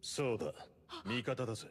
そうだ、味方だぜ。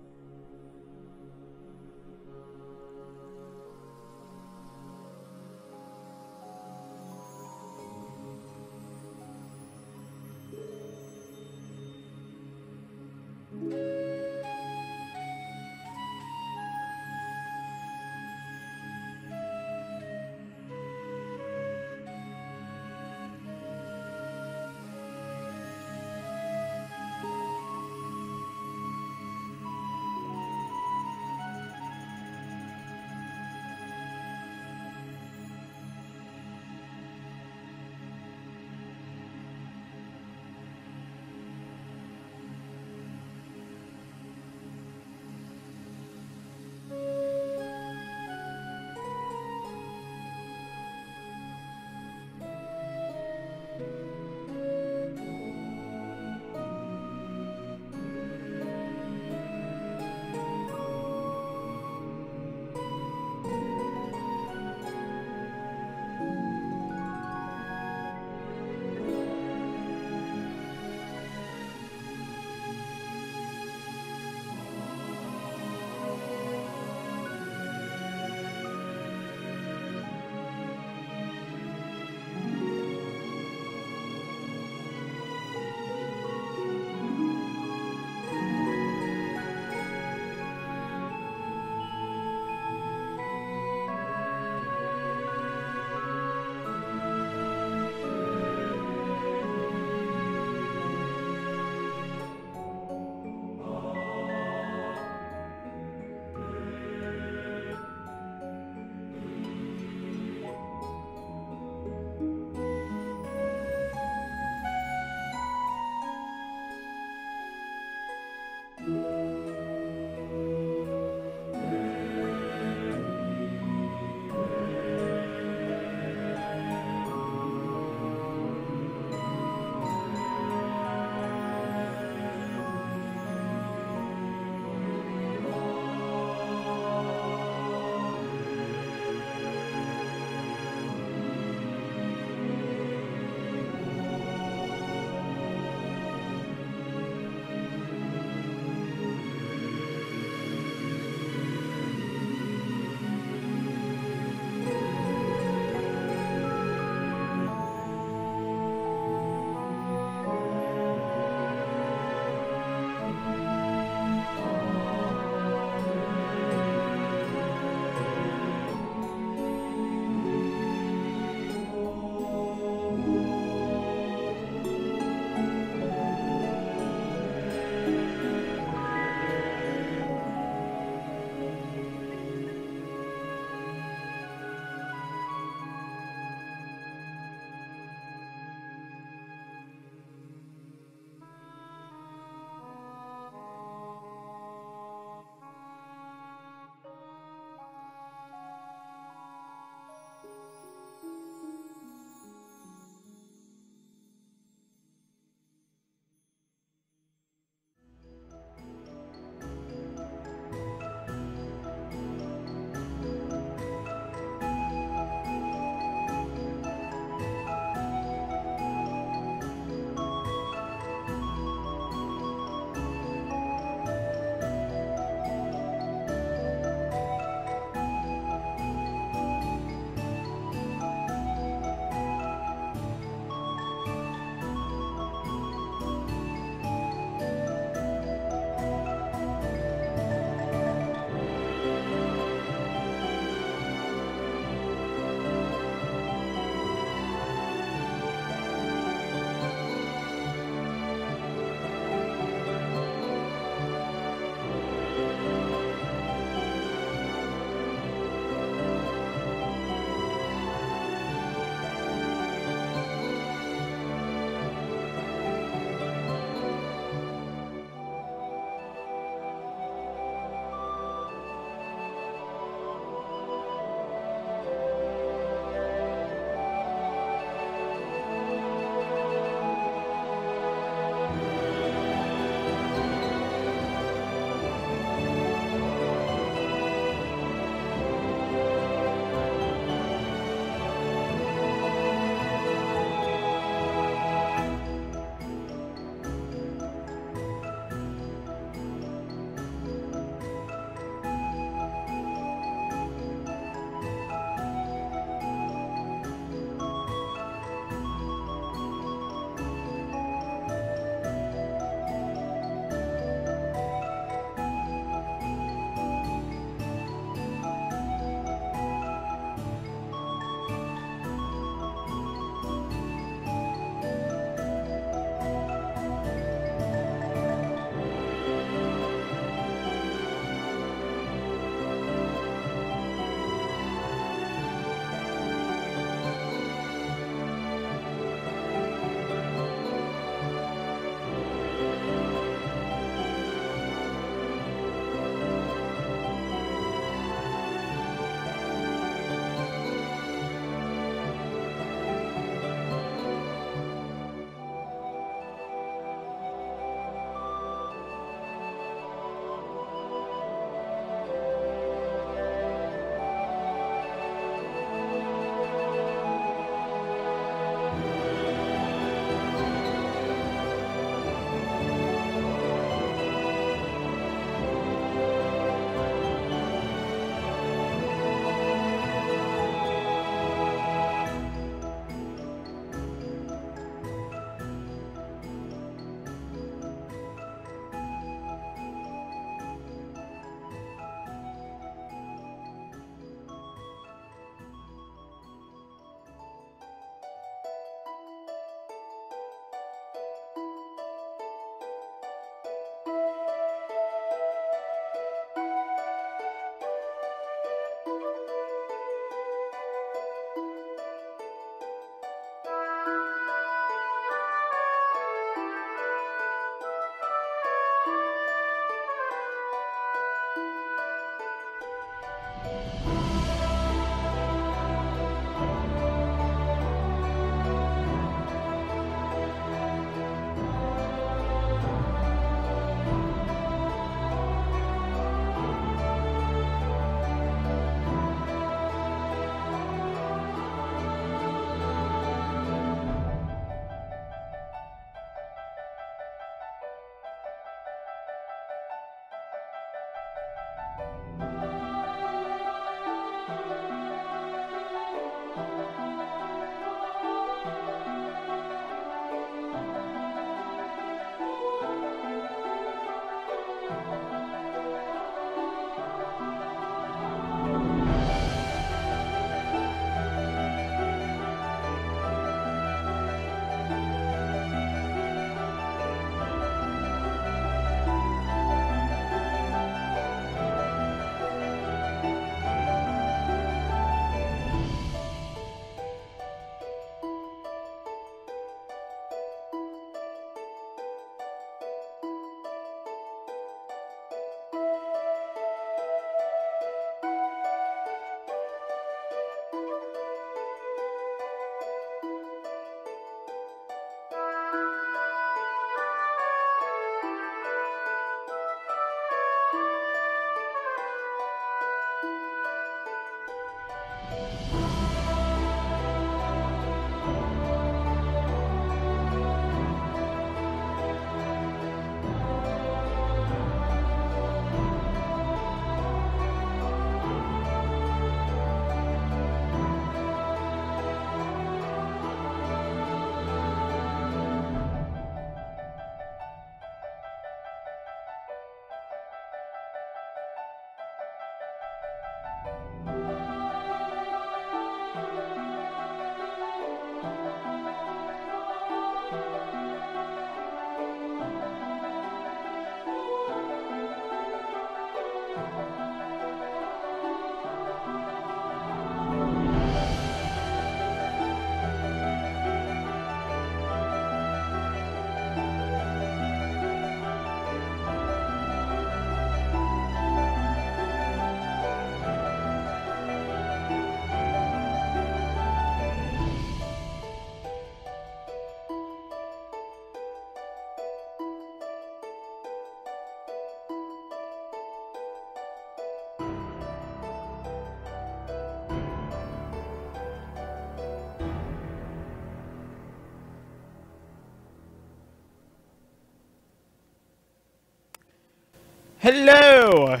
Hello,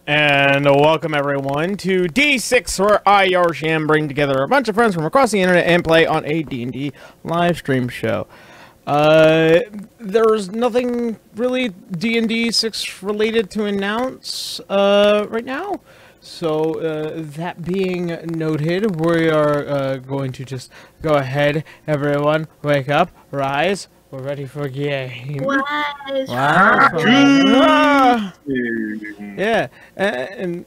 and welcome everyone to D6, where I, your Sham, bring together a bunch of friends from across the internet and play on a D&D live stream show. There's nothing really D&D 6 related to announce right now. So, that being noted, we are going to just go ahead. Everyone, wake up, rise. We're ready for a game. Rise. Yeah, and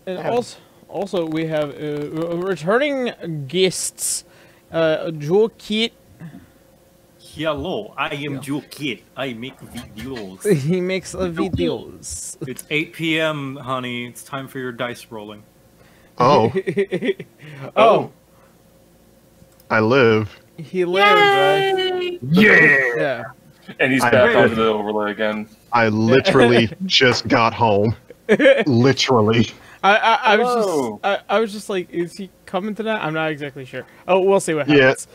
also we have returning guests, Jewel Kit. Hello, I am Jewel Kid. I make videos. He makes videos. It's 8 p.m., honey. It's time for your dice rolling. Oh. Oh. I live. He lives, right? Yeah! And he's back onto the overlay again. I literally just got home. Literally. I was just like, is he coming tonight? I'm not exactly sure. Oh, we'll see what happens.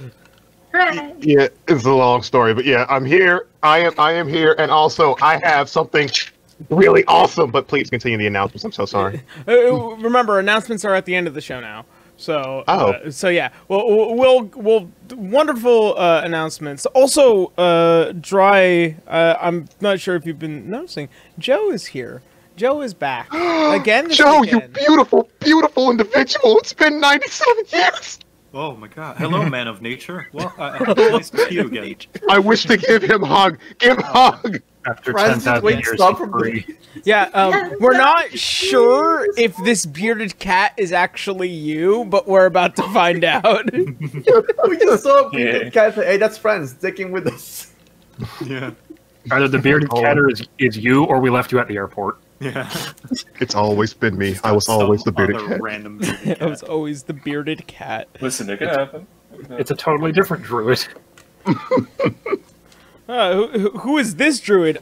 Right. Yeah, it's a long story, but yeah, I'm here. I am here, and also I have something really awesome, but please continue the announcements. I'm so sorry. Remember, announcements are at the end of the show now. So, so yeah, we'll wonderful announcements. Also, I'm not sure if you've been noticing, Joe is here. Joe is back again. Joe, weekend. you beautiful, beautiful individual. It's been 97 years. Oh my god. Hello, man of nature. Well, nice to see you again. I wish to give him a hug. Give him a hug. After 10,000 years, he's free. Yeah, we're not sure if this bearded cat is actually you, but we're about to find out. We just saw a bearded cat say, hey, that's friends, sticking with us. Yeah. Either the bearded cat is you, or we left you at the airport. Yeah. It's always been me. I was always the bearded cat. Random bearded cat. I was always the bearded cat. Listen, it could happen. It's a totally different druid. Who is this druid?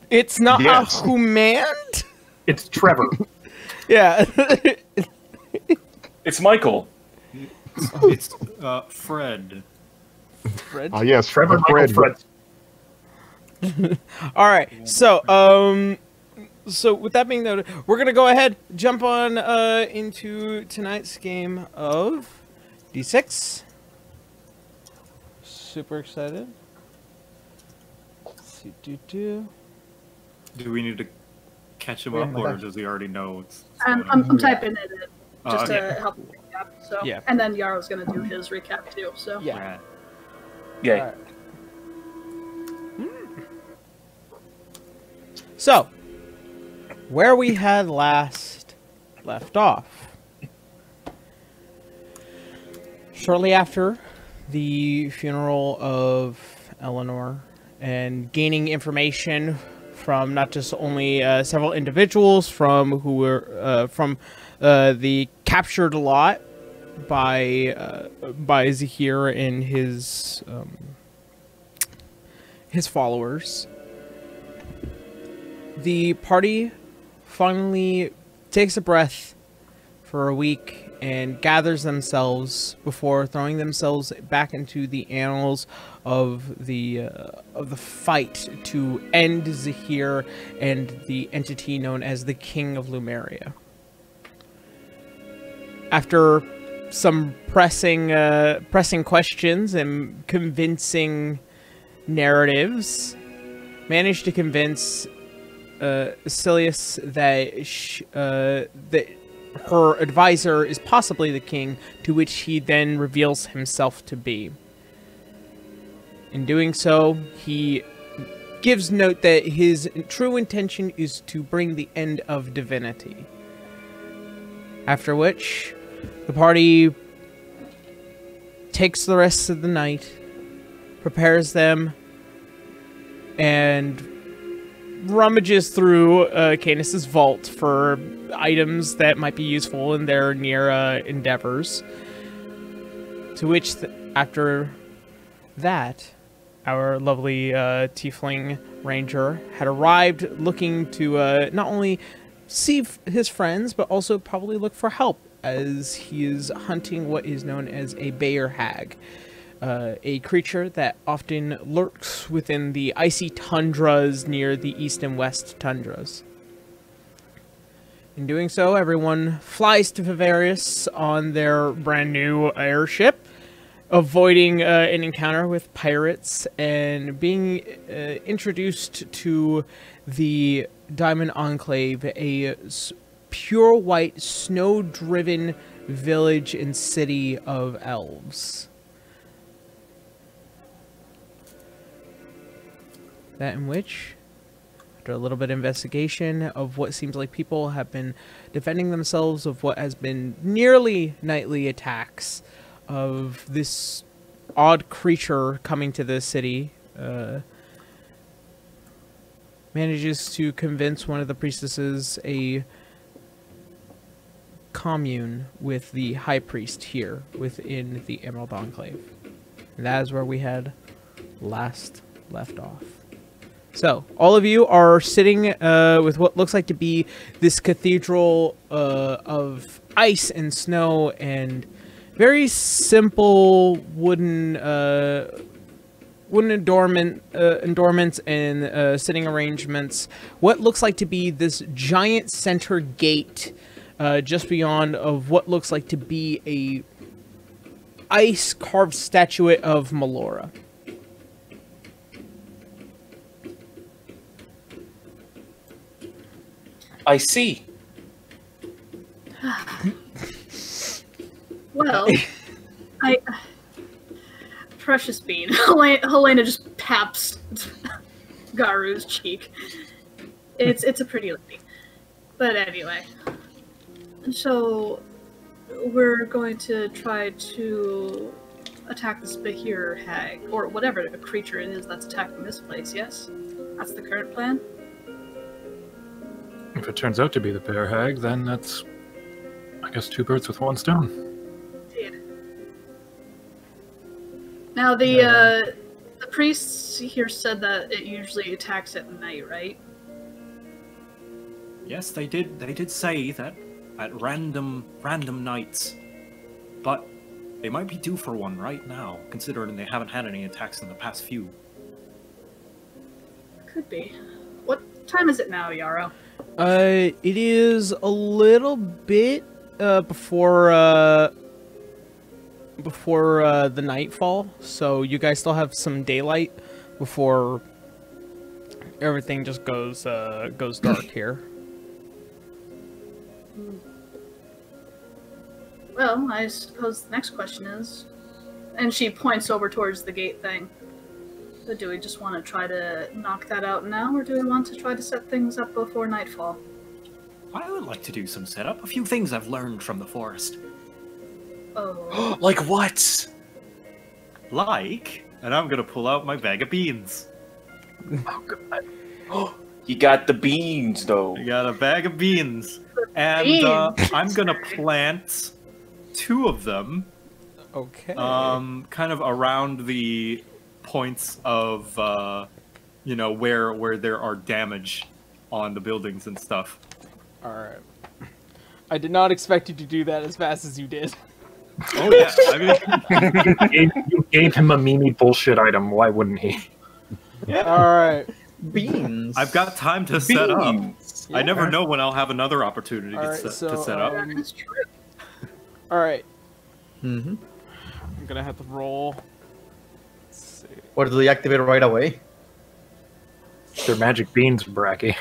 It's not a human? It's Trevor. Yeah. It's Michael. It's Fred. Fred? Yes, Trevor, Michael, Fred. All right. So, so with that being noted, we're gonna go ahead, jump on into tonight's game of D6. Super excited. Let's see, do we need to catch him up, or does he already know? I'm typing it in just okay. to help him recap. So, Yeah. And then Yaro's gonna do his recap too. So. yeah. Yay. All right. So, where we had last left off. Shortly after the funeral of Eleanor and gaining information from not just only several individuals from who were from the captured lot by Zahir and his followers. The party finally takes a breath for a week and gathers themselves before throwing themselves back into the annals of the fight to end Zahir and the entity known as the King of Lumeria. After some pressing questions and convincing narratives, managed to convince Silius that her advisor is possibly the king, to which he then reveals himself to be. In doing so, he gives note that his true intention is to bring the end of divinity. After which, the party takes the rest of the night, prepares them, and rummages through Canis's vault for items that might be useful in their near endeavors. To which, after that, our lovely tiefling ranger had arrived looking to not only see his friends, but also probably look for help, as he is hunting what is known as a Bayer Hag. A creature that often lurks within the icy tundras near the east and west tundras. In doing so, everyone flies to Feyvrious on their brand new airship, avoiding an encounter with pirates and being introduced to the Diamond Enclave, a pure white, snow-driven village and city of elves. That in which, after a little bit of investigation of what seems like people have been defending themselves of what has been nearly nightly attacks of this odd creature coming to the city, manages to convince one of the priestesses a commune with the high priest here within the Emerald Enclave. And that is where we had last left off. So, all of you are sitting with what looks like to be this cathedral of ice and snow and very simple wooden adornments and sitting arrangements. What looks like to be this giant center gate just beyond of what looks like to be a ice-carved statuette of Melora. I see. Well, Precious Bean. Helena just paps Garu's cheek. It's a pretty lady. But anyway. So, we're going to try to attack this Bahir hag, or whatever the creature it is that's attacking this place, yes? That's the current plan? If it turns out to be the bear hag, then that's, I guess, 2 birds with 1 stone. Indeed. Now, the priests here said that it usually attacks at night, right? Yes, they did. They did say that at random nights, but they might be due for one right now, considering they haven't had any attacks in the past few. Could be. What time is it now, Yarrow? It is a little bit before the nightfall, so you guys still have some daylight before everything just goes dark here. Well, I suppose the next question is, and she points over towards the gate thing. So do we just want to try to knock that out now, or do we want to try to set things up before nightfall? I would like to do some setup. A few things I've learned from the forest. Oh. Like what? Like, and I'm gonna pull out my bag of beans. Oh god. You got the beans, though. I got a bag of beans, and I'm gonna plant 2 of them. Okay. Kind of around the points of, you know, where there are damage on the buildings and stuff. Alright. I did not expect you to do that as fast as you did. Oh yeah, I mean... You gave him a Mimi bullshit item, why wouldn't he? Alright. Beans. I've got time to set up. Yeah. I never know when I'll have another opportunity to set up. That is true. Alright. Mm-hmm. I'm gonna have to roll. Let's see. Or do they activate it right away? They're magic beans, Bracky.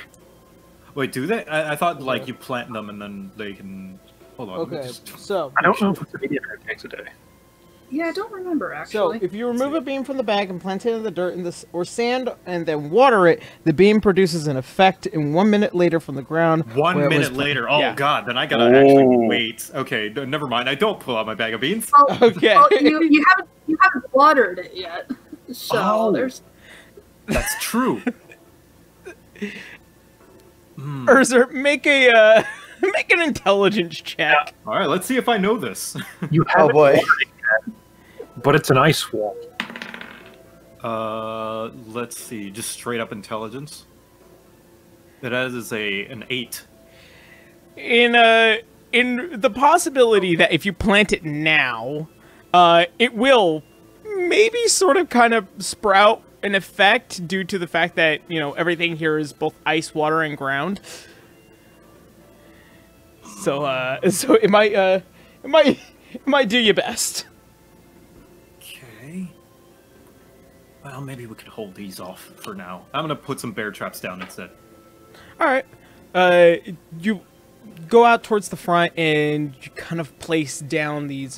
Wait, do they? I thought, like, you plant them and then they can... Hold on. Okay, so... I don't know if it's immediate or it takes a day. Yeah, I don't remember, So, actually. if you remove a beam from the bag and plant it in the dirt or sand and then water it, the beam produces an effect in 1 minute later from the ground. 1 where it was minute later. Oh yeah. god, then I gotta actually wait. Okay, never mind. I don't pull out my bag of beans. Well, Okay. well, you haven't watered it yet. So there's... That's true. Urzer, make a make an intelligence check. All right, let's see if I know this. You Oh have boy. but it's an ice wall. Let's see. Just straight up intelligence. That is an 8. In the possibility that if you plant it now, it will maybe sort of kind of sprout an effect due to the fact that, you know, everything here is both ice, water, and ground. So it might do your best. Okay. Well, maybe we could hold these off for now. I'm gonna put some bear traps down instead. All right. You go out towards the front and you kind of place down these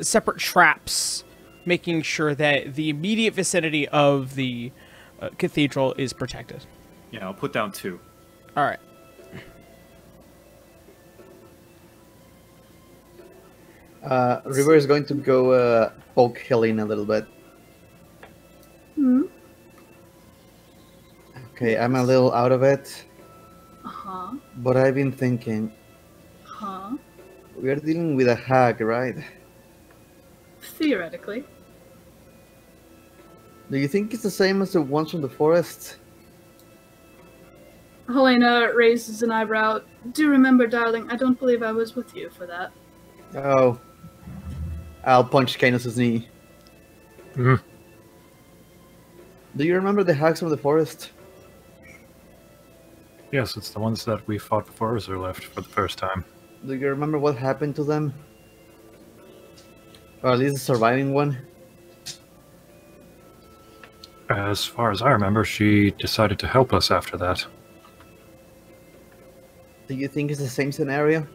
separate traps, making sure that the immediate vicinity of the cathedral is protected. Yeah, I'll put down 2. All right. River is going to go poke Helene a little bit. Hmm. Okay, I'm a little out of it, Uh-huh. but I've been thinking, Huh. we are dealing with a hag, right? Theoretically. Do you think it's the same as the ones from the forest? Helena raises an eyebrow. Do remember, darling, I don't believe I was with you for that. Oh. I'll punch Canis' knee. Mm. Do you remember the hags from the forest? Yes, it's the ones that we fought before Urza left for the first time. Do you remember what happened to them? Or at least the surviving one? As far as I remember, she decided to help us after that. Do you think it's the same scenario?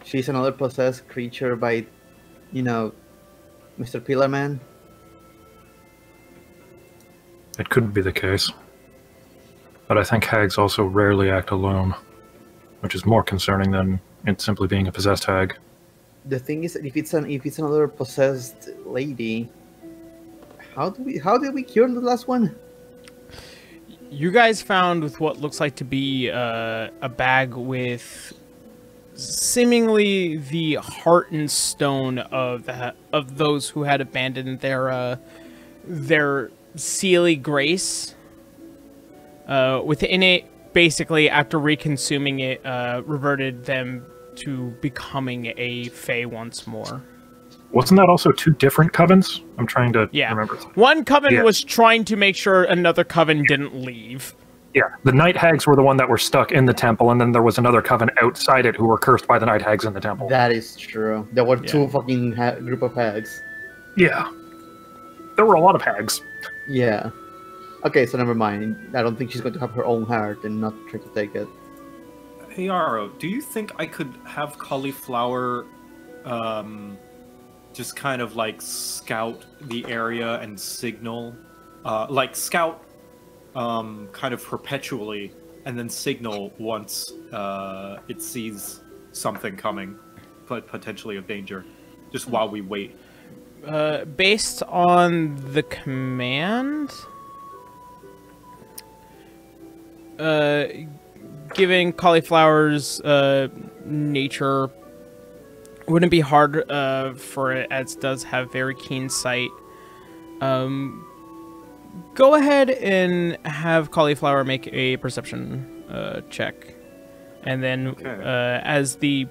She's another possessed creature by, you know, Mr. Pillar Man? It couldn't be the case. But I think hags also rarely act alone, which is more concerning than it simply being a possessed hag. The thing is, if it's another possessed lady, how did we cure the last one? You guys found with what looks like to be a bag with seemingly the heart and stone of those who had abandoned their Sealy Grace. Within it, basically, after reconsuming it, reverted them to becoming a Fey once more. Wasn't that also 2 different covens? I'm trying to remember. One coven Yeah. was trying to make sure another coven didn't leave. Yeah, the night hags were the one that were stuck in the temple, and then there was another coven outside it who were cursed by the night hags in the temple. That is true. There were 2 fucking group of hags. Yeah. There were a lot of hags. Yeah. Okay, so never mind. I don't think she's going to have her own heart and not try to take it. Hey, Aro, do you think I could have Cauliflower just kind of like scout the area and signal? Like scout kind of perpetually and then signal once it sees something coming, but potentially of danger, just while we wait. Based on the command, given Cauliflower's nature, wouldn't be hard for it, as it does have very keen sight. Go ahead and have Cauliflower make a perception check, and then as the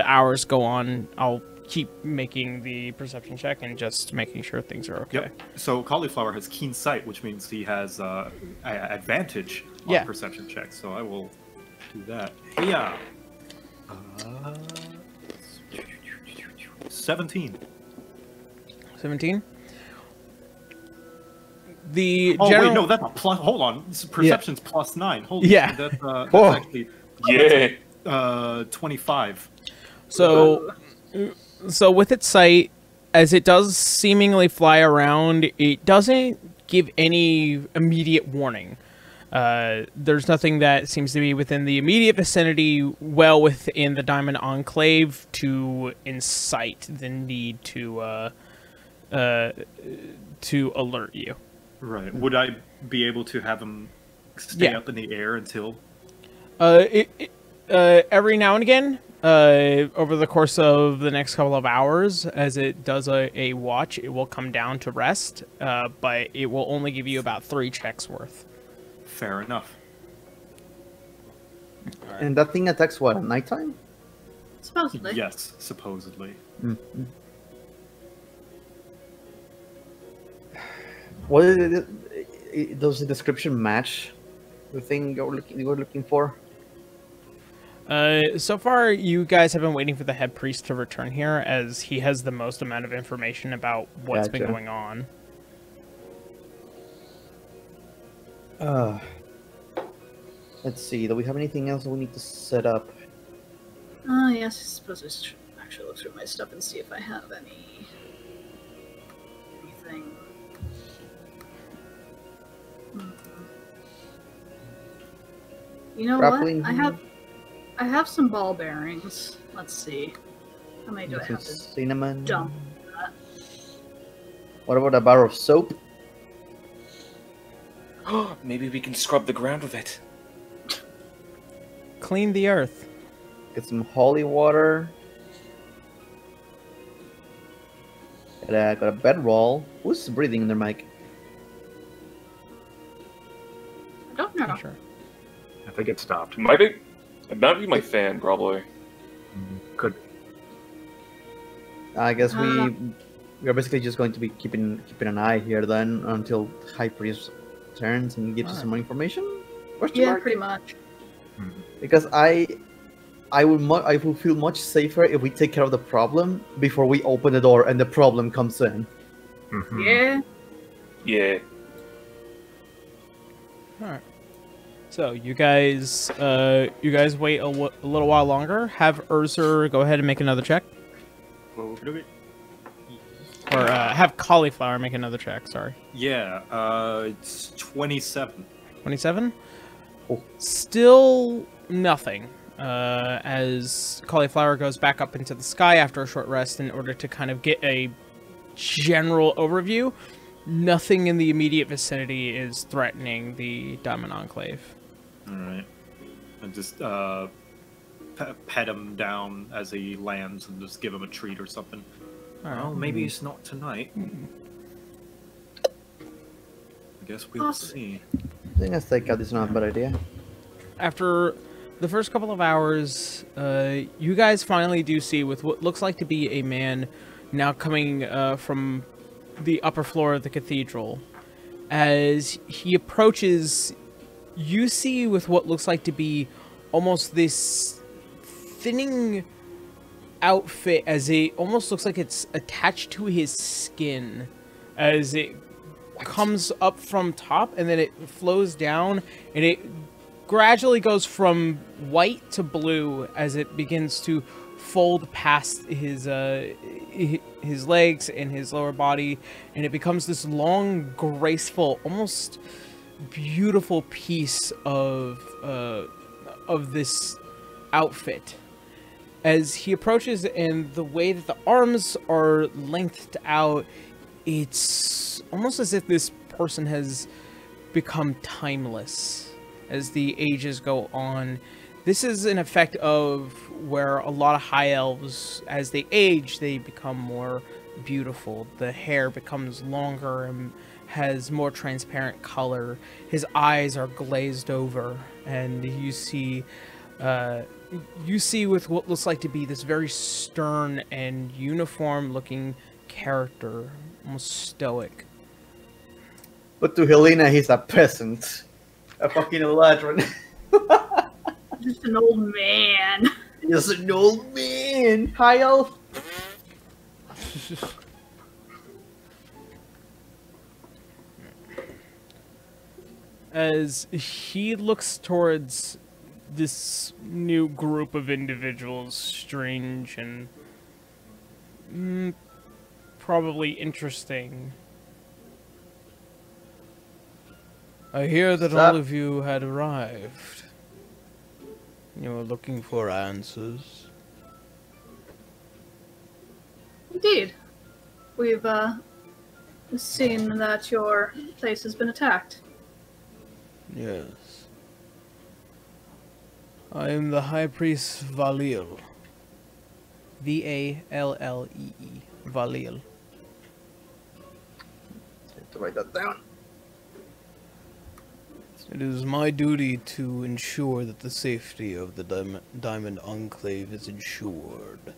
hours go on, I'll keep making the perception check and just making sure things are okay. Yep. So Cauliflower has keen sight, which means he has advantage on perception checks. So I will do that. Yeah. 17. 17. The oh general... wait, no, that's a plus. Hold on, perception's plus 9. Holy yeah. Shit, that's actually 25. So with its sight, as it does seemingly fly around, it doesn't give any immediate warning. There's nothing that seems to be within the immediate vicinity, well within the Diamond Enclave, to incite the need to alert you. Right. Would I be able to have him stay up in the air until? Every now and again, over the course of the next couple of hours, as it does a watch, it will come down to rest, but it will only give you about 3 checks worth. Fair enough. Right. And that thing attacks what, at nighttime? Supposedly. Yes, supposedly. Mm-hmm. What is it? Does the description match the thing you're looking for? So far, you guys have been waiting for the head priest to return here, as he has the most amount of information about what's been Gotcha. going on. Let's see. Do we have anything else we need to set up? Yes, I suppose I should actually look through my stuff and see if I have anything. Hmm. You know Grappling what? I have some ball bearings. Let's see. How many do I Some have to cinnamon. dump that? What about a bar of soap? Maybe we can scrub the ground with it. Clean the earth. Get some holy water. Got a bedroll. Who's breathing in their mic? I don't know. Sure. I think it stopped. Might be my fan, probably. Could. I guess we're basically just going to be keeping an eye here then until High Priest returns and gives us some more information. Question Yeah, mark? pretty much. Because I will feel much safer if we take care of the problem before we open the door and the problem comes in. Mhm. Yeah. Yeah. Alright. So, you guys wait a little while longer. Have Urzer go ahead and make another check. Or have Cauliflower make another check, sorry. Yeah, it's 27. 27? Oh. Still nothing. As Cauliflower goes back up into the sky after a short rest in order to kind of get a general overview, nothing in the immediate vicinity is threatening the Diamond Enclave. Alright. And just pet him down as he lands and just give him a treat or something. Well, maybe it's not tonight. I guess we'll see. I think a stakeout is not a bad idea. After the first couple of hours, you guys finally do see with what looks like to be a man now coming from the upper floor of the cathedral. As he approaches, you see with what looks like to be almost this thinning outfit, as it almost looks like it's attached to his skin, as it comes up from top and then it flows down and it gradually goes from white to blue as it begins to fold past his legs and his lower body, and it becomes this long, graceful, almost beautiful piece of this outfit. As he approaches, and the way that the arms are lengthed out, it's almost as if this person has become timeless as the ages go on. This is an effect of where a lot of high elves, as they age, they become more beautiful. The hair becomes longer and has more transparent color. His eyes are glazed over, and you see with what looks like to be this very stern and uniform-looking character, almost stoic. But to Helena, he's a peasant. A fucking ladron. Just an old man. He's an old man. High elf. As he looks towards this new group of individuals, strange and probably interesting. I hear that all of you had arrived. You were looking for answers. Indeed. We've seen that your place has been attacked. Yes. I am the High Priest Valil. V-A-L-L-E-E. Valil. Have to write that down. It is my duty to ensure that the safety of the Diamond Enclave is ensured.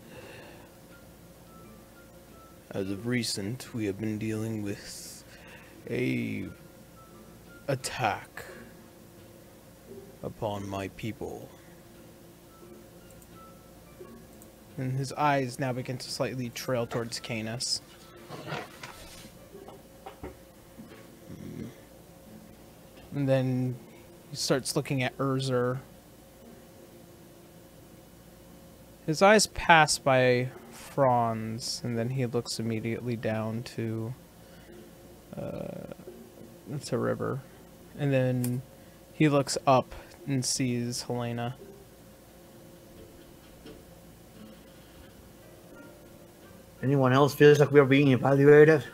As of recent, we have been dealing with a attack upon my people. And his eyes now begin to slightly trail towards Canis. And then he starts looking at Urzer. His eyes pass by Franz, and then he looks immediately down to River. And then he looks up and sees Helena. Anyone else feels like we're being evaluated?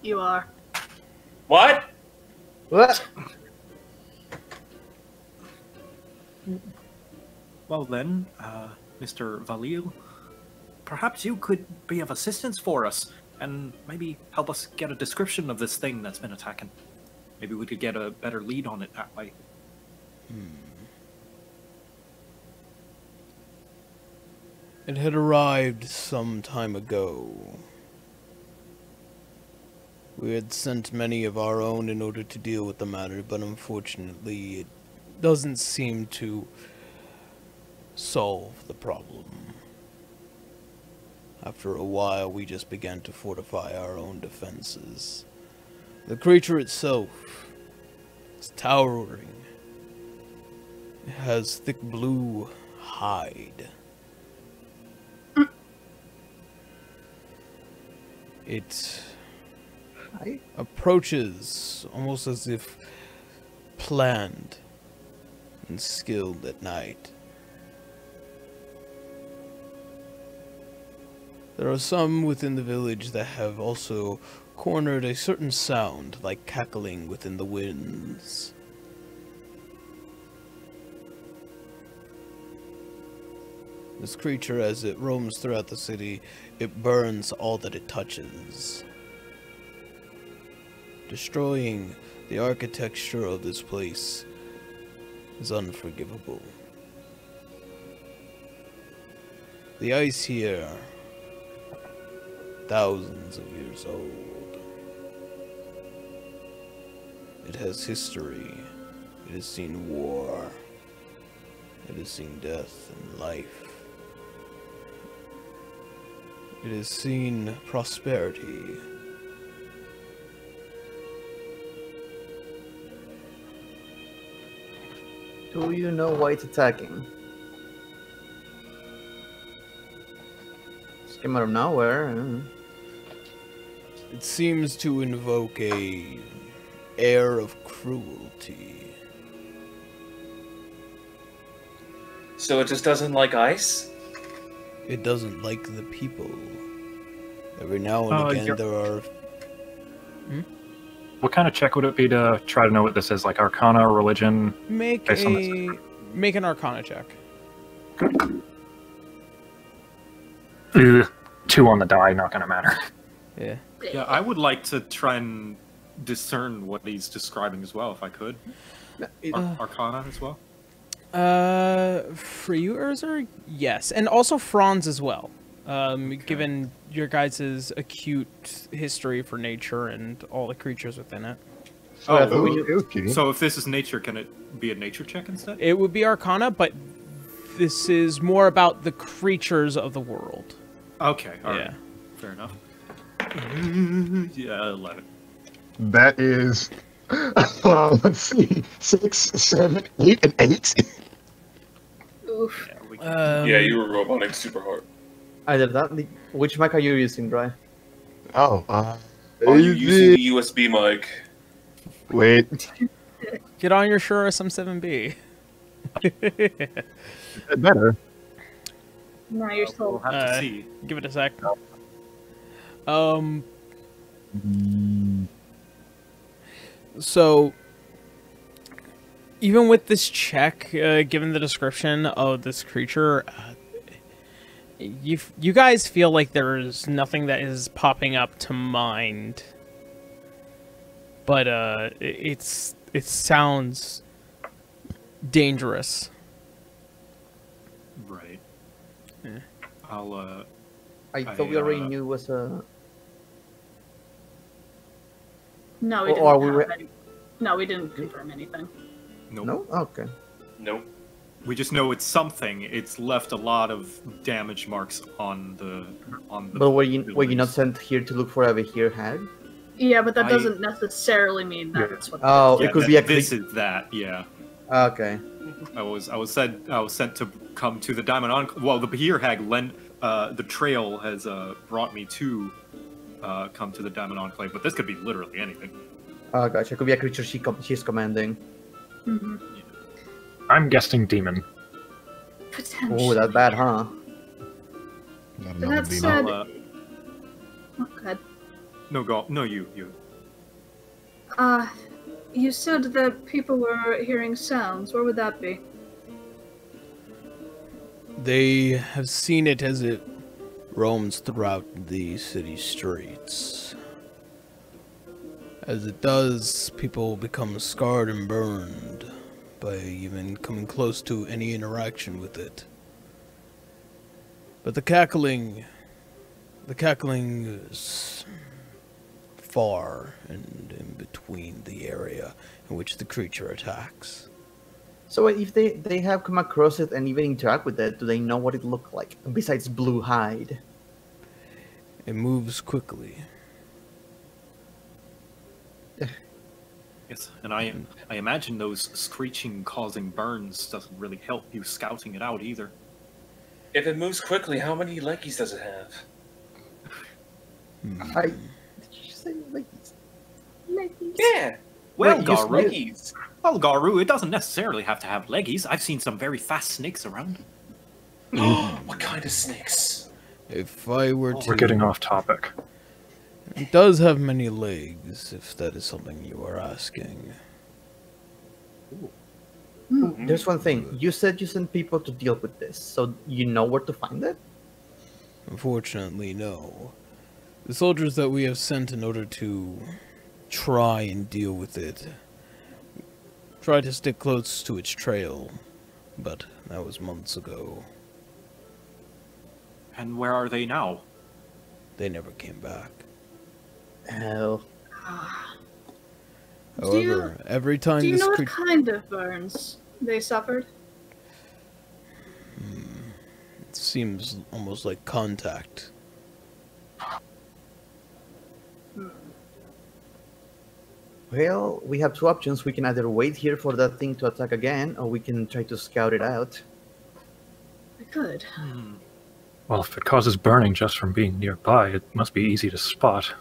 You are. What? What? Well then, Mr. Valil, perhaps you could be of assistance for us, and maybe help us get a description of this thing that's been attacking. Maybe we could get a better lead on it that way. It had arrived some time ago. We had sent many of our own in order to deal with the matter, but unfortunately it doesn't seem to solve the problem. After a while, we just began to fortify our own defenses. The creature itself is towering. It has thick blue hide. It approaches almost as if planned and skilled at night. There are some within the village that have also cornered a certain sound, like cackling within the winds. This creature, as it roams throughout the city, it burns all that it touches. Destroying the architecture of this place is unforgivable. The ice here, thousands of years old. It has history. It has seen war. It has seen death and life. It has seen prosperity. Do you know why it's attacking? Just came out of nowhere. It seems to invoke a air of cruelty. So it just doesn't like ice? It doesn't like the people. Every now and again there are... What kind of check would it be to try to know what this is? Like Arcana or Religion? Make an Arcana check. Ugh, 2 on the die, not gonna matter. Yeah. Yeah, I would like to try and discern what he's describing as well, if I could. Arcana as well? For you, Urzer? Yes. And also Franz as well. Given your guys' acute history for nature and all the creatures within it. So if this is nature, can it be a nature check instead? It would be Arcana, but this is more about the creatures of the world. Okay, alright. Yeah. Fair enough. Yeah, 11. That is, let's see, 6, 7, 8, and 8. Oof. Yeah, you were roboting super hard. Either that. Which mic are you using, Bri? Oh, Are you using the USB mic? wait. Get on your Shure SM7B. Better. Now you're We'll still. have to see. Give it a sec. So, even with this check, given the description of this creature, you guys feel like there's nothing that is popping up to mind. But it sounds dangerous. Right. Yeah. I thought we already knew it was a... No, we Or didn't. we have any- No, we didn't confirm anything. Nope. No? Okay. Nope. We just know it's something. It's left a lot of damage marks on the But were you not buildings. sent here to look for a here hag? Yeah, but that I- doesn't necessarily mean that's what. Oh, Yeah, it could be a this is that. Yeah. Okay. I was sent to come to the Diamond Enclave. Well, the Behir Hag the trail has brought me to come to the Diamond Enclave, but this could be literally anything. Oh, gotcha. It could be a creature she's commanding. Mm-hmm. I'm guessing demon. Potentially. Oh, that's bad, huh? Not But another that demon. said, I'll, oh, you. you said that people were hearing sounds. Where would that be? They have seen it as it roams throughout the city streets. As it does, people become scarred and burned by even coming close to any interaction with it. But the cackling is far and in between the area in which the creature attacks. So if they have come across it and even interact with it, do they know what it looked like besides blue hide? It moves quickly. Yes, and I imagine those screeching causing burns doesn't really help you scouting it out either. If it moves quickly, how many leggies does it have? Did you say leggies? Yeah. Well, Wait, Garu, Leggies. it doesn't necessarily have to have leggies. I've seen some very fast snakes around. What kind of snakes? If I were to... We're getting off topic. It does have many legs, if that is something you are asking. There's one thing. You said you sent people to deal with this, so you know where to find it? Unfortunately, no. The soldiers that we have sent in order to try and deal with it try to stick close to its trail, but that was months ago. And where are they now? They never came back. Hell. However, every time Do you this know what creature... kind of burns they suffered? It seems almost like contact. Well, we have two options. We can either wait here for that thing to attack again, or we can try to scout it out. I could. Well, if it causes burning just from being nearby, it must be easy to spot.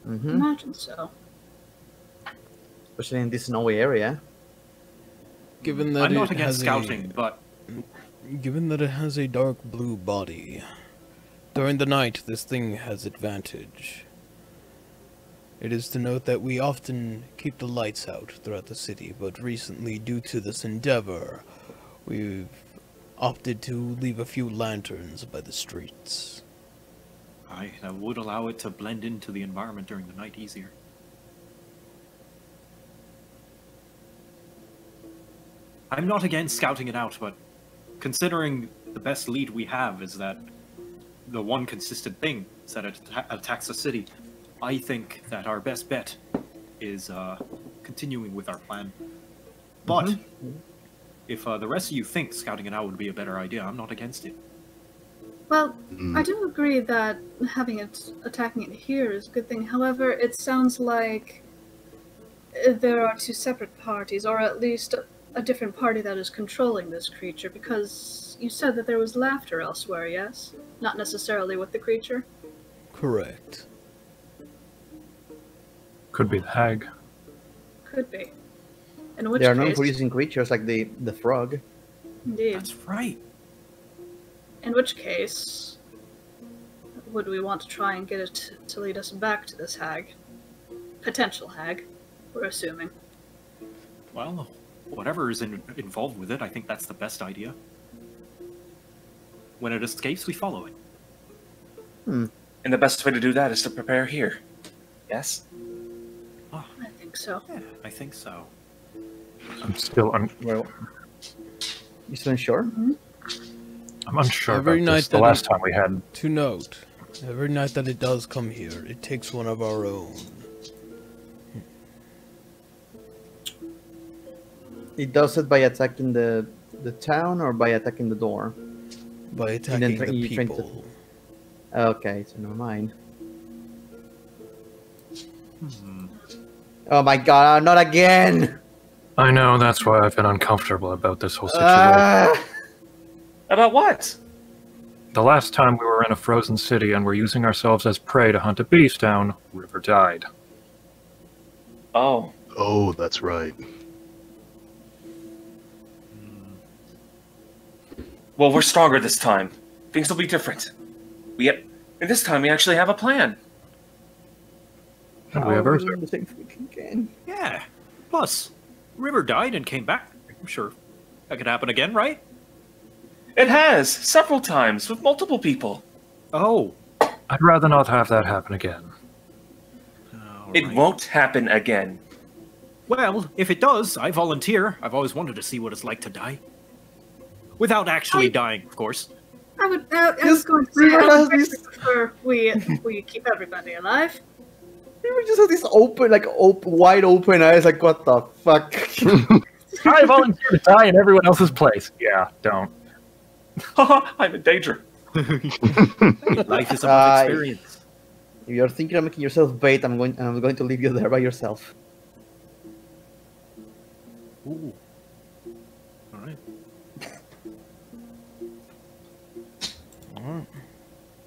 Mm-hmm. Imagine so. Especially in this snowy area. Given that I'm not it against has scouting, but Given that it has a dark blue body, during the night this thing has advantage. It is to note that we often keep the lights out throughout the city, but recently, due to this endeavor, we've opted to leave a few lanterns by the streets. that would allow it to blend into the environment during the night easier. I'm not against scouting it out, but considering the best lead we have is that the one consistent thing is that it attacks the city, I think that our best bet is continuing with our plan. But if the rest of you think scouting it out would be a better idea, I'm not against it. Well, I do agree that having it attacking it here is a good thing. However, it sounds like there are two separate parties, or at least a different party that is controlling this creature, because you said that there was laughter elsewhere, yes? Not necessarily with the creature? Correct. Could be the hag. Could be. In which They are known case, for using creatures like the frog. indeed. That's right. In which case, would we want to try and get it to lead us back to this hag? Potential hag, we're assuming. Well, whatever is involved with it, I think that's the best idea. When it escapes, we follow it. And the best way to do that is to prepare here. Yes? I think so. Yeah, I think so. I'm still Well, you still unsure? I'm unsure Every about night this. The that last time we had... To note, every night that it does come here, it takes one of our own. It does it by attacking the town or by attacking the door? By attacking the you trying to- people. Okay, so never mind. Oh my god, not again! I know, that's why I've been uncomfortable about this whole situation. About what? The last time we were in a frozen city and were using ourselves as prey to hunt a beast down, River died. Oh. Oh, that's right. Well, we're stronger this time. Things will be different. And this time we actually have a plan. Have we ever? The same thing again. Yeah. Plus, River died and came back. I'm sure that could happen again, right? It has, several times, with multiple people. Oh. I'd rather not have that happen again. It won't happen again. Well, if it does, I volunteer. I've always wanted to see what it's like to die. Without actually dying, of course. I was going to say, I would prefer we keep everybody alive. We just have these wide open eyes, like, what the fuck? I volunteer to die in everyone else's place. Yeah, don't. I'm in danger. Life is about experience. If you're thinking of making yourself bait, I'm going to leave you there by yourself. Ooh. All right.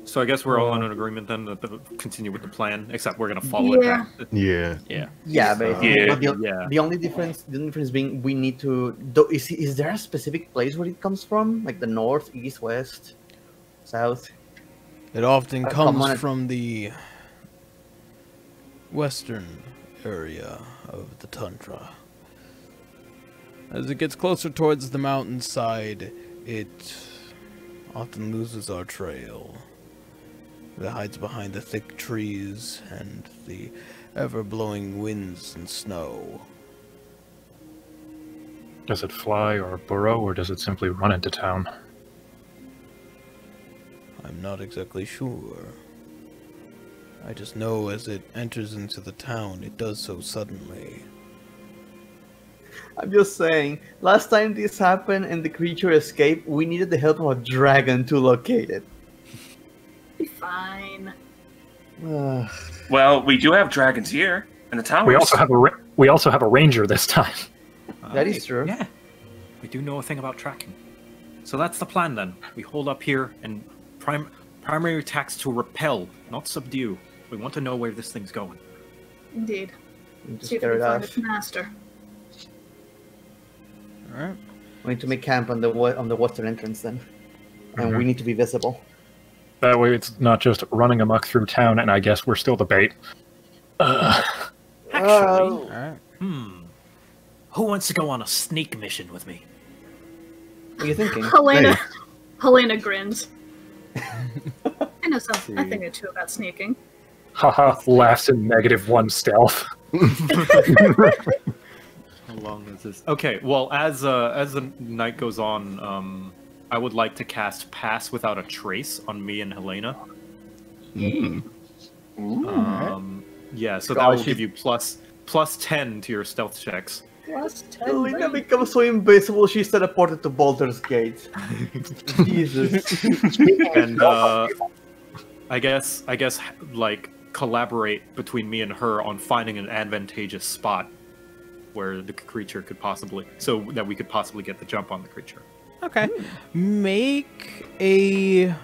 So I guess we're all in an agreement then to continue with the plan, except we're gonna follow it back. Yeah. Yeah, basically. Yeah. But the only difference being we need to. Is there a specific place where it comes from, like the north, east, west, south? It often come on. comes from the western area of the tundra. As it gets closer towards the mountainside, it often loses our trail. It hides behind the thick trees and the ever-blowing winds and snow. Does it fly or burrow, or does it simply run into town? I'm not exactly sure. I just know as it enters into the town, it does so suddenly. I'm just saying, last time this happened and the creature escaped, we needed the help of a dragon to locate it. Be fine. Well, we do have dragons here in the towers. We also have a ranger this time. That is true. Yeah. We do know a thing about tracking. So that's the plan then. We hold up here and primary attacks to repel, not subdue. We want to know where this thing's going. Indeed. Just See if we scare can it find off. its master. Alright. We need to make camp on the western entrance then, and we need to be visible. That way it's not just running amok through town, and I guess we're still the bait. Actually, Alright. Who wants to go on a sneak mission with me? What are you thinking? Helena grins. I know something. I think a two about sneaking. Haha, laughs in -1 stealth. How long is this? Okay, well, as the night goes on, I would like to cast Pass Without a Trace on me and Helena. Yeah, so that will give you plus 10 to your stealth checks. Plus 10. Helena becomes so invisible, she's teleported to Baldur's Gate. Jesus. And I guess like collaborate between me and her on finding an advantageous spot where the creature could possibly, so that we could possibly get the jump on the creature. Okay. Make an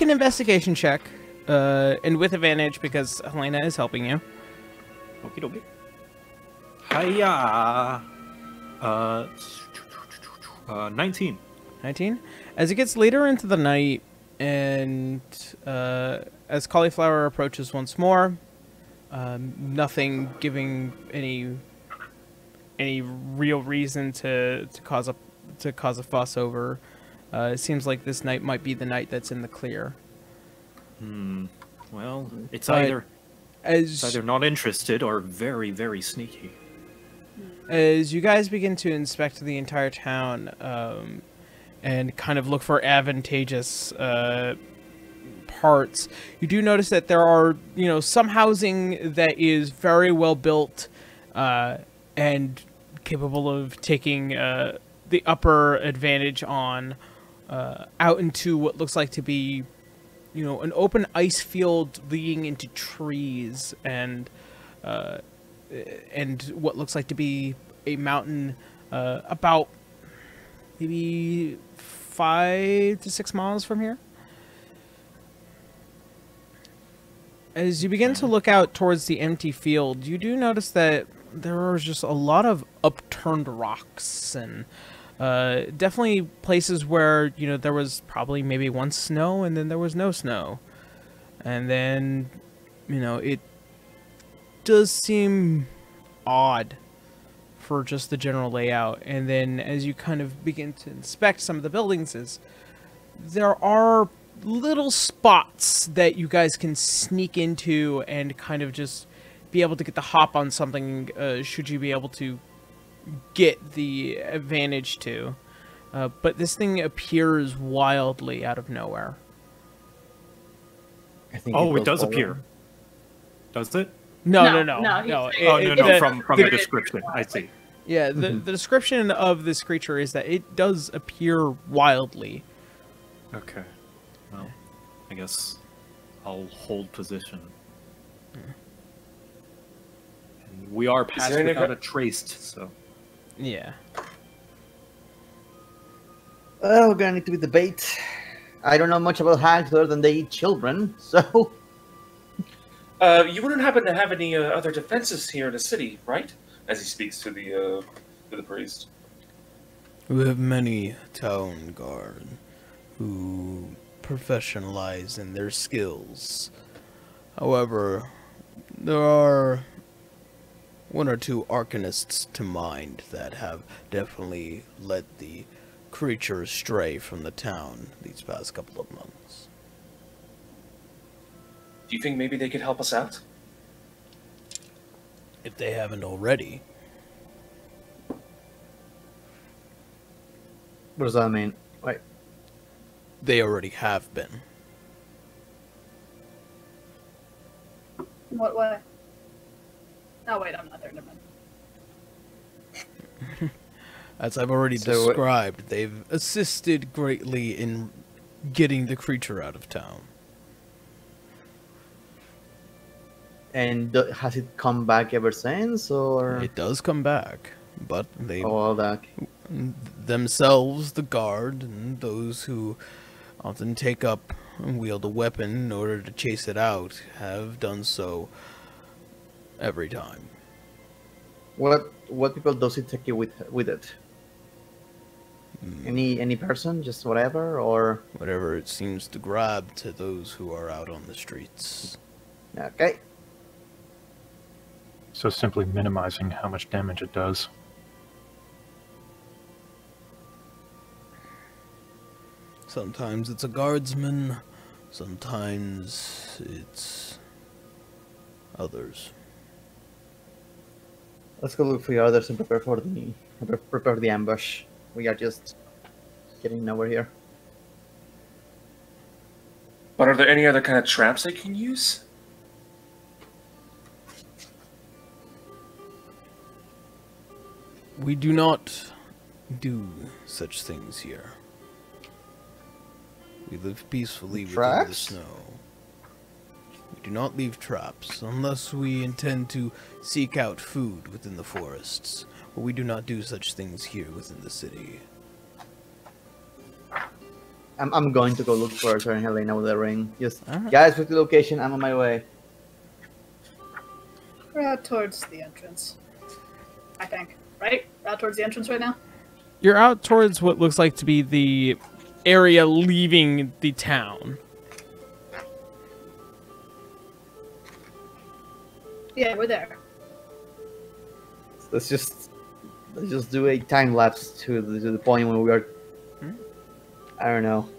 investigation check, and with advantage because Helena is helping you. Okie dokie. Hiya! 19. 19. As it gets later into the night, and as Cauliflower approaches once more, nothing giving any real reason to cause a fuss over. It seems like this night might be the night that's in the clear. Well, it's But either not interested or very, very sneaky. As you guys begin to inspect the entire town, and kind of look for advantageous parts, you do notice that there are, some housing that is very well built, and capable of taking the upper advantage on out into what looks like to be, an open ice field leading into trees and what looks like to be a mountain about maybe 5 to 6 miles from here. As you begin to look out towards the empty field, you do notice that there are just a lot of upturned rocks and definitely places where, there was probably maybe once snow and then there was no snow. And then, it does seem odd for just the general layout. And then as you kind of begin to inspect some of the buildings, there are little spots that you guys can sneak into and kind of just be able to get the hop on something should you be able to get the advantage to. But this thing appears wildly out of nowhere. I think Oh, it does appear. Does it? No. No, From the description. I see. Yeah, the description of this creature is that it does appear wildly. Okay. Well, I guess I'll hold position. And we are passed there any without a traced, so... Yeah. Oh, we're gonna need to be the bait. I don't know much about hags other than they eat children, so... You wouldn't happen to have any other defenses here in the city, right? As he speaks to the priest. We have many town guard who professionalize in their skills. However, there are one or two arcanists to mind that have definitely led the creature astray from the town these past couple of months. Do you think maybe they could help us out? If they haven't already. What does that mean? Wait. They already have been. What way? Oh wait, I'm not there. Never mind. As I've already described, they've assisted greatly in getting the creature out of town. And has it come back ever since, or...? It does come back, but they that. themselves, the guard, and those who often take up and wield a weapon in order to chase it out, have done so every time. What people does it take you with it? Any person, just whatever, or Whatever it seems to grab to those who are out on the streets. okay? So simply minimizing how much damage it does. Sometimes it's a guardsman, sometimes it's others. Let's go look for the others and prepare the ambush. We are just getting nowhere here. But are there any other kind of traps they can use? We do not do such things here. We live peacefully within the Traps? snow. We do not leave traps unless we intend to seek out food within the forests, but we do not do such things here within the city. I'm going to go look for Sir Helena with a ring. Just Alright. guys, with the location. I'm on my way. We're out towards the entrance. I think. Right? We're out towards the entrance right now? You're out towards what looks like to be the area leaving the town. Yeah, we're there. Let's just do a time lapse to the point when we are. I don't know.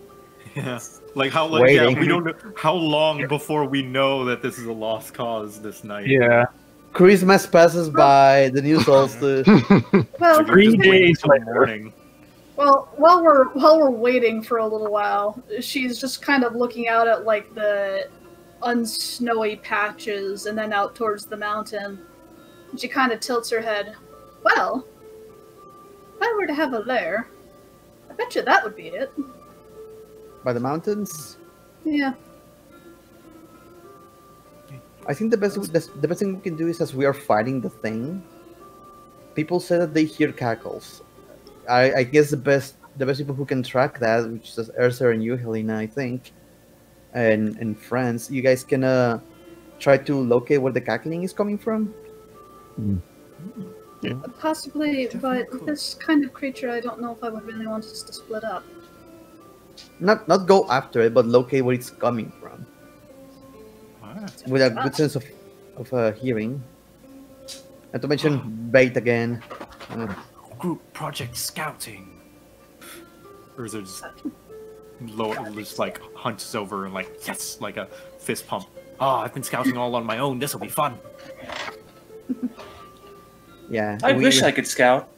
Yeah. Like how Waiting. we don't know how long before we know that this is a lost cause this night. Yeah. Christmas passes by. The new solstice. Well, Like, we're just 3 waiting days till the later. morning. well, while we're waiting for a little while, she's just kind of looking out at like the unsnowy patches and then out towards the mountain. She kind of tilts her head. Well, if I were to have a lair, I bet you that would be it. By the mountains? Yeah. I think the best thing we can do is, as we are fighting the thing, people say that they hear cackles. I guess the best people who can track that, which is Ursa and you, Helena, I think, and friends, you guys can try to locate where the cackling is coming from. Yeah. Possibly, but this kind of creature, I don't know if I would really want us to split up. Not go after it, but locate where it's coming from. With a good sense of hearing. Not to mention bait again. Group project scouting. Or is it just like hunches over and like, yes, like a fist pump. Oh, I've been scouting all on my own. This will be fun. Yeah. I wish I could scout.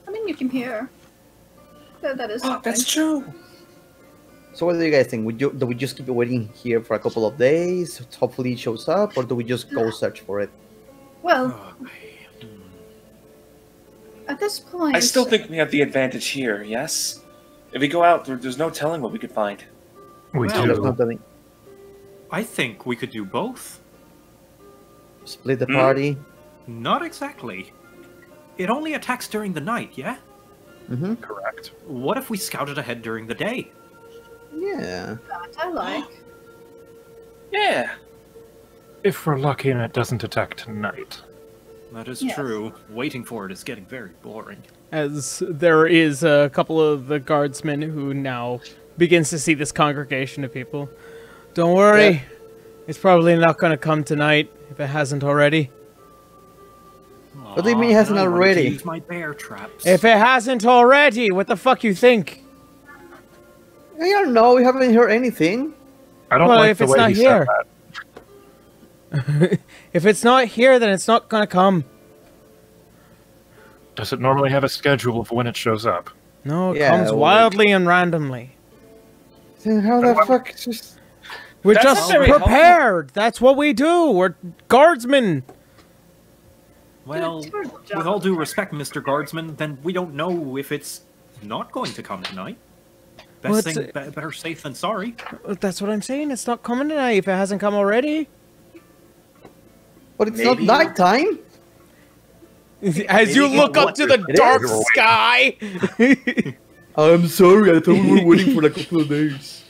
I mean, you can hear. That is Oh, something. that's true. So what do you guys think? Do we just keep waiting here for a couple of days? Hopefully it shows up, or do we just go search for it? Well, at this point... I still think we have the advantage here, yes? If we go out, there's no telling what we could find. We Well, There's do. not any- I think we could do both. Split the party. Not exactly. It only attacks during the night, yeah? Mm-hmm. Correct. What if we scouted ahead during the day? Yeah. That I like. Yeah. If we're lucky and it doesn't attack tonight. That is Yes. true. Waiting for it is getting very boring. As there is a couple of the guardsmen who now begins to see this congregation of people. Don't worry, Yeah. it's probably not going to come tonight if it hasn't already. What do you mean it hasn't I wanted to already? Use my bear traps. If it hasn't already, what the fuck you think? I don't know. We haven't heard anything. I don't Well, like if the it's way not he here. said that. If it's not here, then it's not going to come. Does it normally have a schedule of when it shows up? No, it Yeah, comes well, wildly and randomly. Then how the fuck? It's just We're That's just not very prepared. That's what we do. We're guardsmen. Well, Terrible job. with all due respect, Mr. Guardsman, then we don't know if it's not going to come tonight. Well, Best it's- thing, better safe than sorry. That's what I'm saying. It's not coming tonight if it hasn't come already. but it's Maybe. not nighttime. As you Maybe look up to the It dark is. sky. I'm sorry. I thought we were waiting for a couple of days.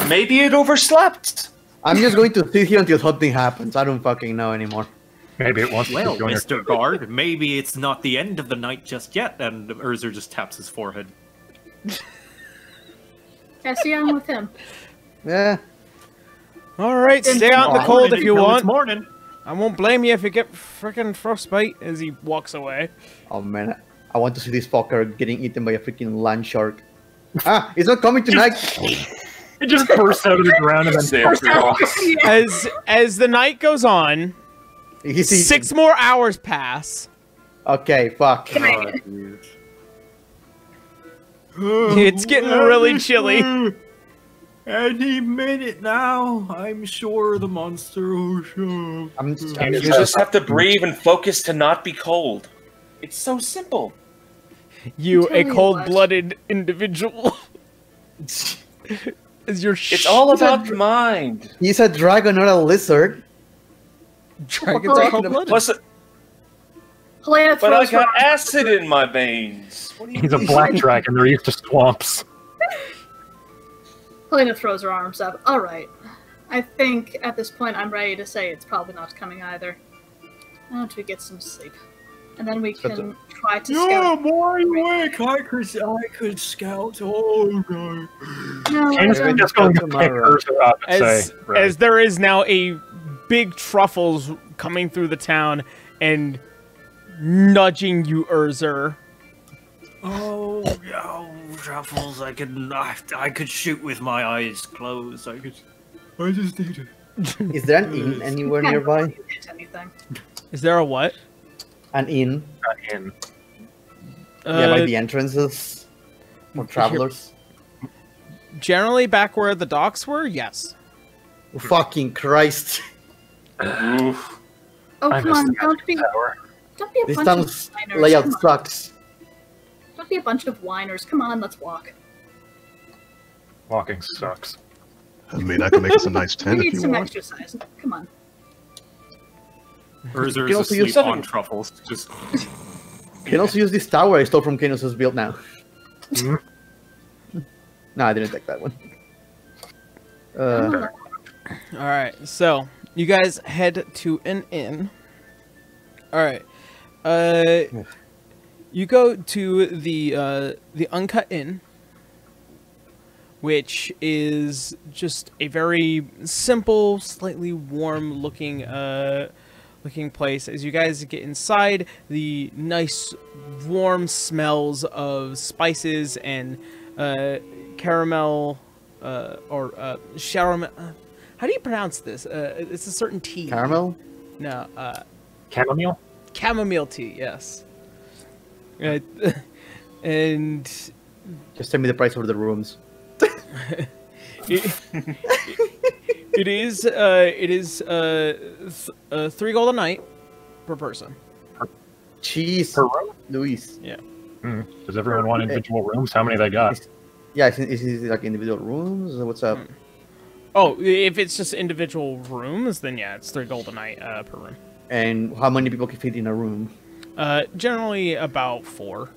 Maybe it overslept. I'm just going to sit here until something happens. I don't fucking know anymore. Maybe it wants Well, to join Mr. Guard, maybe it's not the end of the night just yet. And Urzer just taps his forehead. Yeah, see, I'm with him. Yeah. All right, stay out in the Oh, cold if you Until it's want. morning. I won't blame you if you get frickin' frostbite. As he walks away. Oh man, I want to see this fucker getting eaten by a freaking land shark. Ah, it's not coming tonight. It just bursts out of the ground and then There we go. As the night goes on, He's eating. 6 more hours pass. Okay, fuck. Oh, dude. It's getting really chilly. Any minute now, I'm sure the monster will show. I'm You just have to breathe and focus to not be cold. It's so simple. You, Tell a you cold-blooded individual. As your It's all about the mind. He's a dragon, not a lizard. dragons are cold-blooded. Plus, Helena but I throws got her- acid in my veins. What do you he's a black dragon. They're used to swamps. Helena throws her arms up. All right. I think at this point I'm ready to say it's probably not coming either. Why don't we get some sleep? And then we can try to scout. more awake. I could scout all night. No, I King's don't- just going to pick tomorrow. Urza up and As, say, right. as there is now a big truffles coming through the town and nudging you, Urzer. Oh, Truffles! I could shoot with my eyes closed. I just need it. Is there an inn anywhere Can't nearby? really hit anything. Is there a what? An inn? in. Yeah, by the entrances for travelers. Generally, back where the docks were, yes. Fucking Christ! Oof. Oh, I come missed on, the don't be. tower. Don't be a This bunch town's of whiners. layout Come on. sucks. Don't be a bunch of whiners. Come on, let's walk. Walking sucks. I mean, I can make us a nice We tent if need you some want. exercise. Come on. Urzer You is also use asleep on something- truffles. Just You can also use this tower I stole from Kanos' build now. No, I didn't take that one. All right, so you guys head to an inn. All right, you go to the Uncut Inn, which is just a very simple, slightly warm-looking looking place. As you guys get inside, the nice, warm smells of spices and caramel or caramel. How do you pronounce this? It's a certain tea. Caramel? No, Chamomile? chamomile tea. Yes. And Just tell me the price of the rooms. it is 3 gold a night per person. Cheese. Per room? Luis. Yeah. Does everyone want individual rooms? How many they got? Yeah, is it like individual rooms? What's up? Oh, if it's just individual rooms, then yeah, it's 3 gold a night per room. And how many people can fit in a room? Generally about 4.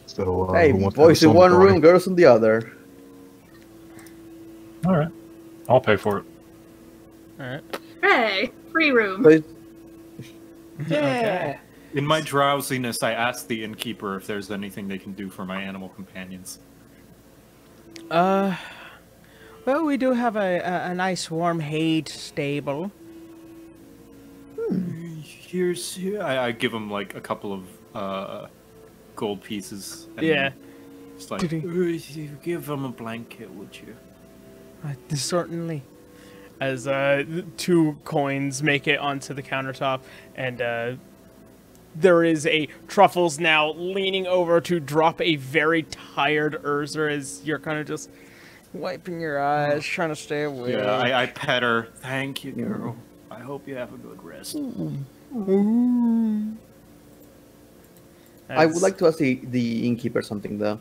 So, Hey, who wants to boys have in a one party? room, girls in the other. All right. I'll pay for it. All right. Hey, free room. But Yeah. in my drowsiness, I asked the innkeeper if there's anything they can do for my animal companions. Well, we do have a nice warm hay stable. Here's I give him like a couple of gold pieces. And Yeah. It's like, Did he- give him a blanket, would you? Certainly. As 2 coins make it onto the countertop, and there is a Truffles now leaning over to drop a very tired Urzer as you're kind of just wiping your eyes, trying to stay awake. Yeah, I pet her. Thank you, girl. I hope you have a good rest. I would like to ask the innkeeper something though.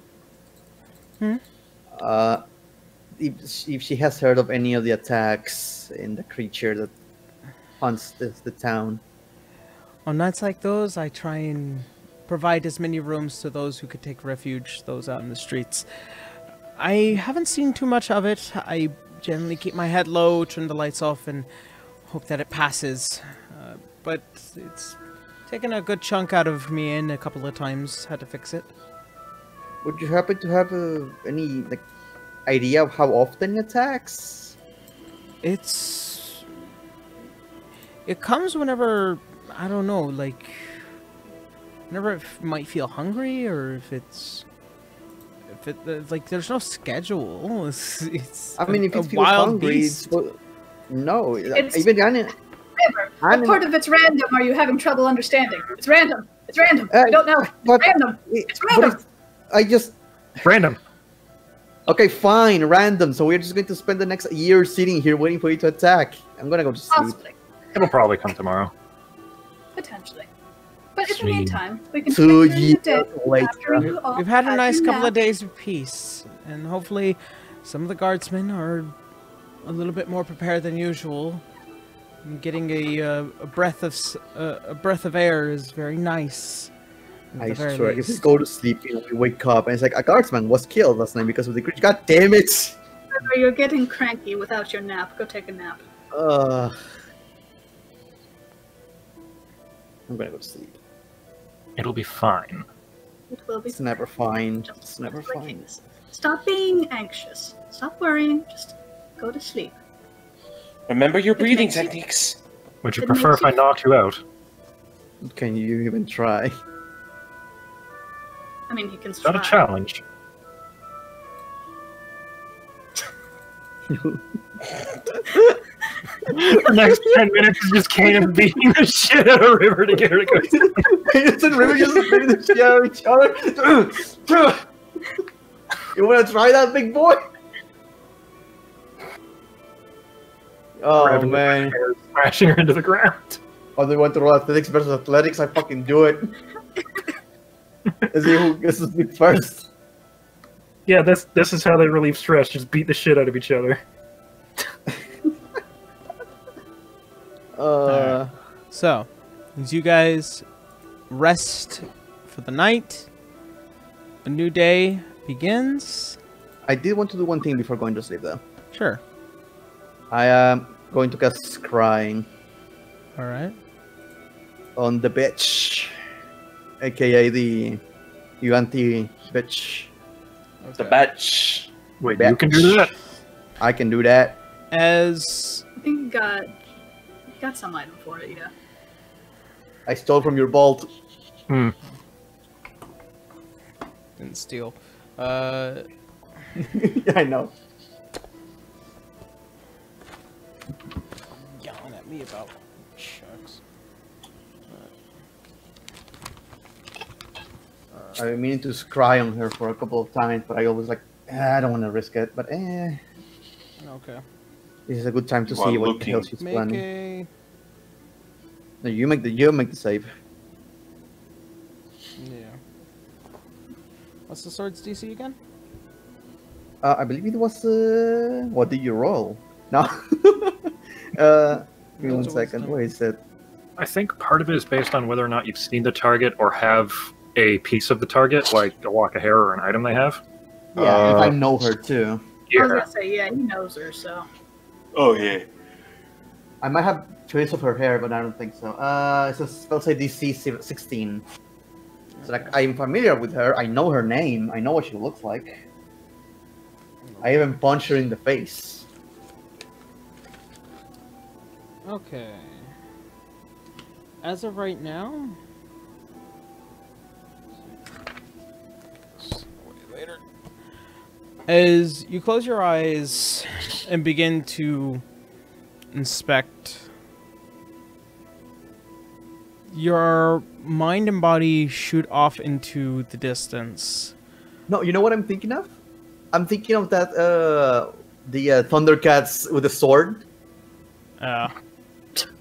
If she has heard of any of the attacks in the creature that haunts the town. On nights like those, I try and provide as many rooms to those who could take refuge, those out in the streets. I haven't seen too much of it. I generally keep my head low, turn the lights off, and hope that it passes. But it's taken a good chunk out of me in a couple of times. Had to fix it. Would you happen to have any idea of how often it attacks? It comes whenever, I don't know, whenever it might feel hungry, or if there's no schedule. It's I mean, if a it feels wild hungry, beast. no. It's- Even What part of it's random are you having trouble understanding? It's random. It's random. I don't know. It's but- random. It's random. I just Random. okay, fine, random. So we're just going to spend the next year sitting here waiting for you to attack. I'm gonna go to sleep. Possibly. It'll probably come tomorrow. Potentially. But in the Sweet. meantime, we can 2 spend the years day later. after you all We've had a nice your couple of nap. days of peace, and hopefully some of the guardsmen are a little bit more prepared than usual. And getting a breath of air is very nice. at I the very swear, if we least. go to sleep, we wake up and it's like a guardsman was killed last night because of the creature. God damn it! Or you're getting cranky without your nap. Go take a nap. I'm gonna go to sleep. It'll be fine. It will be It's never fine. just It's never like fine. this. Stop being anxious. Stop worrying. Just go to sleep. Remember your breathing makes you- techniques. Would you It prefer makes if I you- knocked you out? Can you even try? I mean, he can Is that a try. challenge? The next 10 minutes is just Kanan beating the shit out of River to get her to go. It's and River just beating the shit out of each other. You wanna try that, big boy? Oh grabbing her man. hair, smashing her into the ground. Oh, they want to roll athletics versus athletics. I fucking do it. Let's see who gets to speak first. Yeah, this is how they relieve stress. Just beat the shit out of each other. So, as you guys rest for the night, a new day begins. I did want to do one thing before going to sleep, though. Sure. I am going to cast Scrying All right. on the bitch, aka the Yuanti bitch. The batch. Wait, you can do that? I can do that. As I think you got some item for it, yeah. I stole from your vault. Hmm. didn't steal. I know. Yelling at me about shucks. I've been meaning to scry on her for a couple of times, but I always like, I don't want to risk it. But Okay. this is a good time to While see what the looking. hell she's Make planning. a No, you make the save. yeah. What's the sword's DC again? I believe it was. What did you roll? No. Give me 1 That's a second. wisdom. Where is it? I think part of it is based on whether or not you've seen the target or have a piece of the target, like a lock of hair or an item they have. Yeah, if I know her too. I was Yeah. gonna say, yeah, he knows her, so. Oh yeah. I might have trace of her hair, but I don't think so. It's a spell save DC 16. So like, I'm familiar with her. I know her name. I know what she looks like. I even punched her in the face. Okay. As of right now. Later. As you close your eyes and begin to inspect, your mind and body shoot off into the distance. No, you know what I'm thinking of? I'm thinking of that, the Thundercats with the sword.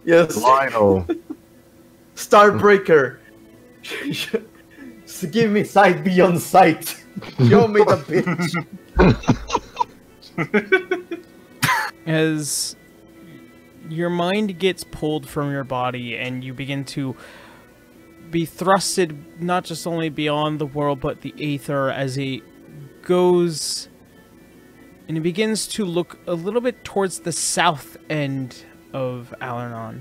Yes. Lionel. Starbreaker. So give me sight beyond sight. Show me the bitch. As your mind gets pulled from your body and you begin to be thrusted not just only beyond the world but the aether as it goes and it begins to look a little bit towards the south end of Alernon.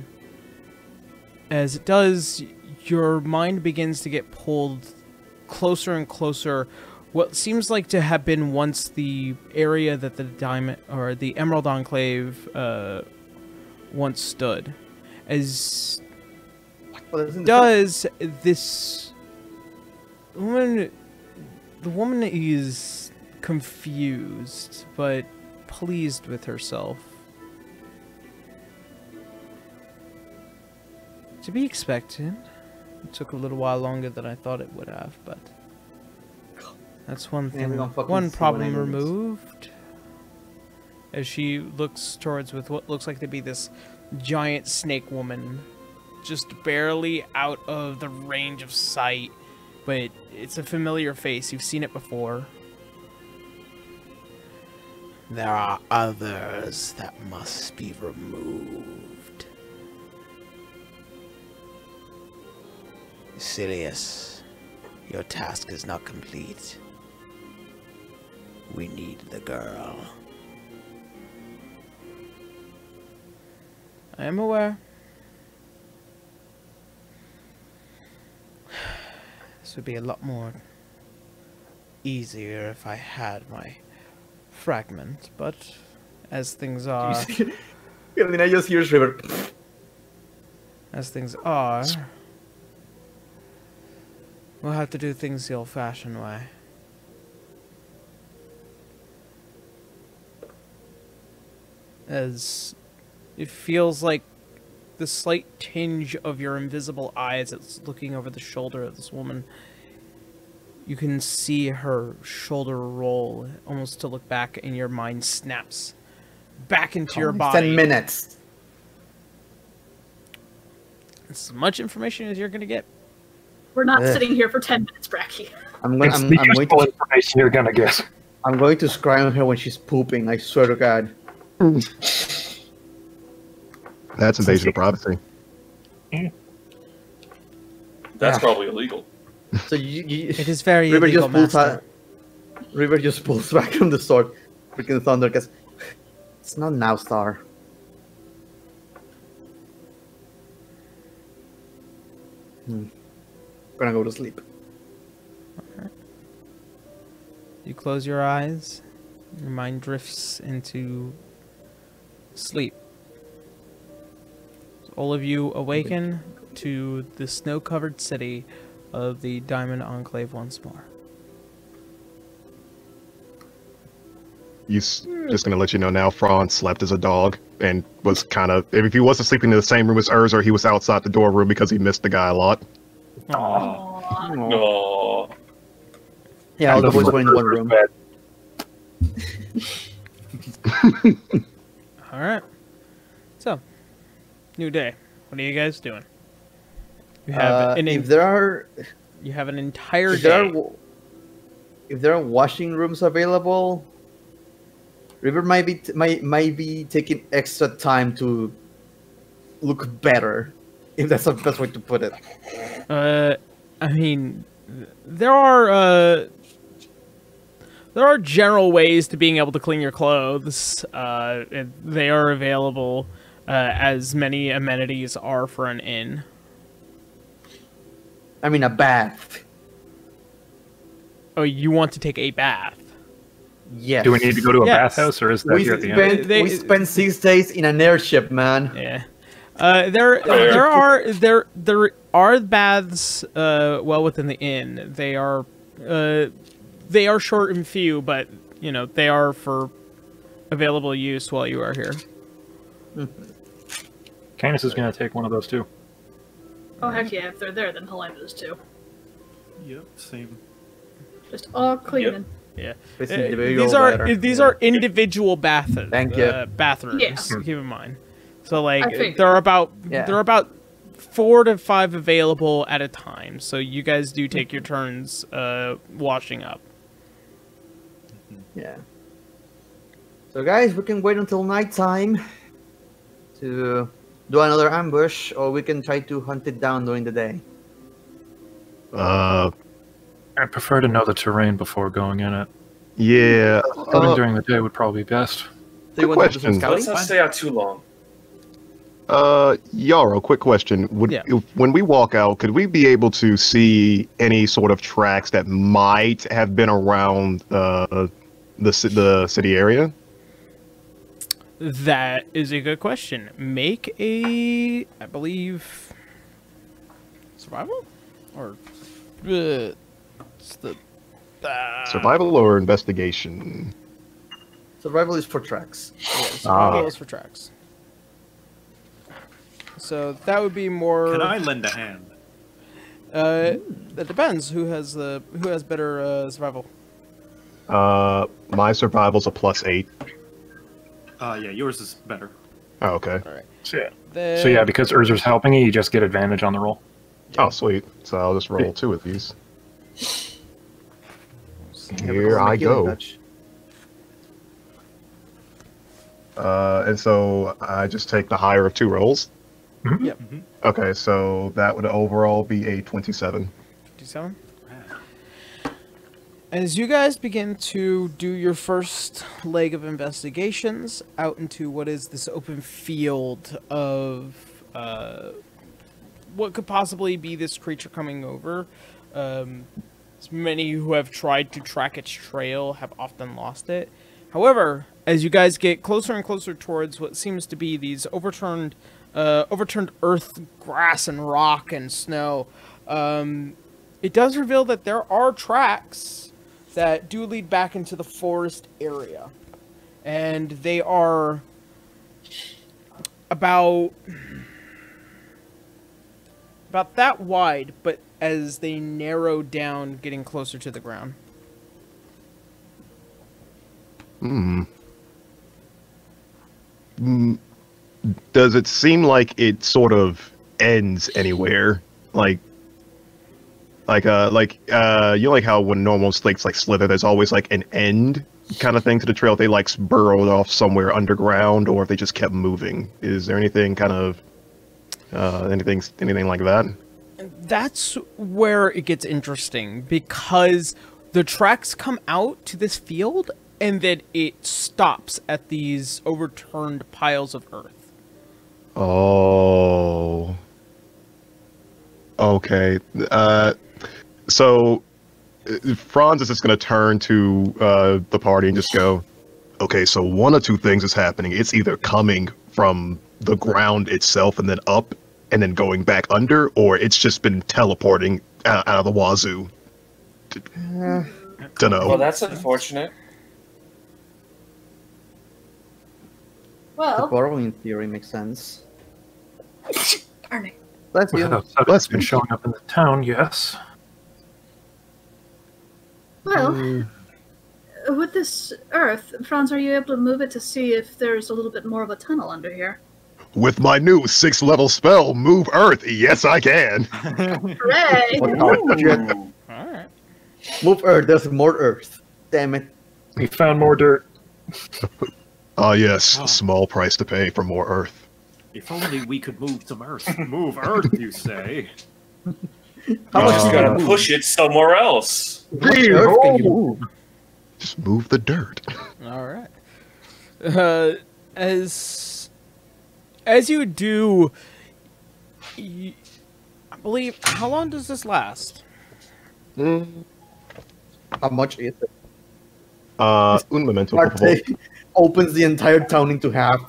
As it does, your mind begins to get pulled closer and closer. What seems like to have been once the area that the Diamond or the Emerald Enclave once stood. As does this woman, the woman is confused but pleased with herself. To be expected. It took a little while longer than I thought it would have, but that's one Yeah, we thing. don't fucking One see problem what it is. removed. As she looks towards with what looks like to be this giant snake woman, just barely out of the range of sight, but it's a familiar face. You've seen it before. There are others that must be removed. Silius, your task is not complete. We need the girl. I am aware. This would be a lot more easier if I had my fragment, but as things are, I mean, I just hear River. as things are, we'll have to do things the old-fashioned way. As it feels like the slight tinge of your invisible eyes that's looking over the shoulder of this woman. You can see her shoulder roll, almost to look back, and your mind snaps back into your body. 10 minutes. As much information as you're going to get. We're not Ugh. sitting here for 10 minutes, Bracky. It's the useful information you're gonna get. I'm going to scream at her when she's pooping. I swear to God. That's invasion of privacy. That's probably illegal. So you It is very River illegal, just pulls master. River just pulls back from the sword. Freaking Thunder goes, it's not now, Star. Gonna go to sleep. You close your eyes. Your mind drifts into sleep. All of you awaken to the snow-covered city of the Diamond Enclave once more. Just gonna let you know now, Franz slept as a dog and was kind of, if he wasn't sleeping in the same room as Urza, he was outside the door room because he missed the guy a lot. Aww. No. Yeah, all the boys were in one room. All right. So, new day. What are you guys doing? You have If there are, you have an entire if there day. are, if there are washing rooms available, River might be taking extra time to look better, if that's the best way to put it. I mean, there are general ways to being able to clean your clothes. They are available, as many amenities are for an inn. I mean, a bath. Oh, you want to take a bath? Yes. Do we need to go to a Yes. bathhouse, or is that here at the end? we spent 6 days in an airship, man. Yeah. There are baths well within the inn. They are short and few, but you know they are for available use while you are here. Canis is going to take one of those too. Oh, heck yeah. If they're there, then Helena is too. Yep, same. Just all cleaning. Yeah. It's These individual are ladder. these are individual bathrooms. Thank you. Bathrooms. Yeah. Keep in mind. So I like figured. there are about Yeah. 4 to 5 available at a time. So you guys do take your turns washing up. Yeah. So guys, we can wait until nighttime to do another ambush, or we can try to hunt it down during the day. I prefer to know the terrain before going in it. Yeah. Going during the day would probably be best. Do you Good want to do some question. Let's scouting? not stay out too long. Yarrow, quick question. Yeah. When we walk out, could we be able to see any sort of tracks that might have been around the city area? That is a good question. Make a, I believe, survival, or it's the Survival or investigation? Survival is for tracks. survival is for tracks. So that would be more. Can I lend a hand? That depends. Who has better survival? My survival's a +8. Yeah, yours is better. Oh, okay. So yeah, because Urzer's helping you just get advantage on the roll. Oh, sweet. So I'll just roll 2 of these. Yeah, Here because of I the healing go. touch. And so I just take the higher of 2 rolls. Yep. Okay, so that would overall be a 27. 57. As you guys begin to do your first leg of investigations out into what is this open field of what could possibly be this creature coming over, as many who have tried to track its trail have often lost it. However, as you guys get closer and closer towards what seems to be these overturned earth, grass, and rock and snow, it does reveal that there are tracks that do lead back into the forest area. And they are about that wide, but as they narrow down, getting closer to the ground. does it seem like it sort of ends anywhere? Like you know, like how when normal snakes like slither, there's always like an end kind of thing to the trail. If they like burrowed off somewhere underground, or if they just kept moving. Is there anything kind of anything like that? That's where it gets interesting, because the tracks come out to this field and then it stops at these overturned piles of earth. Oh. Okay. So Franz is just going to turn to the party and just go, okay, so one of two things is happening. It's either coming from the ground itself and then up and then going back under, or it's just been teleporting out of the wazoo. Don't know. Well, that's unfortunate. The Well, borrowing theory makes sense. darn it. Let's Well, go. that's been showing up in the town, yes. Well, with this earth, Franz, are you able to move it to see if there's a little bit more of a tunnel under here? With my new 6th level spell, Move Earth, yes I can. Hooray! Ooh. Alright. Move Earth, there's more Earth. Damn it. We found more dirt. Ah yes, a small price to pay for more Earth. If only we could move some Earth. Move Earth, you say? How much Just is gotta gonna push it somewhere else. Earth can you move? Just move the dirt. Alright. As you do, I believe, how long does this last? How much is it? Un momento, por favor. Marte opens the entire town into half.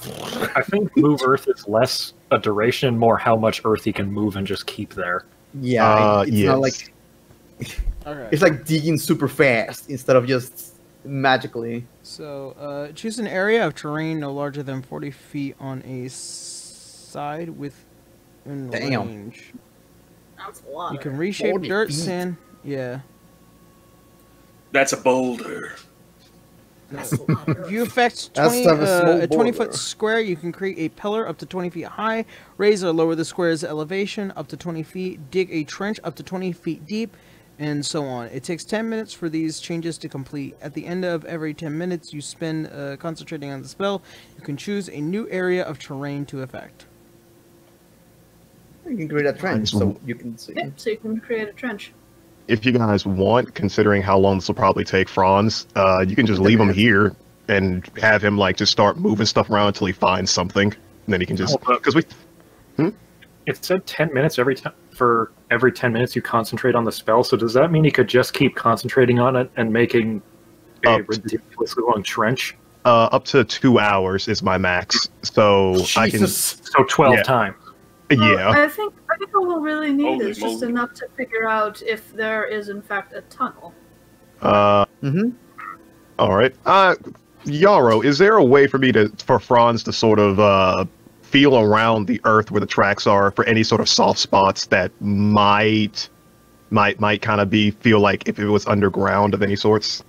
I think move Earth is less a duration, more how much Earth he can move and just keep there. Yeah, it's yes. not like Alright. it's like digging super fast instead of just magically. So, choose an area of terrain no larger than 40 feet on a side within Damn. range. That's a lot. You can reshape 40 dirt, feet. sand. Yeah. That's a boulder. That's a lot. If you affect That's 20, to have a small a 20-foot border. square, you can create a pillar up to 20 feet high, raise or lower the square's elevation up to 20 feet, dig a trench up to 20 feet deep, and so on. It takes 10 minutes for these changes to complete. At the end of every 10 minutes you spend concentrating on the spell, you can choose a new area of terrain to affect. You can create a trench so you can see. Yep, so you can create a trench. If you guys want, considering how long this will probably take Franz, you can just leave him here and have him like just start moving stuff around until he finds something, and then he can just Hold up. because we. It said 10 minutes every time. For every 10 minutes you concentrate on the spell, so does that mean he could just keep concentrating on it and making a ridiculously long trench? Up to 2 hours is my max, so I can. Jesus. So 12 Yeah. times. Yeah. I think all we'll really need Holy is just moly. enough to figure out if there is in fact a tunnel. Mm-hmm. All right. Yarrow, is there a way for Franz to sort of feel around the earth where the tracks are for any sort of soft spots that might kind of feel like if it was underground of any sorts?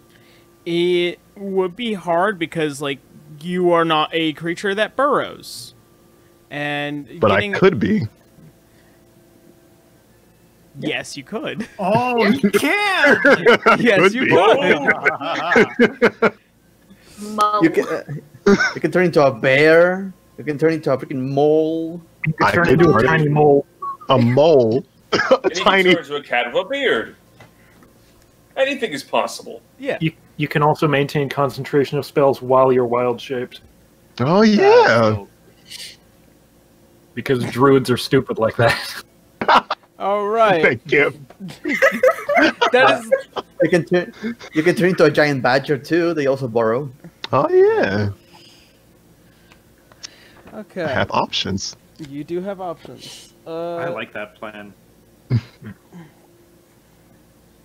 It would be hard because, like, you are not a creature that burrows. And But getting... I could be. Yes, you could. Oh, you can! Yes, Could you be. could. Mull. You can turn into a bear. You can turn into a freaking mole. I Turn could into a turn tiny mole. a mole, a And he can tiny. turn into a cat with a beard. Anything is possible. Yeah. You can also maintain concentration of spells while you're wild shaped. Oh yeah. Because druids are stupid like that. All right. Thank you. That is... You can turn into a giant badger too. They also burrow. Oh yeah. I Okay. have options. You do have options. I like that plan.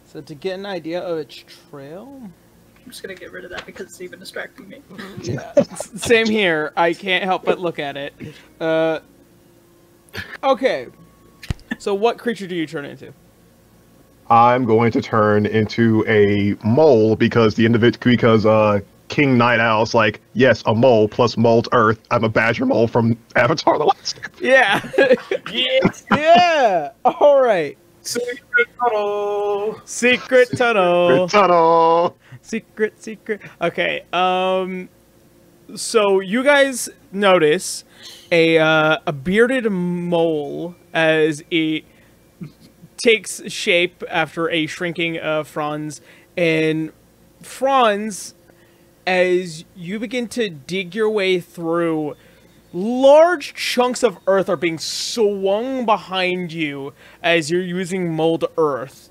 So to get an idea of its trail... I'm just gonna get rid of that because it's even distracting me. Yeah. Same here. I can't help but look at it. Okay. So what creature do you turn into? I'm going to turn into a mole because King Night Owl's like, yes, a mole plus mold earth. I'm a badger mole from Avatar: The Last Airbender. Yeah. Yes. Yeah. All right. Secret tunnel. Secret tunnel. Good tunnel. Secret. Okay. So you guys notice a bearded mole as it takes shape after a shrinking Franz, and Franz, as you begin to dig your way through, large chunks of earth are being swung behind you as you're using mold earth.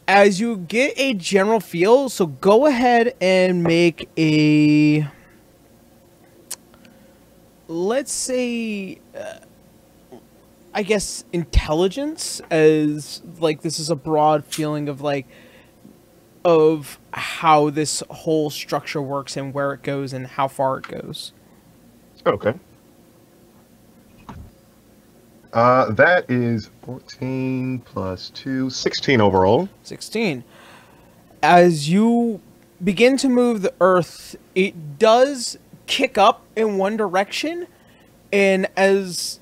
As you get a general feel, so go ahead and make a, let's say, I guess intelligence, as like this is a broad feeling of like of how this whole structure works and where it goes and how far it goes. Okay. That is 14 plus 2, 16 overall. 16. As you begin to move the earth, it does kick up in one direction, and as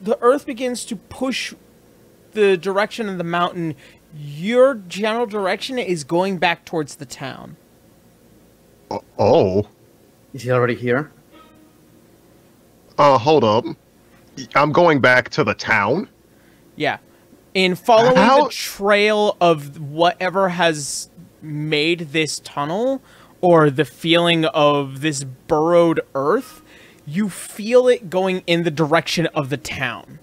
the earth begins to push the direction of the mountain, your general direction is going back towards the town. Oh. Is he already here? Hold up. I'm going back to the town? Yeah. In following How? the trail of whatever has made this tunnel, or the feeling of this burrowed earth, you feel it going in the direction of the town.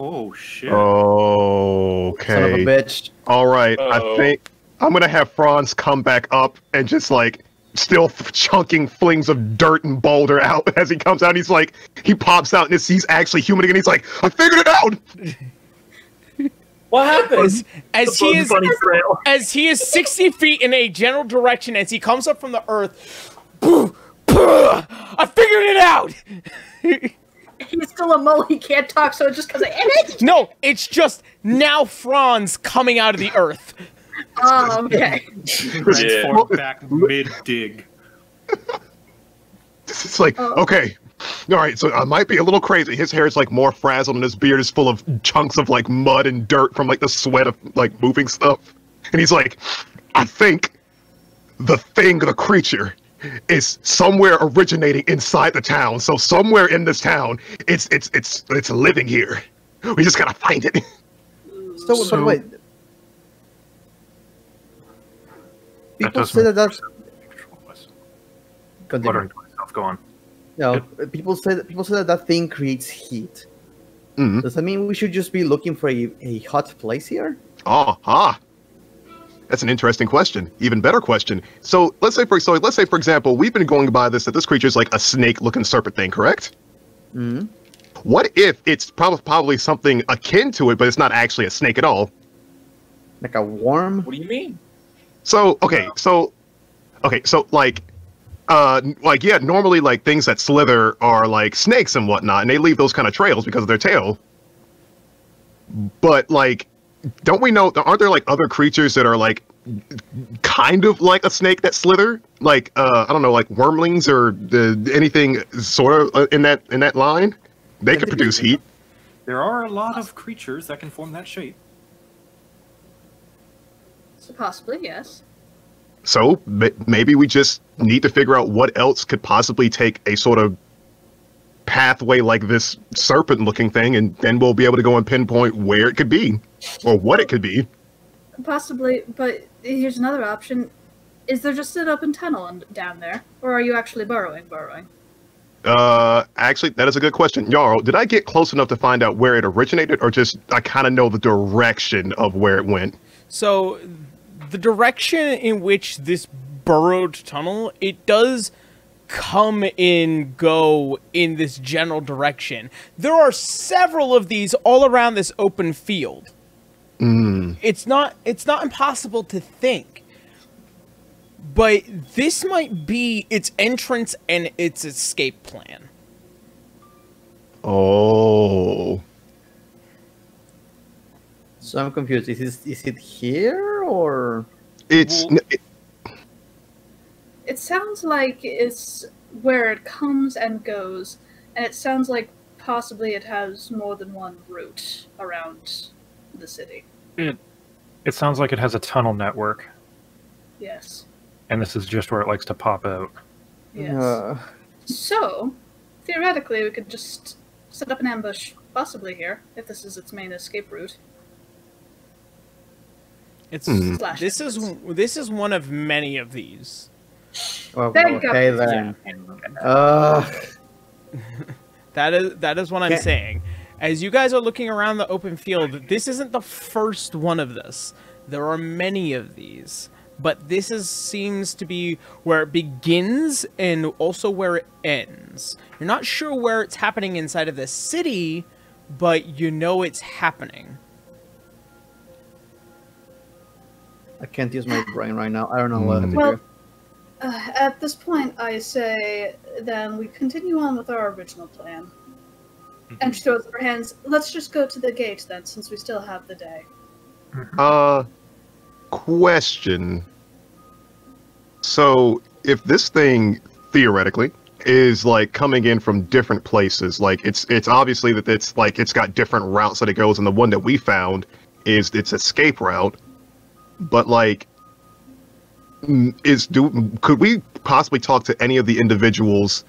Oh shit. Okay. Son of a bitch. All right. Uh-oh. I think I'm going to have Franz come back up and just like still chunking flings of dirt and boulder out as he comes out. He's like, he pops out and he's actually human again. He's like, I figured it out. What happened? As he is 60 feet in a general direction, as he comes up from the earth, I figured it out. He's still a mole. He can't talk, so it's just because of it. No, it's just now Franz coming out of the earth. Oh, okay. Transform back mid-dig. It's like, okay. All right, so I might be a little crazy. His hair is like more frazzled and his beard is full of chunks of like mud and dirt from like the sweat of like moving stuff. And he's like, I think the creature is somewhere originating inside the town. So somewhere in this town, it's living here. We just gotta find it. So, by the way, people say that that's. Continue. Muttering to myself, go on. No, people say that thing creates heat. Mhm. Does that mean we should just be looking for a hot place here? That's an interesting question. Even better question. So let's say for example, we've been going by this that this creature is like a snake-looking serpent thing, correct? Hmm. What if it's probably something akin to it, but it's not actually a snake at all? Like a worm? What do you mean? So yeah, normally like things that slither are like snakes and whatnot, and they leave those kind of trails because of their tail. But like, don't we know? Aren't there like other creatures that are like kind of like a snake that slither? Like I don't know, like wormlings or anything sort of in that line. They could produce heat. There are a lot of creatures that can form that shape. So possibly, yes. So maybe we just need to figure out what else could possibly take a sort of pathway like this serpent-looking thing, and then we'll be able to go and pinpoint where it could be, or what it could be. Possibly, but here's another option. Is there just an open tunnel down there? Or are you actually burrowing? Actually, that is a good question. Jarl, did I get close enough to find out where it originated, or just I kind of know the direction of where it went? So, the direction in which this burrowed tunnel, it does come and go in this general direction. There are several of these all around this open field. It's not impossible to think. But this might be its entrance and its escape plan. Oh. So I'm confused. Is it here or? It's it sounds like it's where it comes and goes, and it sounds like possibly it has more than one route around the city. It sounds like it has a tunnel network, Yes. and this is just where it likes to pop out. Yes. So, theoretically, we could just set up an ambush, possibly here, if this is its main escape route. It's Slash this is one of many of these. Well, Thank okay God. then. That is what I'm saying. As you guys are looking around the open field, this isn't the first one of this. There are many of these, but this seems to be where it begins and also where it ends. You're not sure where it's happening inside of the city, but you know it's happening. I can't use my brain right now. I don't know what to Well, do. at this point, I say then we continue on with our original plan. And she throws up her hands. Let's just go to the gate then, since we still have the day. Question. So, if this thing theoretically is like coming in from different places, like it's obviously that it's like it's got different routes that it goes, and the one that we found is its escape route. But like, could we possibly talk to any of the individuals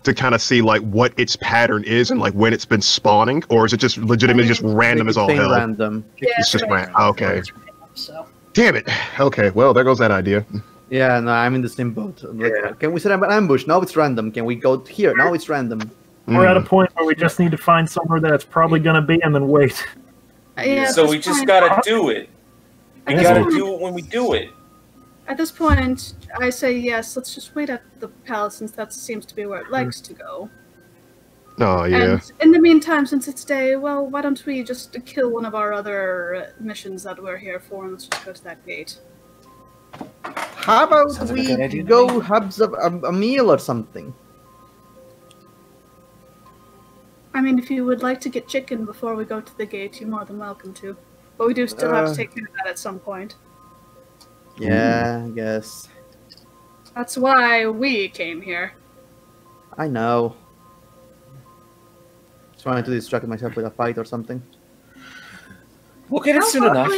to kind of see like what its pattern is and like when it's been spawning, or is it just legitimately just random as all hell? Random. Yeah, It's just random. Okay. So. Damn it. Okay. Well, there goes that idea. Yeah, no, I'm in the same boat. Like, can we set up an ambush? No, it's random. Can we go here? No, it's random. We're at a point where we just need to find somewhere that it's probably going to be and then wait. Yeah, So we just gotta do it. We gotta do it when we do it. At this point, I say yes, let's just wait at the palace, since that seems to be where it likes to go. Oh, yeah. And in the meantime, since it's day, well, why don't we just kill one of our other missions that we're here for, and let's just go to that gate. How about Sounds like a we good idea to go have a meal or something? I mean, if you would like to get chicken before we go to the gate, you're more than welcome to. But we do still have to take care of that at some point. Yeah, I guess. That's why we came here. I know. Trying to distract myself with a fight or something. We'll get it soon enough.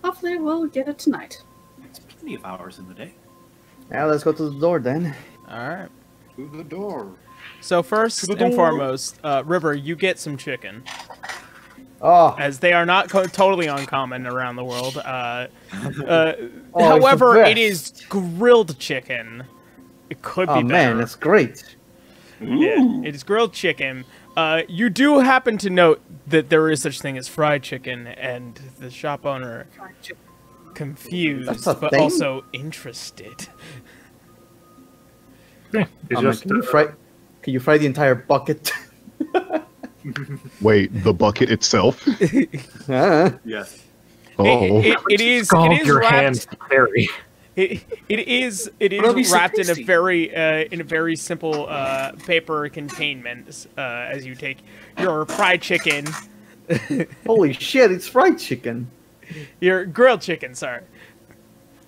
Hopefully we'll get it tonight. It's plenty of hours in the day. Yeah, let's go to the door then. Alright. To the door. So first and foremost, River, you get some chicken. Oh, As they are not totally uncommon around the world. the However, best. it is grilled chicken. It could be oh better. man, that's great. Yeah, it is grilled chicken. You do happen to note that there is such thing as fried chicken, and the shop owner confused, That's a but thing? also interested. Yeah, it's Oh, man, just, can you fry the entire bucket? Wait, the bucket itself? Yes. Oh. It is scald your wrapped. hands, Harry. It is It'll be so wrapped in a tasty. very simple paper containment. As you take your fried chicken, Holy shit, it's fried chicken. your grilled chicken, sorry.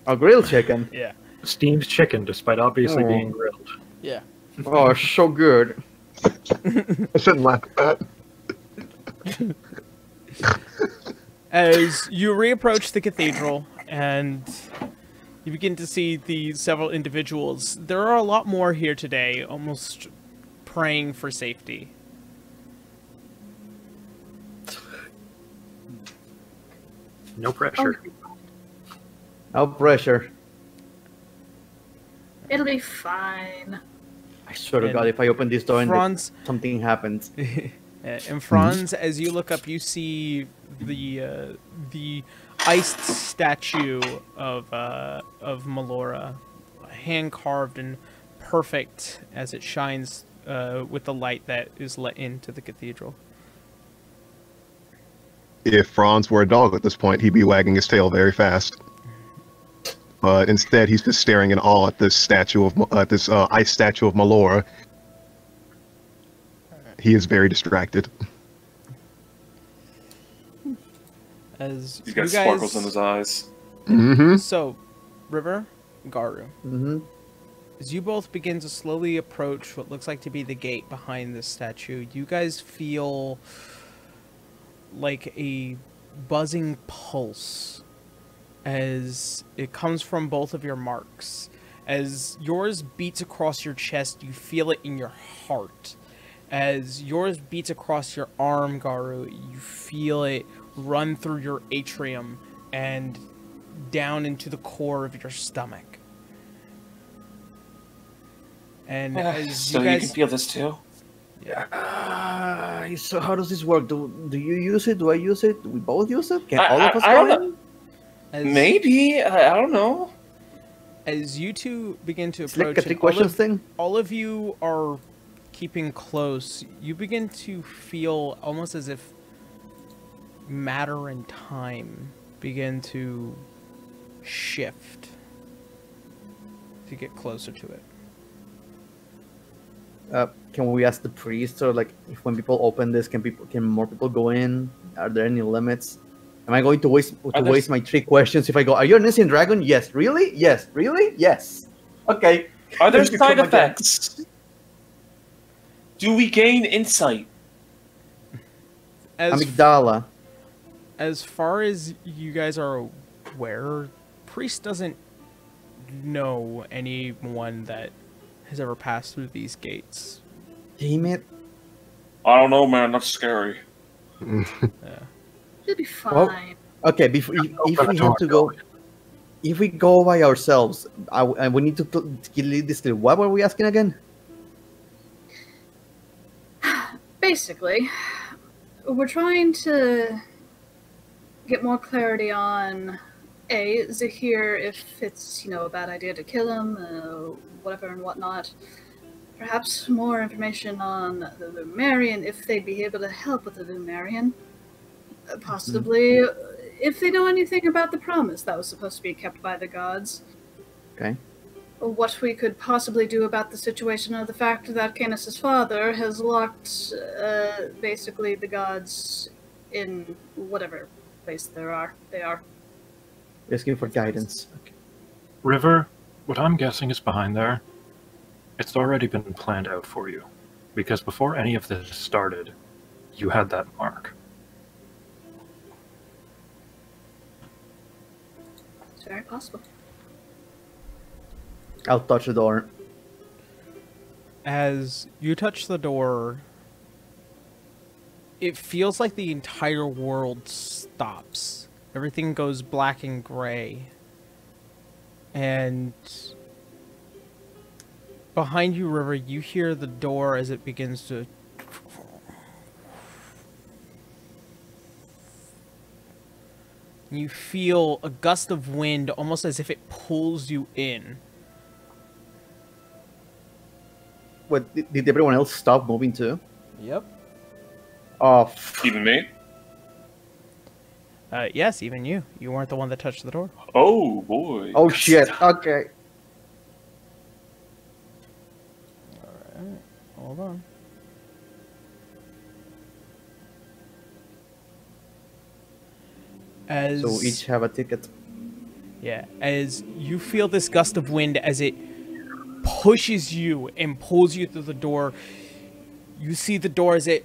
Oh, grilled chicken. Yeah. Steamed chicken, despite obviously Oh. being grilled. Yeah. Oh, so good. I shouldn't laugh at that. As you reapproach the cathedral and you begin to see the several individuals, there are a lot more here today, almost praying for safety. No pressure. No pressure. It'll be fine. I swear to And God, if I open this door and Franz, something happens. and Franz, as you look up, you see the iced statue of Melora, hand carved and perfect as it shines with the light that is let into the cathedral. If Franz were a dog at this point, he'd be wagging his tail very fast. But instead, he's just staring in awe at this statue of this ice statue of Melora. He is very distracted. As He's got you sparkles guys, in his eyes. Mm-hmm. So, River, Garu, Mm-hmm. As you both begin to slowly approach what looks like to be the gate behind this statue, you guys feel like a buzzing pulse as it comes from both of your marks. As yours beats across your chest, you feel it in your heart. As yours beats across your arm, Garu, you feel it run through your atrium and down into the core of your stomach. And as So you guys... can feel this too? So how does this work? Do you use it? Do I use it? Do we both use it? Can I- all of us I go don't in? As, Maybe? I don't know. As you two begin to It's like approach, a trick and questions thing. all of you are keeping close, you begin to feel almost as if matter and time begin to shift to get closer to it. Can we ask the priest, or like, if when people open this, can more people go in? Are there any limits? Am I going to waste my 3 questions if I go, are you an Ancient Dragon? Yes. Really? Yes. Really? Yes. Okay. Are there Then you side come again. effects? Do we gain insight? Amygdala. As far as you guys are aware, priest doesn't know anyone that has ever passed through these gates. Damn it. I don't know, man. That's scary. Yeah. It'll be fine. Well, okay, if we have to go, if we go by ourselves, we need to lead this clear. What were we asking again? Basically, we're trying to get more clarity on Zahir, if it's, a bad idea to kill him, whatever and whatnot. Perhaps more information on the Lumarian, if they'd be able to help with the Lumarian. Possibly, if they know anything about the promise that was supposed to be kept by the gods. Okay. What we could possibly do about the situation of the fact that Canis' father has locked, basically, the gods in whatever place they are. Asking for guidance. Okay. River, what I'm guessing is behind there. It's already been planned out for you. Because before any of this started, you had that mark. It's very possible. I'll touch the door. As you touch the door, it feels like the entire world stops. Everything goes black and gray. And behind you, River, you hear the door as it begins to... You feel a gust of wind, almost as if it pulls you in. What, did everyone else stop moving too? Yep. Oh, Even me? Yes, even you. You weren't the one that touched the door. Oh, boy. oh shit. Okay. Alright, hold on. As... So we each have a ticket. Yeah, as you feel this gust of wind as it pushes you and pulls you through the door, you see the door as it...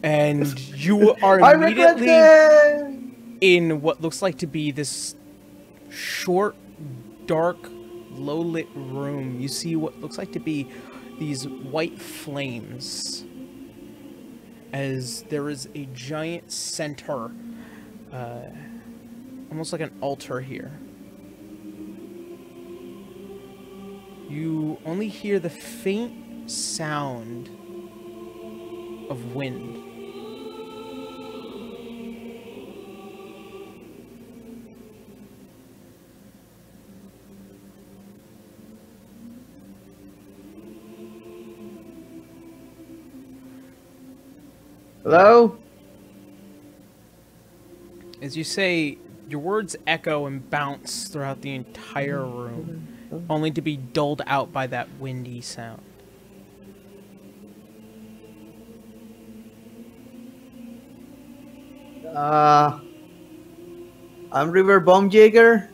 And you are immediately in what looks like to be this short, dark, low-lit room. You see what looks like to be these white flames as there is a giant center, almost like an altar here. You only hear the faint sound of wind. Hello? As you say, your words echo and bounce throughout the entire room, only to be dulled out by that windy sound. I'm River Bombjäger.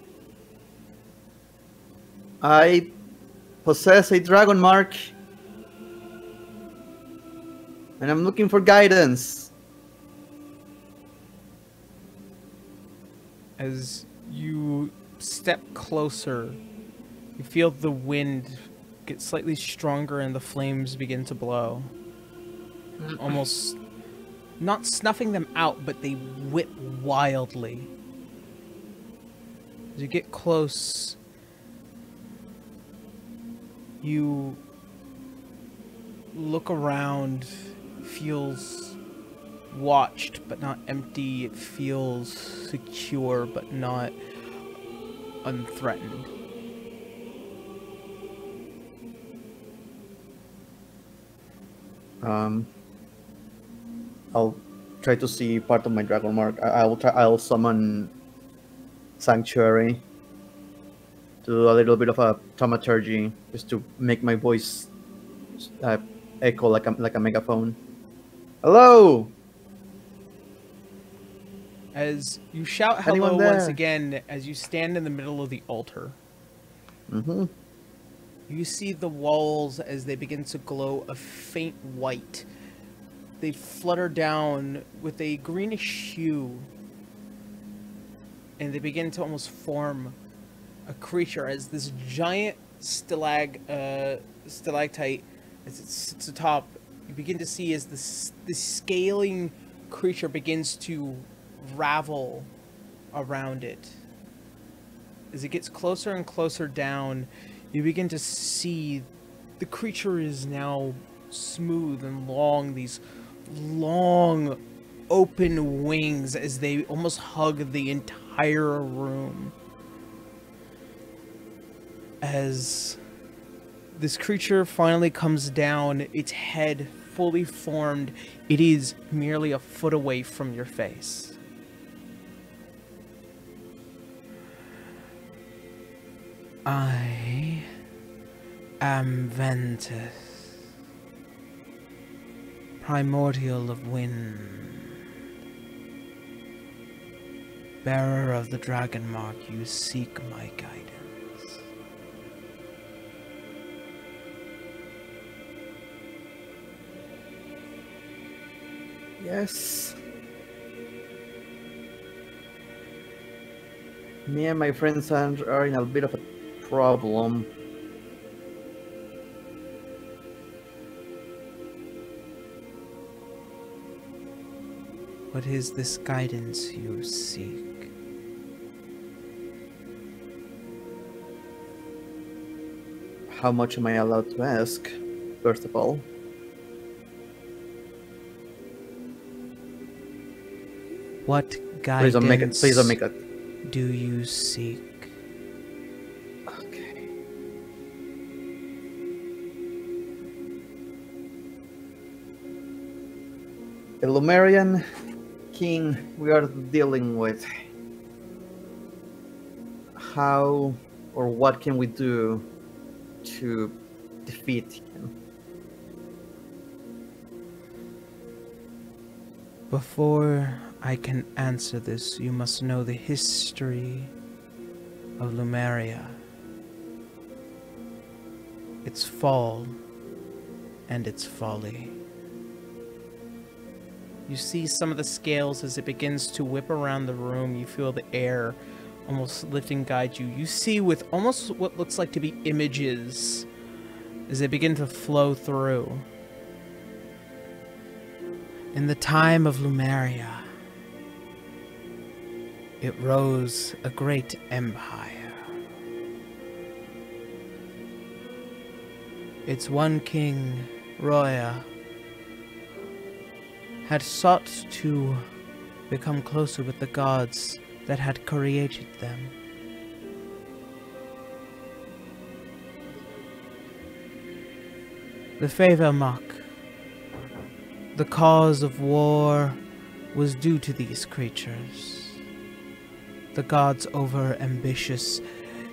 I possess a dragon mark. And I'm looking for guidance. As you step closer, you feel the wind get slightly stronger and the flames begin to blow. Almost not snuffing them out, but they whip wildly. As you get close, you look around. Feels watched but not empty. It feels secure but not unthreatened. I'll try to see part of my dragon mark. I'll summon Sanctuary to do a little bit of a thaumaturgy just to make my voice echo like a megaphone. Hello! As you shout hello Anyone there? once again, as you stand in the middle of the altar, you see the walls as they begin to glow a faint white. They flutter down with a greenish hue, and they begin to almost form a creature as this giant stalactite, as it sits atop. You begin to see as this scaling creature begins to ravel around it. As it gets closer and closer down, you begin to see the creature is now smooth and long, these long open wings as they almost hug the entire room. As this creature finally comes down, its head fully formed, it is merely a foot away from your face. I am Ventus, Primordial of Wind, bearer of the dragon mark. You seek my guidance. Yes. Me and my friends are in a bit of a problem. What is this guidance you seek? How much am I allowed to ask, first of all? What Please don't make it. Please don't make it. do you seek? Okay. The Lumerian king we are dealing with. How or what can we do to defeat him? Before I can answer this, you must know the history of Lumeria, its fall, and its folly. You see some of the scales as it begins to whip around the room. You feel the air almost lift and guide you. You see with almost what looks like to be images as they begin to flow through. In the time of Lumeria, it rose a great empire. Its one king, Roya, had sought to become closer with the gods that had created them. The Feyvrious, the cause of war, was due to these creatures. The gods' over-ambitious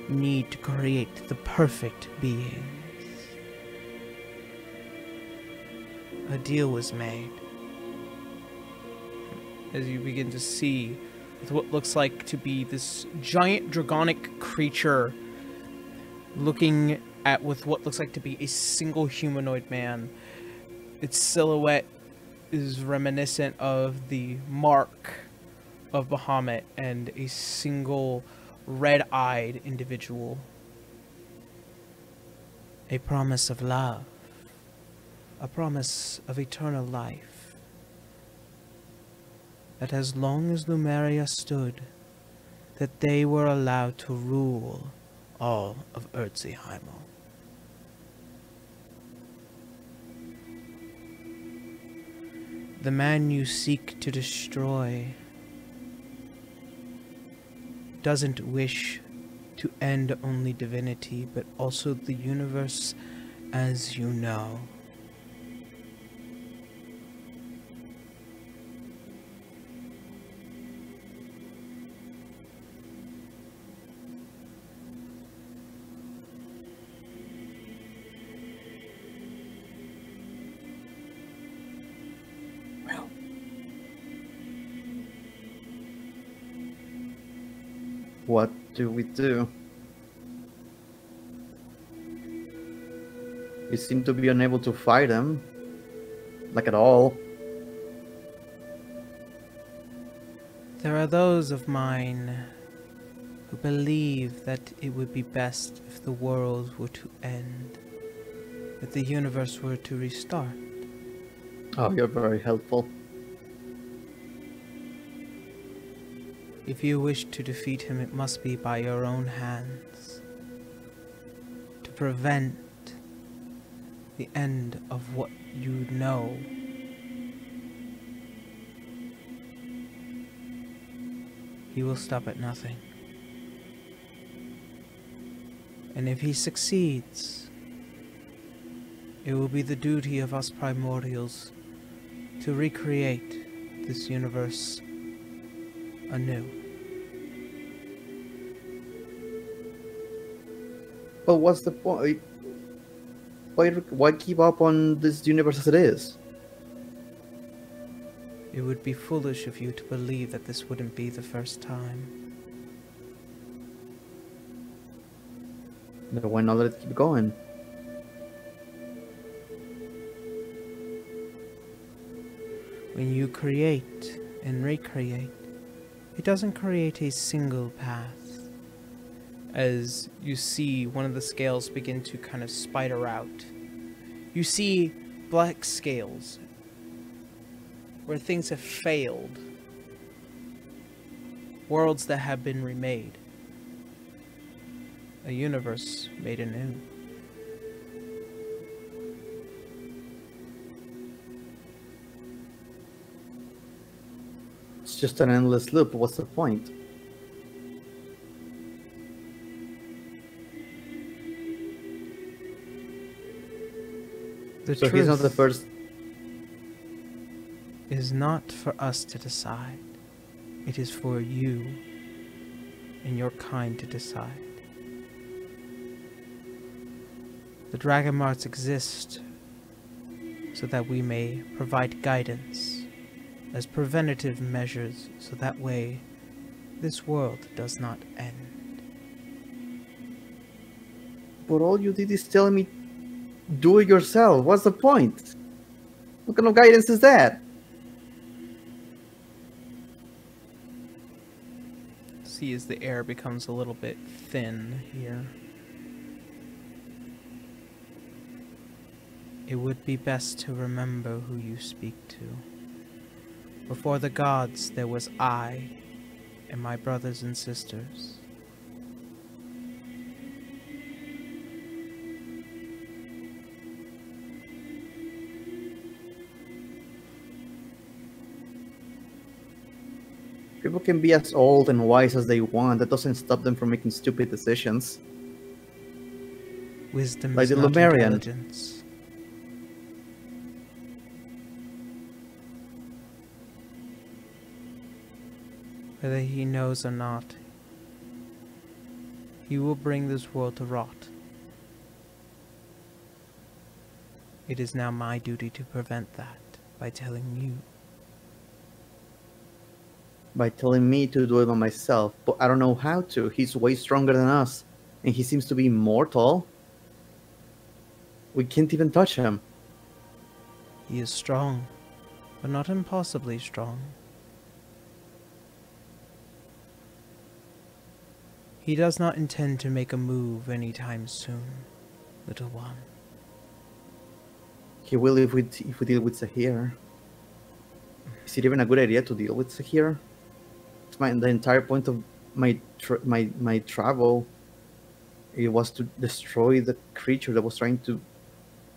need to create the perfect beings. A deal was made. As you begin to see with what looks like to be this giant dragonic creature looking at with what looks like to be a single humanoid man. Its silhouette is reminiscent of the mark of Bahamut and a single red-eyed individual. A promise of love. A promise of eternal life. That as long as Lumeria stood, that they were allowed to rule all of Erzheimel. The man you seek to destroy doesn't wish to end only divinity, but also the universe as you know. Well, What do we do? We seem to be unable to fight him. Like at all. There are those of mine who believe that it would be best if the world were to end, that the universe were to restart. Oh, you're very helpful. If you wish to defeat him, it must be by your own hands. To prevent the end of what you know. He will stop at nothing. And if he succeeds, it will be the duty of us Primordials to recreate this universe anew. But what's the point? Why keep up on this universe as it is? It would be foolish of you to believe that this wouldn't be the first time. Then why not let it keep going? When you create and recreate, it doesn't create a single path. As you see one of the scales begin to kind of spider out, you see black scales where things have failed, worlds that have been remade, a universe made anew. It's just an endless loop. What's the point? The So truth he's not the first. is not for us to decide. It is for you and your kind to decide. The Dragon Marts exist so that we may provide guidance as preventative measures, so that way this world does not end. But all you did is tell me, do it yourself. What's the point? What kind of guidance is that? See as the air becomes a little bit thin here. It would be best to remember who you speak to. Before the gods, there was I and my brothers and sisters. People can be as old and wise as they want. That doesn't stop them from making stupid decisions. Wisdom Like is the not Lumerian. intelligence. Whether he knows or not, he will bring this world to rot. It is now my duty to prevent that by telling you. By telling me to do it by myself, but I don't know how to. He's way stronger than us. and he seems to be immortal. We can't even touch him. He is strong, but not impossibly strong. He does not intend to make a move anytime soon, little one. He will if we deal with Zahir. Is it even a good idea to deal with Zahir? It's the entire point of my travel. It was to destroy the creature that was trying to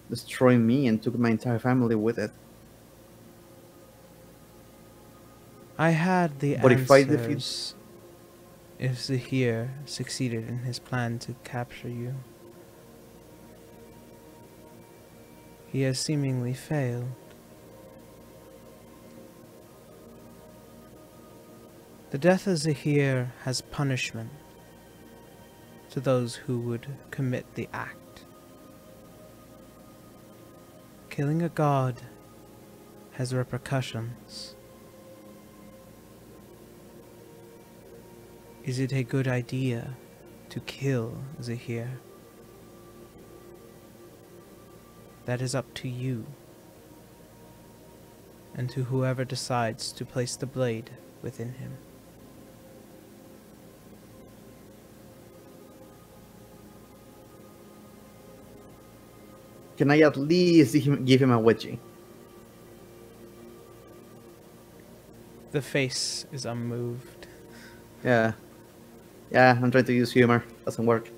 destroy me and took my entire family with it. I had the But answers if Zahir succeeded in his plan to capture you. He has seemingly failed. The death of Zahir has punishment to those who would commit the act. Killing a god has repercussions. Is it a good idea to kill Zahir? That is up to you, and to whoever decides to place the blade within him. Can I at least give him a wedgie? The face is unmoved. Yeah. Yeah, I'm trying to use humor. Doesn't work.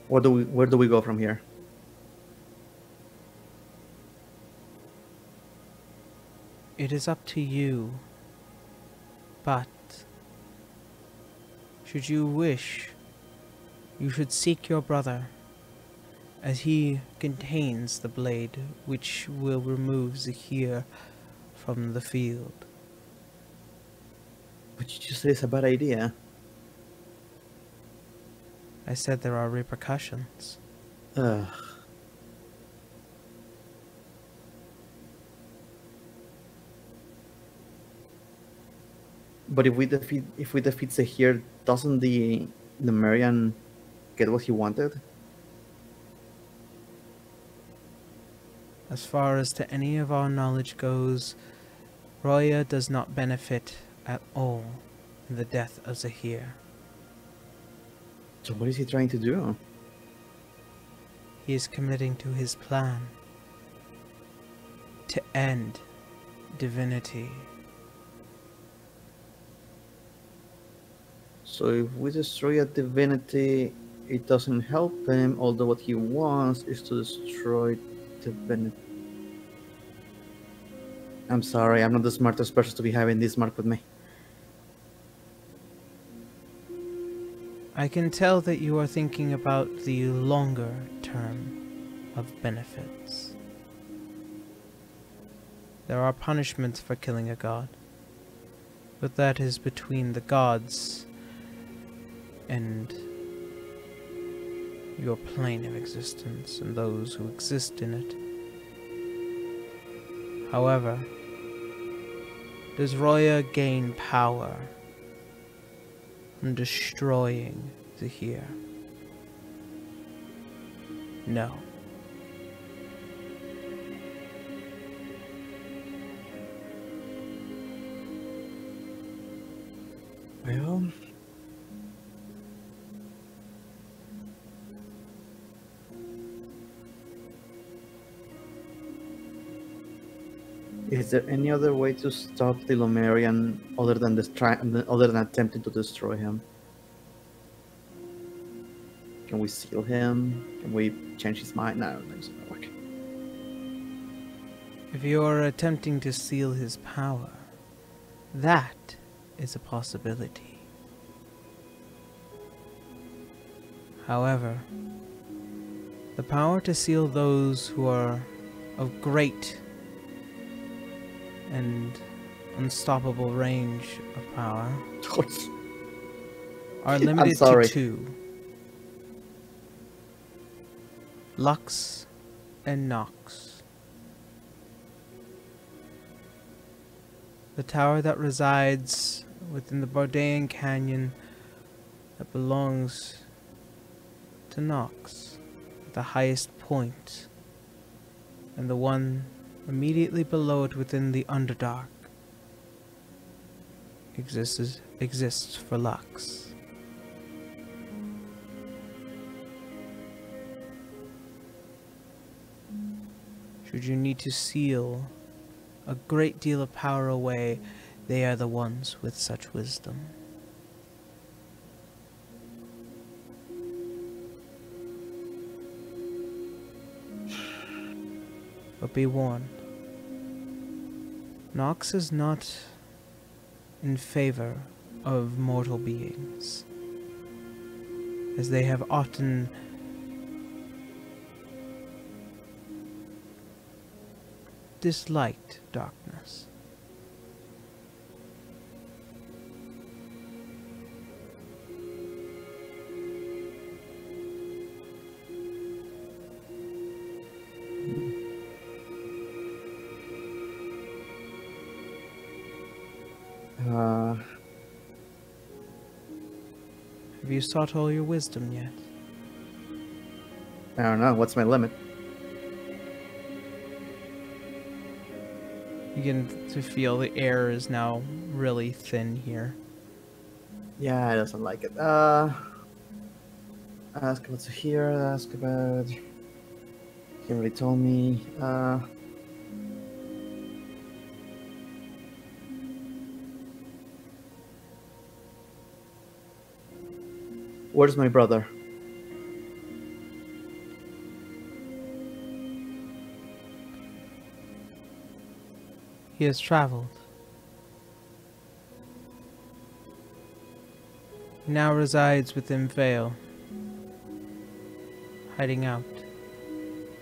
Where do we go from here? It is up to you, but should you wish, you should seek your brother, as he contains the blade which will remove Zahir from the field. But you just said it's a bad idea. I said there are repercussions. Ugh. But if we defeat Zahir, doesn't the Marian get what he wanted? As far as to any of our knowledge goes, Roya does not benefit at all in the death of Zahir. So what is he trying to do? He is committing to his plan to end divinity. So if we destroy a divinity, it doesn't help him, although what he wants is to destroy divinity. I'm sorry, I'm not the smartest person to be having this mark with me. I can tell that you are thinking about the longer term of benefits. There are punishments for killing a god, but that is between the gods and your plane of existence and those who exist in it. However, does Roya gain power from destroying Zahir? No. Well, is there any other way to stop the Lomarian other than attempting to destroy him? Can we seal him? Can we change his mind? No, it's not working. If you are attempting to seal his power, that is a possibility. However, the power to seal those who are of great and unstoppable range of power are limited to two: Lux and Nox. The tower that resides within the Bardaean Canyon that belongs to Nox, the highest point, and the one immediately below it within the Underdark exists for Lux. Should you need to seal a great deal of power away, they are the ones with such wisdom. But be warned, Nox is not in favor of mortal beings, as they have often disliked darkness. Have you sought all your wisdom yet? I don't know. What's my limit? You begin to feel the air is now really thin here. Yeah, it doesn't like it. Ask what's here. Ask about. He already told me. Where's my brother? He has traveled. He now resides within Vale, hiding out,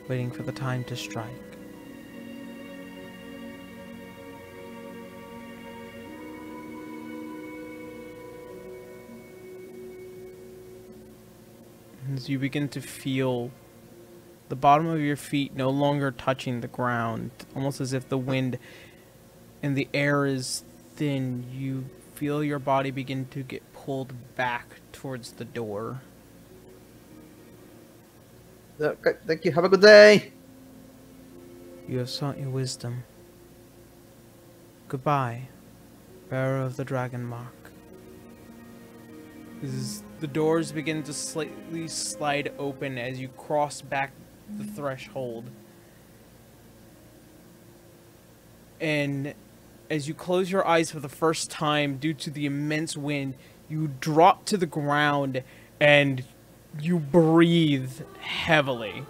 waiting for the time to strike. As you begin to feel the bottom of your feet no longer touching the ground, almost as if the wind and the air is thin, you feel your body begin to get pulled back towards the door. Okay, thank you. Have a good day. You have sought your wisdom. Goodbye, bearer of the dragon mark. As the doors begin to slightly slide open as you cross back the threshold. And as you close your eyes for the first time due to the immense wind, you drop to the ground and you breathe heavily.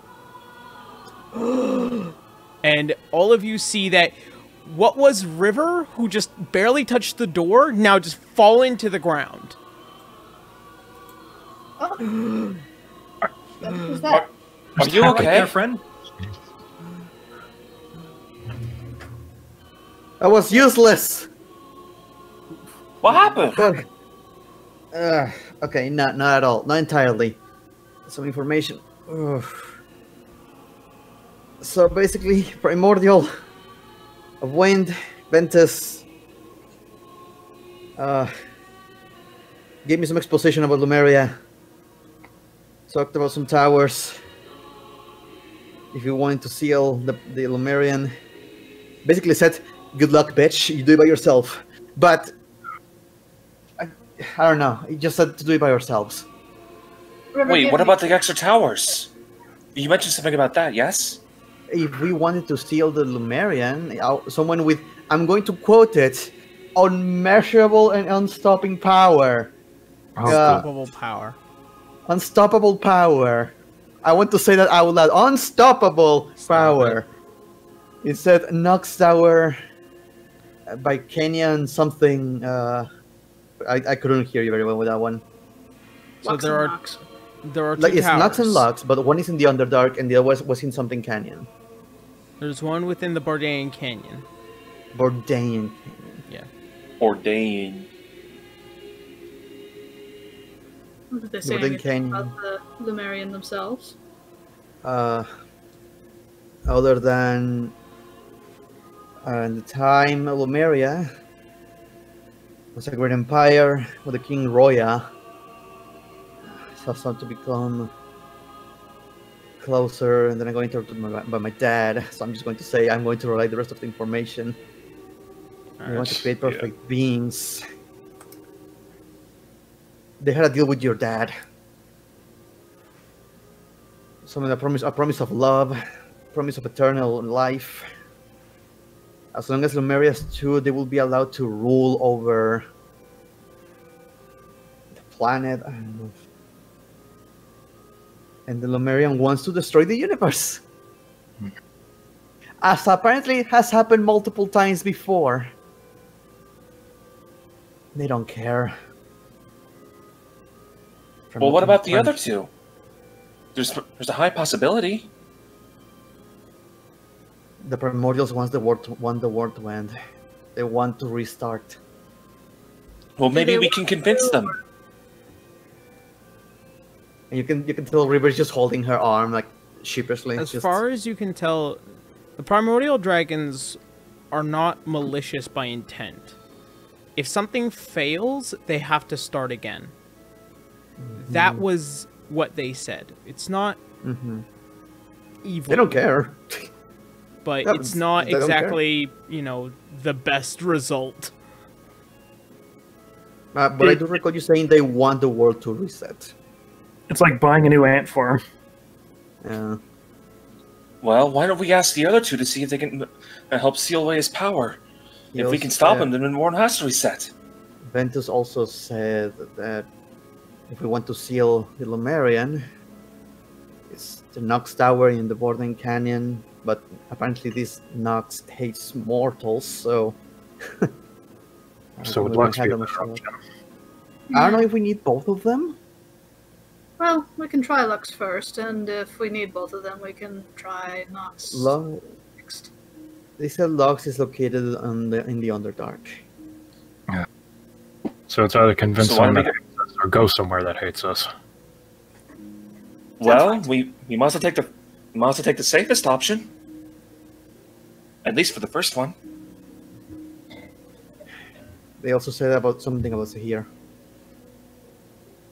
And all of you see that what was River, who just barely touched the door, now just fallen to the ground. Who's that? Are you Right okay? there, friend? I was useless. What happened? But, okay, not at all. Not entirely. Some information. Ugh. So basically, Primordial of Wind, Ventus, gave me some exposition about Lumeria. Talked about some towers. If you wanted to seal the Lumerian, basically said, "Good luck, bitch. You do it by yourself." But I don't know. He just said to do it by yourselves. Wait, what about the extra towers? You mentioned something about that, yes? If we wanted to steal the Lumerian, someone with, I'm going to quote it, unmeasurable and unstopping power. Unstoppable power. Unstoppable power. I want to say that out loud. Unstoppable power. It said Nox Tower by Kenyan something. I couldn't hear you very well with that one. So Lux there and are Nox. two Like it's towers. Nox and Lux, but one is in the Underdark and the other was in something canyon. There's one within the Bardaean Canyon. Bardaean Canyon. Yeah. Ordained. What did they say Within anything Canyon. about the Lumerian themselves? Other than the time Lumeria was a great empire with the King Roya. So I started to become closer, and then I'm going to by my dad. So I'm just going to say I'm going to relay the rest of the information. They want to create perfect beings. They had a deal with your dad. Some a promise of love, promise of eternal life. As long as Lumeria stood, they will be allowed to rule over the planet. I don't know. And the Lumerian wants to destroy the universe. As apparently has happened multiple times before. They don't care. Well, what about the other two? There's a high possibility. The Primordials want the world to end. They want to restart. Well, maybe we can convince them. And you can tell River's just holding her arm like sheepishly. As far as you can tell, the Primordial Dragons are not malicious by intent. If something fails, they have to start again. That was what they said. It's not evil. They don't care. But it's not exactly, the best result. But I do recall you saying they want the world to reset. It's like buying a new ant farm. Yeah. Well, why don't we ask the other two to see if they can help seal away his power? If we can stop him, then the world has to reset. Ventus also said that if we want to seal the Lumerian, it's the Nox Tower in the Borden Canyon, but apparently this Nox hates mortals, so... So it looks like I don't know if we need both of them. Well, we can try Lux first, and if we need both of them, we can try Nox next. They said Lux is located in the Underdark. Yeah. So it's either convince someone that hates us or go somewhere that hates us. Well, we must take the safest option. At least for the first one. They also said something about Sahir.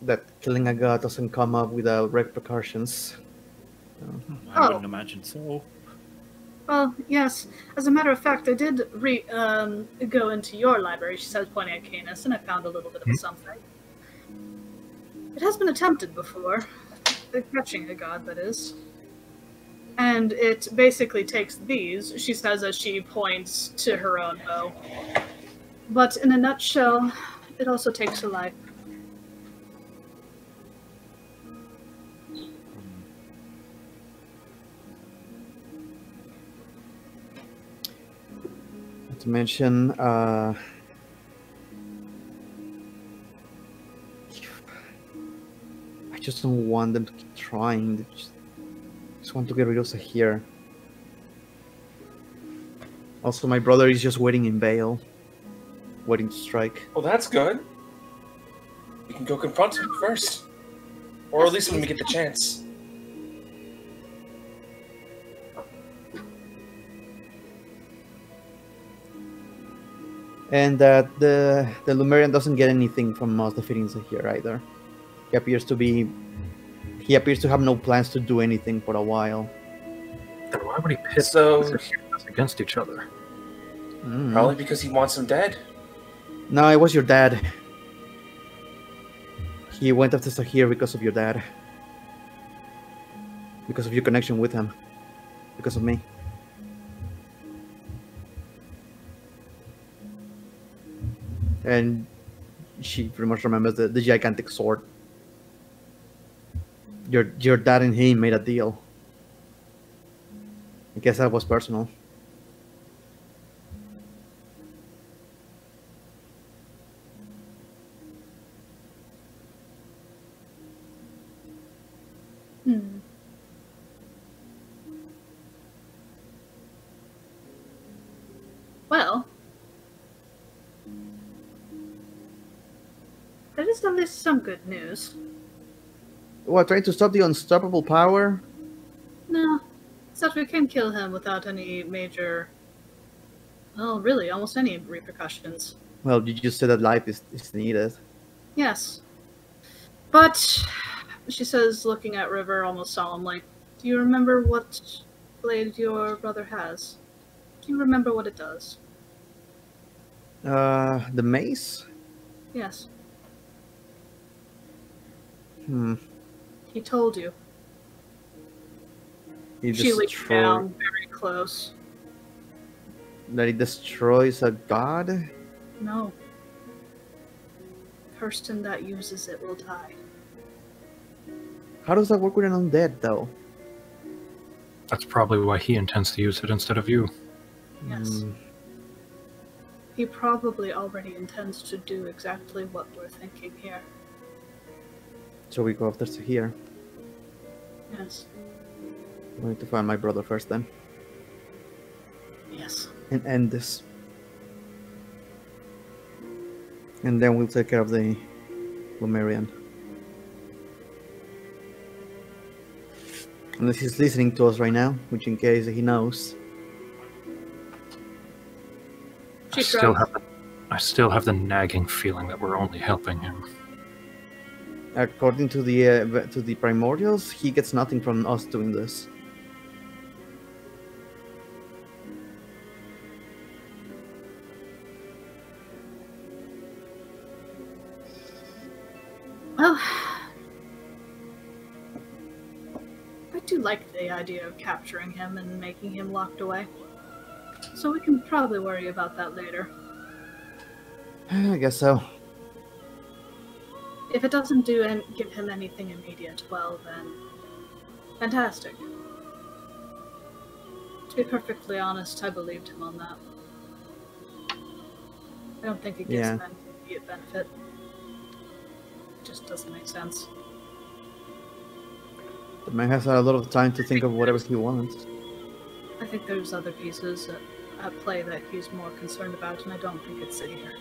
That killing a god doesn't come up without repercussions. I wouldn't imagine so. Well, yes. As a matter of fact, I did go into your library, she says, pointing at Canis, and I found a little bit of something. It has been attempted before. Catching a god, that is. And it basically takes these, she says as she points to her own bow. But in a nutshell, it also takes a life. To mention, I just don't want them to keep trying. They just want to get rid of Sahir. Also, my brother is just waiting in Vale, waiting to strike. Well, that's good. We can go confront him first. Or at least when we get the chance. And that the Lumerian doesn't get anything from us defeating Sahir either. He appears to have no plans to do anything for a while. Then why would he pit us against each other? Probably because he wants him dead. No, it was your dad. He went after Sahir because of your dad. Because of your connection with him. Because of me. And she pretty much remembers the gigantic sword. Your dad and him made a deal. I guess that was personal. Well, that is at least some good news. What, trying to stop the unstoppable power? No, it's that we can kill him without any major, well, really, almost any repercussions. Well, you just said that life is needed. Yes. But, she says, looking at River almost solemnly, do you remember what blade your brother has? Do you remember what it does? The mace? Yes. Hmm. He told you. It She leaned down very close. That it destroys a god? No. Person that uses it will die. How does that work with an undead, though? That's probably why he intends to use it instead of you. Yes. Hmm. He probably already intends to do exactly what we're thinking here. So we go after to here. Yes. I need to find my brother first, then. Yes. And end this. And then we'll take care of the Lumerian. Unless he's listening to us right now, which in case he knows. She shrugs. I still have the nagging feeling that we're only helping him. According to the Primordials, he gets nothing from us doing this. Well, I do like the idea of capturing him and making him locked away. So we can probably worry about that later. I guess so. If it doesn't do and give him anything immediate, well then, fantastic. To be perfectly honest, I believed him on that. I don't think it gives him any immediate benefit. It just doesn't make sense. The man has a lot of time to think of whatever he wants. I think there's other pieces at play that he's more concerned about, and I don't think it's here.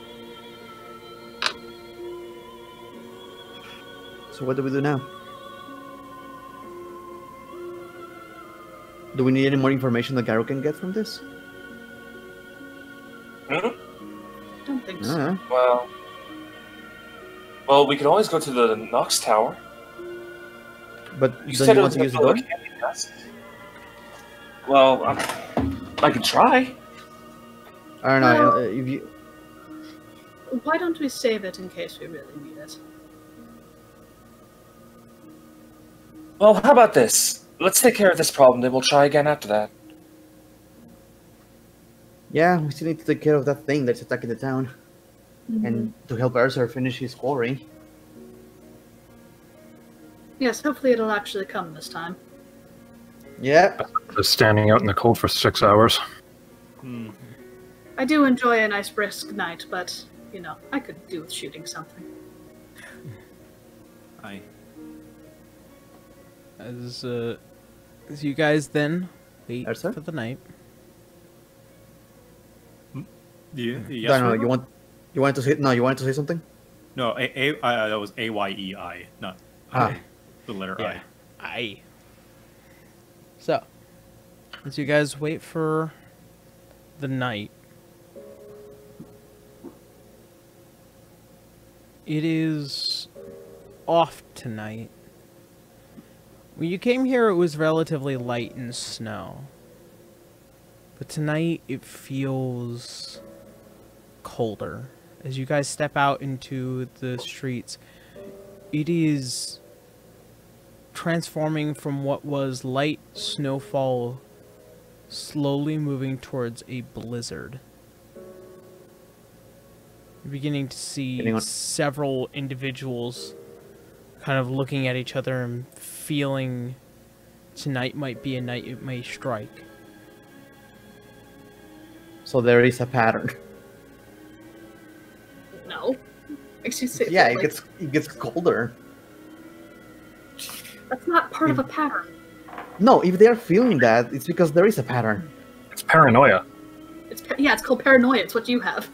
So what do we do now? Do we need any more information that Garo can get from this? Hmm? I don't think so. Well, we could always go to the Nox Tower. But You don't said you it want was to a use the door? public candy desk. Well, I could try. I don't know. Well- If you, Why don't we save it in case we really need it? Well, how about this? Let's take care of this problem, then we'll try again after that. yeah, we still need to take care of that thing that's attacking the town, and to help Ursa finish his quarry. Yes, hopefully it'll actually come this time. Yeah. Just standing out in the cold for 6 hours. I do enjoy a nice brisk night, but, you know, I could do with shooting something. Aye. As you guys then wait Ursa? for the night. Yeah. Yes. No, River? you wanted to say you wanted to say something? No, that was AYEI, not the letter Yeah. Aye. So, as you guys wait for the night, it is off tonight. When you came here, it was relatively light and snow. But tonight, it feels colder. As you guys step out into the streets, it is transforming from what was light snowfall slowly moving towards a blizzard. You're beginning to see several individuals kind of looking at each other and feeling tonight might be a night it may strike. So there is a pattern. No. Excuse me. Yeah, like, it gets colder. That's not part of a pattern. No, if they are feeling that, it's because there is a pattern. It's paranoia. It's called paranoia. It's what you have.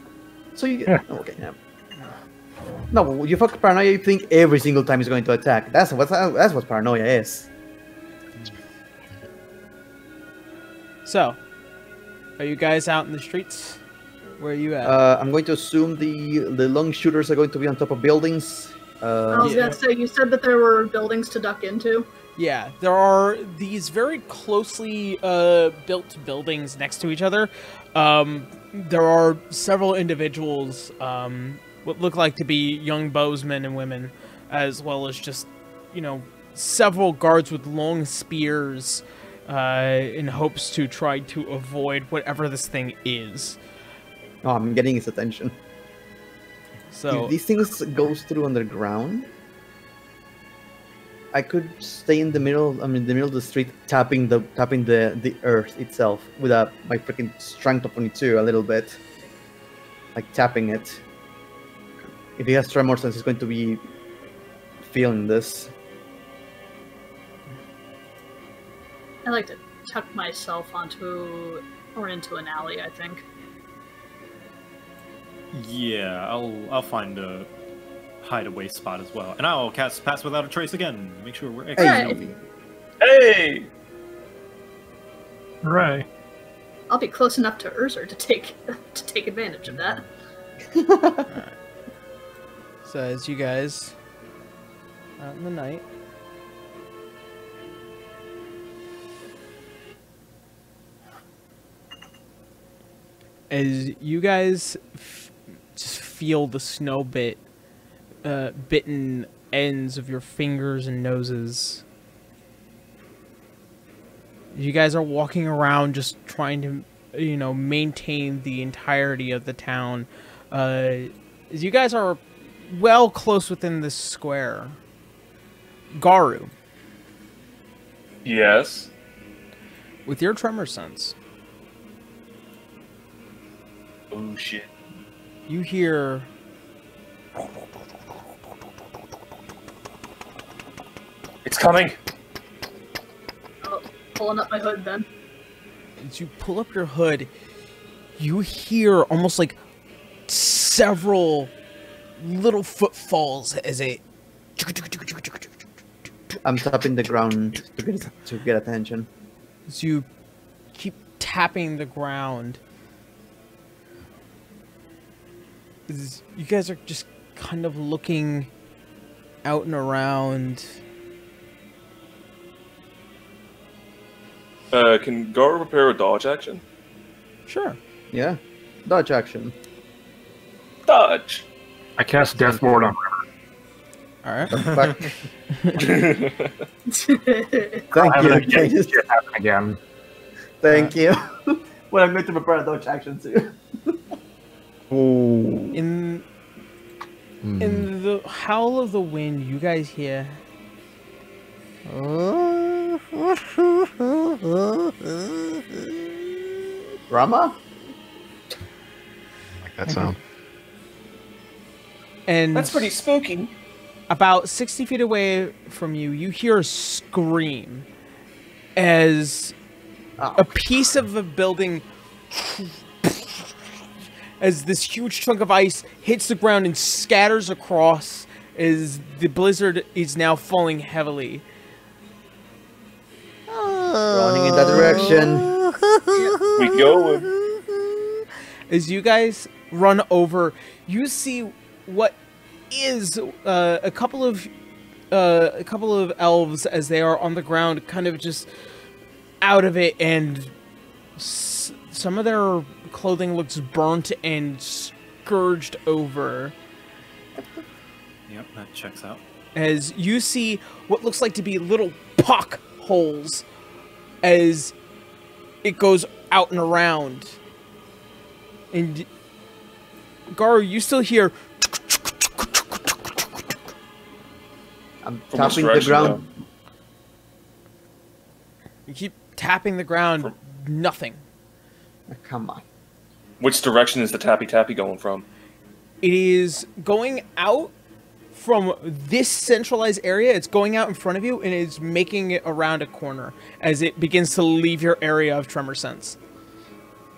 So you okay? Yeah. No, you fuck paranoia. You think every single time he's going to attack. That's what paranoia is. So, are you guys out in the streets? Where are you at? I'm going to assume the long shooters are going to be on top of buildings. I was gonna say, you said that there were buildings to duck into. Yeah, there are these very closely built buildings next to each other. There are several individuals, what look like to be young bowsmen and women, as well as just, you know, several guards with long spears in hopes to try to avoid whatever this thing is. Oh, I'm getting his attention. So If these things goes through underground, I could stay in the middle. I mean, the middle of the street, tapping the earth itself with my freaking strength of 22 a little bit, like tapping it. If he has tremor sense, he's going to be feeling this. I like to tuck myself into an alley, I think. Yeah, I'll find a hideaway spot as well, and I'll cast Pass Without a Trace again. Make sure we're extra Hey. stealthy. Hey! Right. I'll be close enough to Urzer to take advantage of that. Alright. So as you guys out in the night, as you guys just feel the snow bitten ends of your fingers and noses. You guys are walking around just trying to, you know, maintain the entirety of the town. As you guys are well close within this square. Garu, Yes. with your tremor sense, Oh shit. you hear It's coming. Oh, pulling up my hood then. as you pull up your hood, you hear almost like several little footfalls as it. I'm tapping the ground to get attention. As you keep tapping the ground, as you guys are just kind of looking out and around. Can Gar prepare a dodge action? Sure. Yeah, dodge action. Dodge! I cast Death Ward on All right. Fuck. Thank Having you. this shit happen again. Thank you. Well, I'm going to prepare a dodge action too. Oh. In the howl of the wind, you guys hear. Rama? Like that sound. And That's pretty spooky. about 60 feet away from you, you hear a scream as a piece of the building, as this huge chunk of ice hits the ground and scatters across as the blizzard is now falling heavily. Running in that direction. We going. As you guys run over, you see what is a couple of elves as they are on the ground, kind of just out of it, and some of their clothing looks burnt and scourged over. Yep, that checks out. As you see what looks like to be little pock holes as it goes out and around. And Garu, you still hear. I'm From which tapping the direction, ground. You keep tapping the ground. Nothing. Come on. Which direction is the tappy tappy going from? It is going out from this centralized area. It's going out in front of you and it's making it around a corner as it begins to leave your area of tremor sense.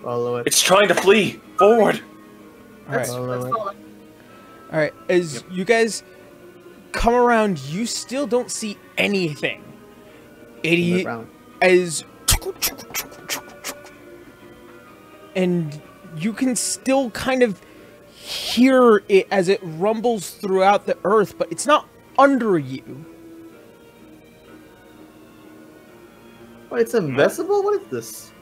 Follow it. It's trying to flee forward. All right. Follow it. Follow. All right. As you guys come around, you still don't see anything. On the It ground. as and you can still kind of hear it as it rumbles throughout the earth, but it's not under you. Well, it's invisible? What is this?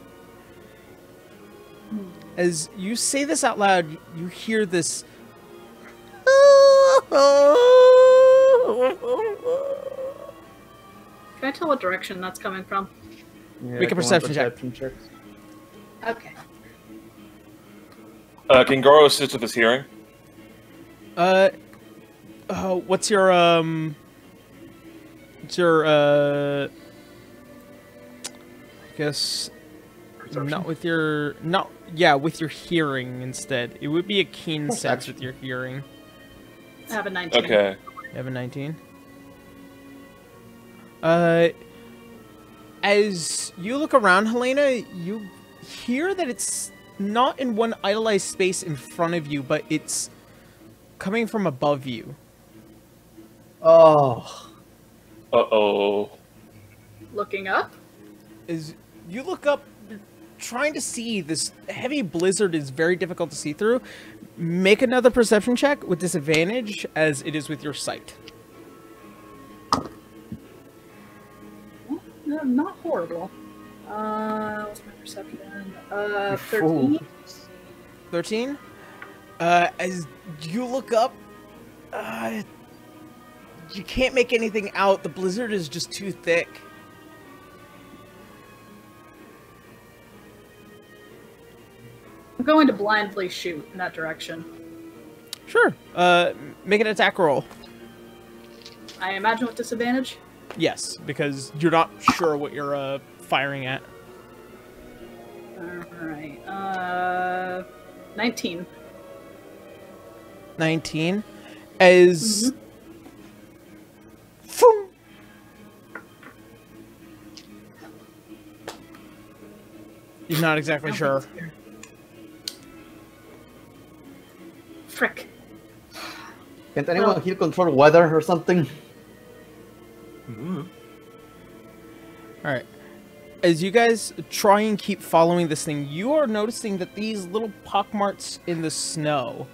As you say this out loud, you hear this. Can I tell what direction that's coming from? Yeah, Make a come on, perception check. checks. Okay. Can Garo assist with his hearing? What's your I guess Perception? not with your with your hearing instead. It would be a keen sense with your hearing. I have a 19. Okay. You have a 19. As you look around, Helena, you hear that it's not in one idolized space in front of you, but it's coming from above you. Oh. Uh-oh. Looking up? As you look up, you're trying to see this heavy blizzard is very difficult to see through. Make another perception check with disadvantage, as it is with your sight. No, not horrible. What's my perception? You 13? fool. 13. As you look up, you can't make anything out. The blizzard is just too thick. I'm going to blindly shoot in that direction. Sure. Make an attack roll. I imagine with disadvantage? Yes, because you're not sure what you're firing at. Alright. 19. 19. As... Phoom! You're not exactly sure. Frick. Can't anyone here control weather or something? Alright. As you guys try and keep following this thing, you are noticing that these little pockmarks in the snow,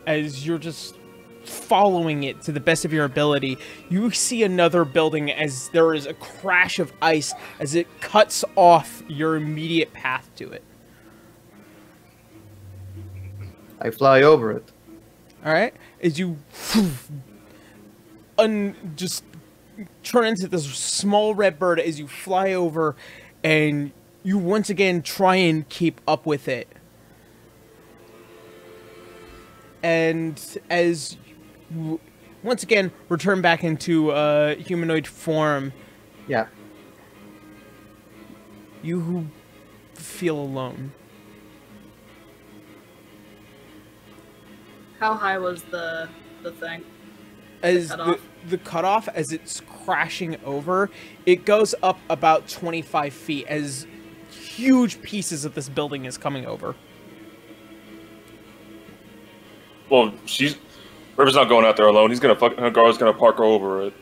as you're just following it to the best of your ability, you see another building as there is a crash of ice as it cuts off your immediate path to it. I fly over it. Alright? As you just turn into this small red bird as you fly over, and you once again try and keep up with it. And as you once again return back into humanoid form, Yeah. you feel alone. How high was the thing? As cutoff? the cutoff, as it's crashing over, it goes up about 25 feet as huge pieces of this building is coming over. Well, River's not going out there alone. He's gonna Garo's gonna park her over it.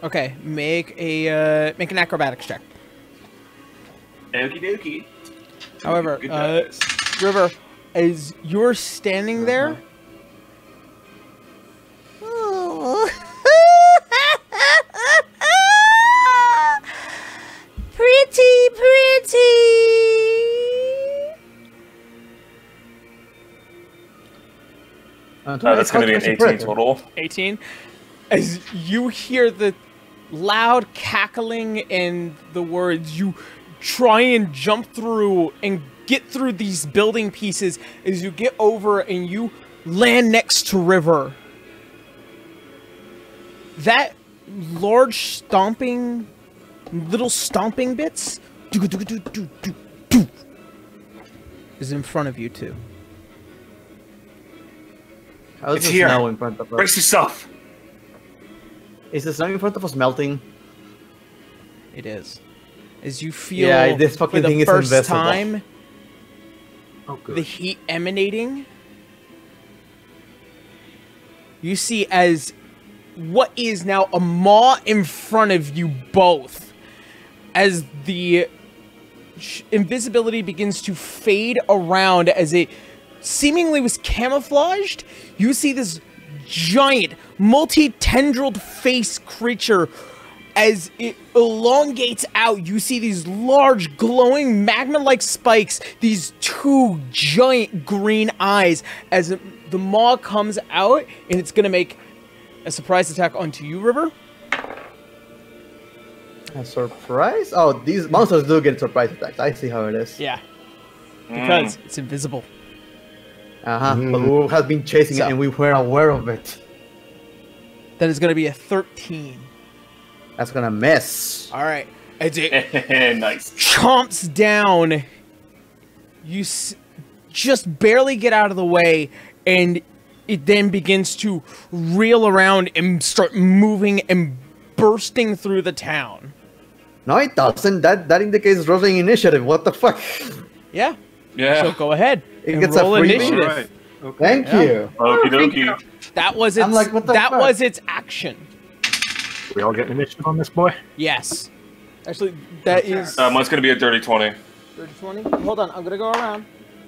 Okay, make an acrobatics check. Okie dokie. However, Good dice. River, as you're standing there, pretty. That's gonna be an 18 total. 18. As you hear the loud cackling and the words, you try and jump through and get through these building pieces as you get over and you land next to River. That large little stomping bits is in front of you too. How is It's the here. snow in front of us? Brace yourself. Is the snow in front of us melting? It is. As you feel Yeah, this fucking for the thing is first invisible. time Oh, good. the heat emanating, you see as what is now a maw in front of you both, as the invisibility begins to fade around as it seemingly was camouflaged, you see this giant, multi-tendrilled face creature. As it elongates out, you see these large, glowing, magma-like spikes, these 2 giant green eyes, as the maw comes out, and it's gonna make a surprise attack onto you, River. A surprise? Oh, these monsters do get surprise attacks. I see how it is. Yeah. Because it's invisible. But who has been chasing it and we were aware of it? That is gonna be a 13. That's gonna miss. All right. As it Nice. chomps down, you just barely get out of the way, and it then begins to reel around and start moving and bursting through the town. No, it doesn't. That indicates rolling initiative. What the fuck? Yeah. Yeah. So go ahead. It and gets a roll free initiative. All right. Okay. Thank you. Okie dokie. That was its. I'm like, what the fuck? was its action. We all get initiative on this boy? Yes. Actually, that is. Mine's gonna be a dirty 20. 20. Hold on, I'm gonna go around.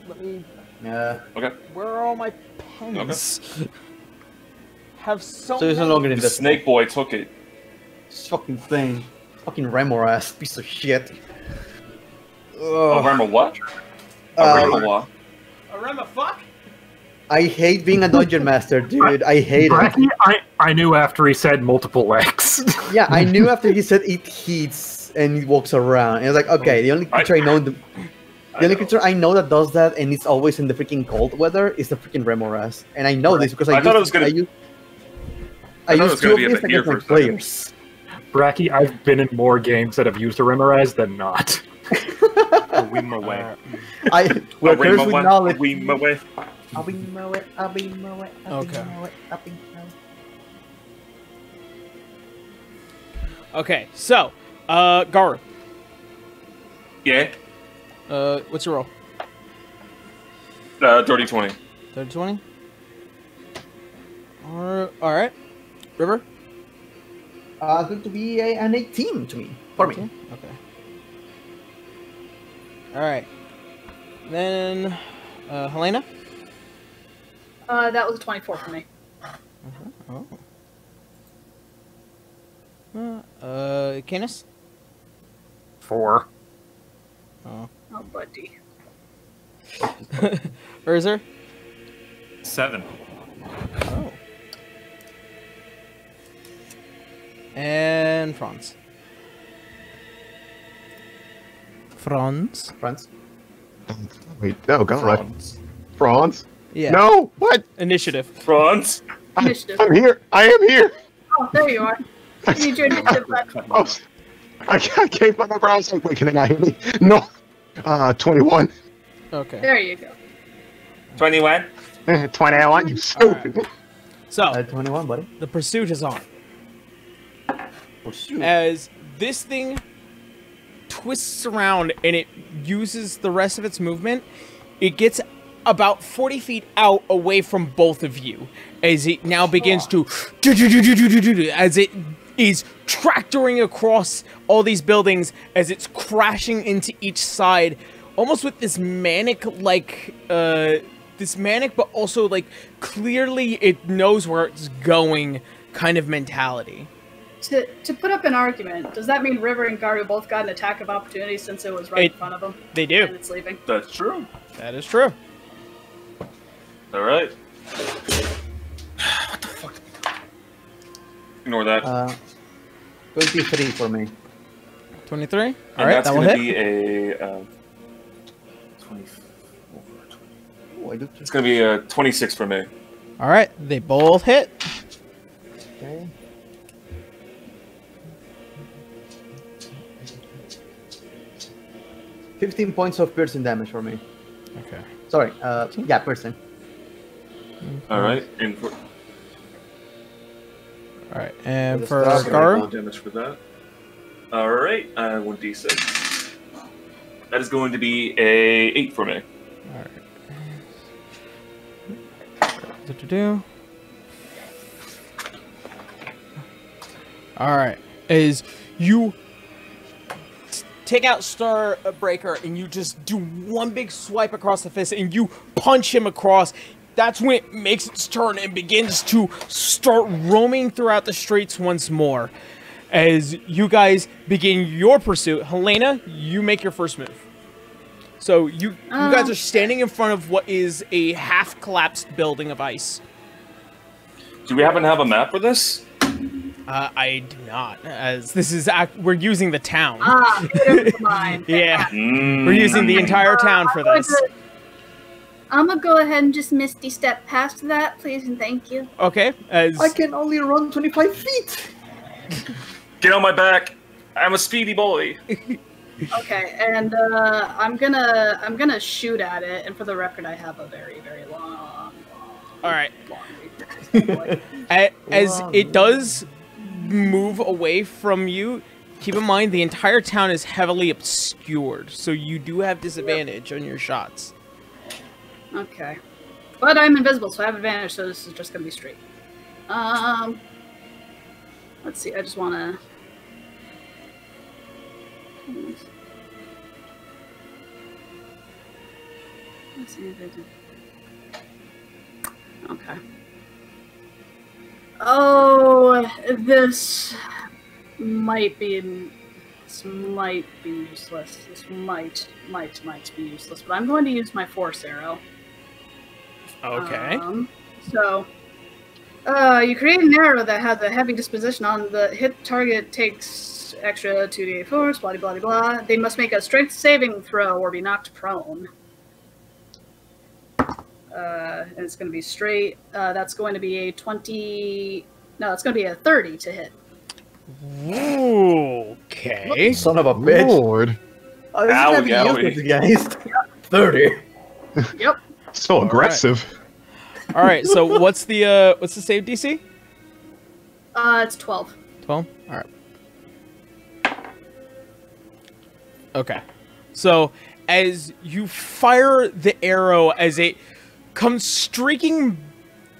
Let me. Yeah. Okay. Where are all my pens? Have so. So it's no many- longer in The the snake boy took it. fucking thing. Fucking Remoras, piece of shit. Oh, Rama what? Uh, Rama what? Arema, fuck. I hate being a dungeon master, dude. I hate it. Bracky, I knew after he said multiple X. Yeah, I knew after he said it heats and he walks around. And I was like, okay, the only creature I know, the only creature I know that does that, and it's always in the freaking cold weather, is the freaking Remoras. And I know this because I thought it was gonna. I thought it was used two gonna of be a these bit here against my for a second. players. Bracky, I've been in more games that have used a Remorize than not. A whim away. We're A cursed with Rama knowledge. we away. Okay. Okay, so, Garu, Yeah. what's your roll? Dirty 20. 30-20? Alright. River? It's going to be an 18 to me. For me. Okay. Alright. Then, Helena? That was a 24 for me. Canis? 4. Oh, buddy. Urzer? 7. Oh. And Franz. Franz? Friends. Wait, no, go on. Franz? Yeah. No! What? Initiative. Franz. Initiative. I'm here! I am here! Oh, there you are. You need your initiative back. Oh, I gave my number. I was like, wait, can they not hear me? No! 21. Okay. There you go. 21. 21, you stupid. So, 21, buddy. the pursuit is on. Pursuit. As this thing twists around and it uses the rest of its movement, it gets about 40 feet out away from both of you as it now begins to as it is tractoring across all these buildings as it's crashing into each side, almost with this manic but also like clearly it knows where it's going kind of mentality. To put up an argument, does that mean River and Garu both got an attack of opportunity since it was right in front of them? They do. And it's leaving. That's true. That is true. All right. What the fuck? Ignore that. 23 for me. 23? And Alright, that's that will going to hit. be a 24. Oh, I do. It's going to be a 26 for me. Alright, they both hit. Okay. $15 points of piercing damage for me. Okay. Sorry, yeah, piercing. All right. And for Alright, and For for the that's gonna be Garu? full damage for that. All right. 1d6. That is going to be a 8 for me. Alright, as you take out Starbreaker and you just do one big swipe across the fist and you punch him across. That's when it makes its turn and begins to start roaming throughout the streets once more. As you guys begin your pursuit, Helena, you make your first move. So you guys are standing in front of what is a half-collapsed building of ice. Do we happen to have a map for this? I do not, as this is we're using the town. Never mind. Yeah, we're using the entire town for this. I'm gonna go ahead and just misty step past that, please and thank you. Okay, as I can only run 25 feet. Get on my back. I'm a speedy boy. Okay, and I'm gonna shoot at it. And for the record, I have a very, very long. All right. Long As it does move away from you, keep in mind the entire town is heavily obscured, so you do have disadvantage on your shots. Okay, but I'm invisible, so I have advantage. So this is just gonna be straight. Let's see. I just wanna. Let's see if I can. Okay. Oh, this might be useless. This might be useless. But I'm going to use my force arrow. Okay. So, you create an arrow that has a heavy disposition on the hit target takes extra 2d8 force, blah blah blah. They must make a strength saving throw or be knocked prone. And it's going to be straight. That's going to be a 20. No, it's going to be a 30 to hit. Okay. Son of a bitch. Lord. Oh, this is gonna be useless, guys. 30. Yep. So aggressive. All right. So what's the save DC? It's 12. 12. All right. Okay. So as you fire the arrow, as it comes streaking